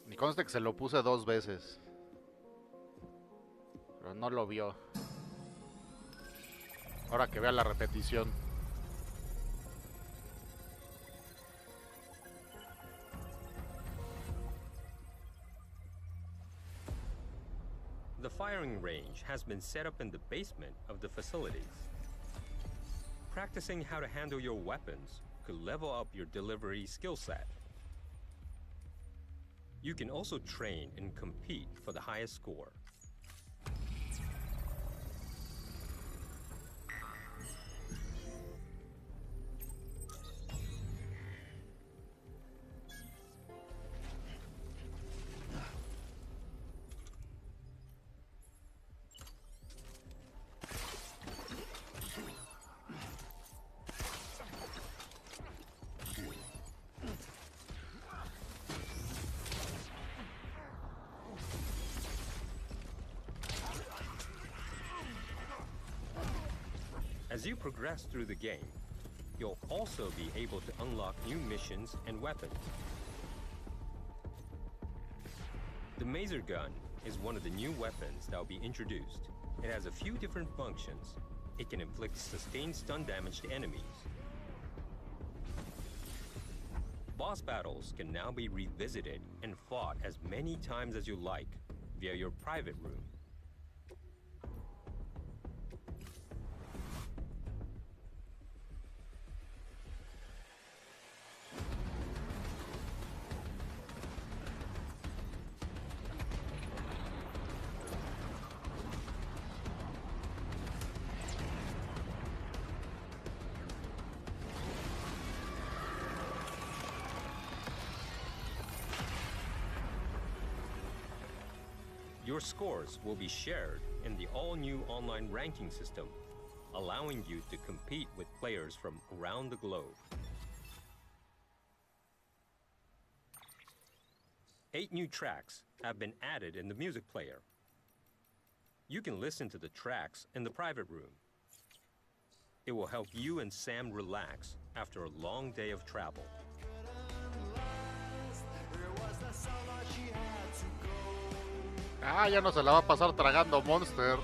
Ni conste que se lo puse 2 veces. Pero no lo vio. Ahora que vea la repetición. The firing range has been set up in the basement of the facilities. Practicing how to handle your weapons could level up your delivery skill set. You can also train and compete for the highest score. As you progress through the game, you'll also be able to unlock new missions and weapons. The Maser Gun is one of the new weapons that will be introduced. It has a few different functions. It can inflict sustained stun damage to enemies. Boss battles can now be revisited and fought as many times as you like via your private room. Your scores will be shared in the all-new online ranking system, allowing you to compete with players from around the globe. 8 new tracks have been added in the music player. You can listen to the tracks in the private room. It will help you and Sam relax after a long day of travel. Ah, ya no se la va a pasar tragando Monster.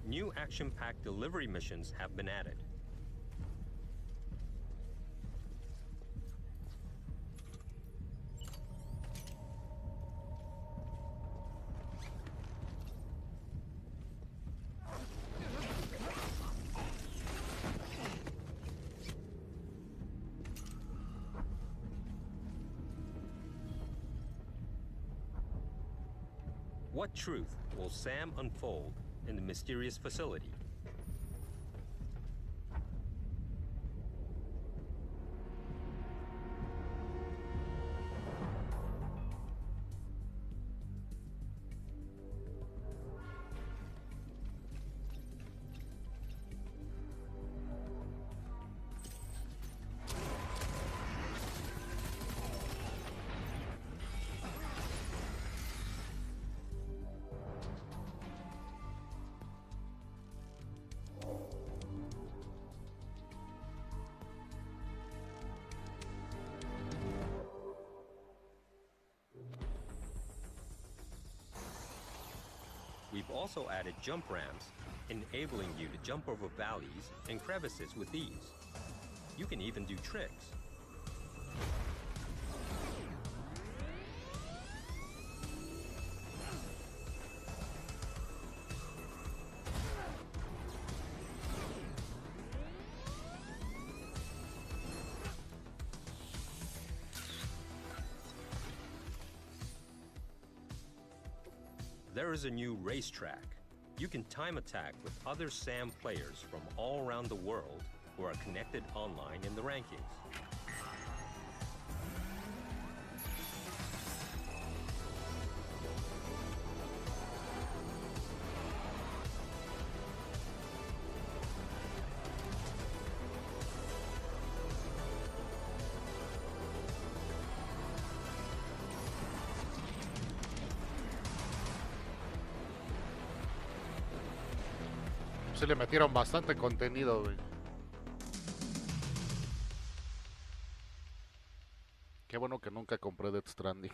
New action-packed delivery missions have been added. What truth will Sam unfold in the mysterious facility? We've also added jump ramps, enabling you to jump over valleys and crevices with ease. You can even do tricks. There is a new racetrack. You can time attack with other SAM players from all around the world who are connected online in the rankings. Sí le metieron bastante contenido, güey. Qué bueno que nunca compré Death Stranding.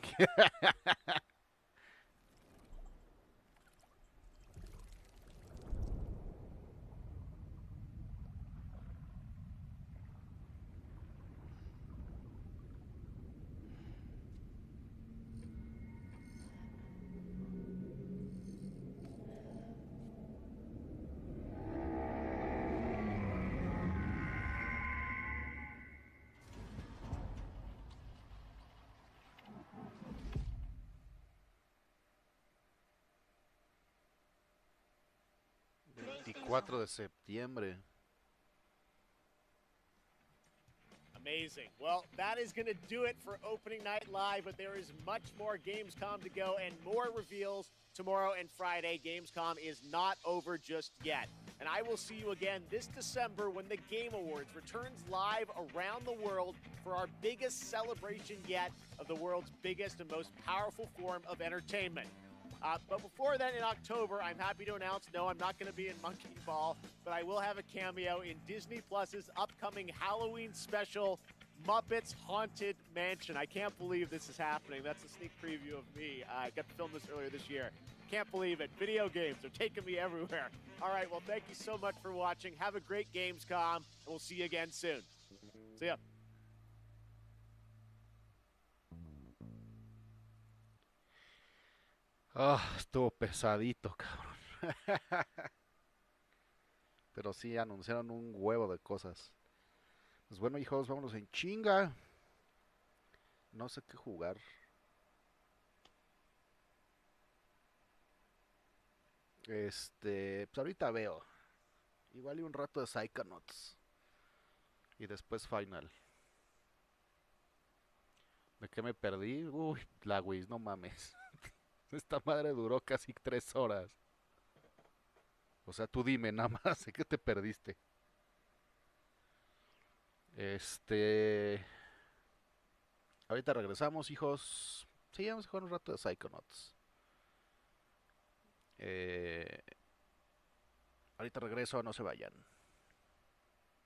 ...24 de septiembre... Amazing. Well, that is going to do it for opening night live, but there is much more Gamescom to go and more reveals tomorrow and Friday. Gamescom is not over just yet. And I will see you again this December when the Game Awards returns live around the world for our biggest celebration yet of the world's biggest and most powerful form of entertainment. But before then, in October, I'm happy to announce, no, I'm not going to be in Monkey Ball, but I will have a cameo in Disney Plus's upcoming Halloween special, Muppets Haunted Mansion. I can't believe this is happening. That's a sneak preview of me. I got to film this earlier this year. Can't believe it. Video games are taking me everywhere. All right, well, thank you so much for watching. Have a great Gamescom, and we'll see you again soon. See ya. Estuvo pesadito, cabrón. Pero sí, anunciaron un huevo de cosas. Pues bueno, hijos, vámonos en chinga. No sé qué jugar. Pues ahorita veo. Igual y un rato de Psychonauts. Y después Final. ¿De qué me perdí? Uy, la Wiz, no mames. Esta madre duró casi 3 horas. O sea, tú dime nada más, ¿de qué te perdiste? Ahorita regresamos, hijos. Sí, vamos a jugar un rato de Psychonauts. Ahorita regreso, no se vayan.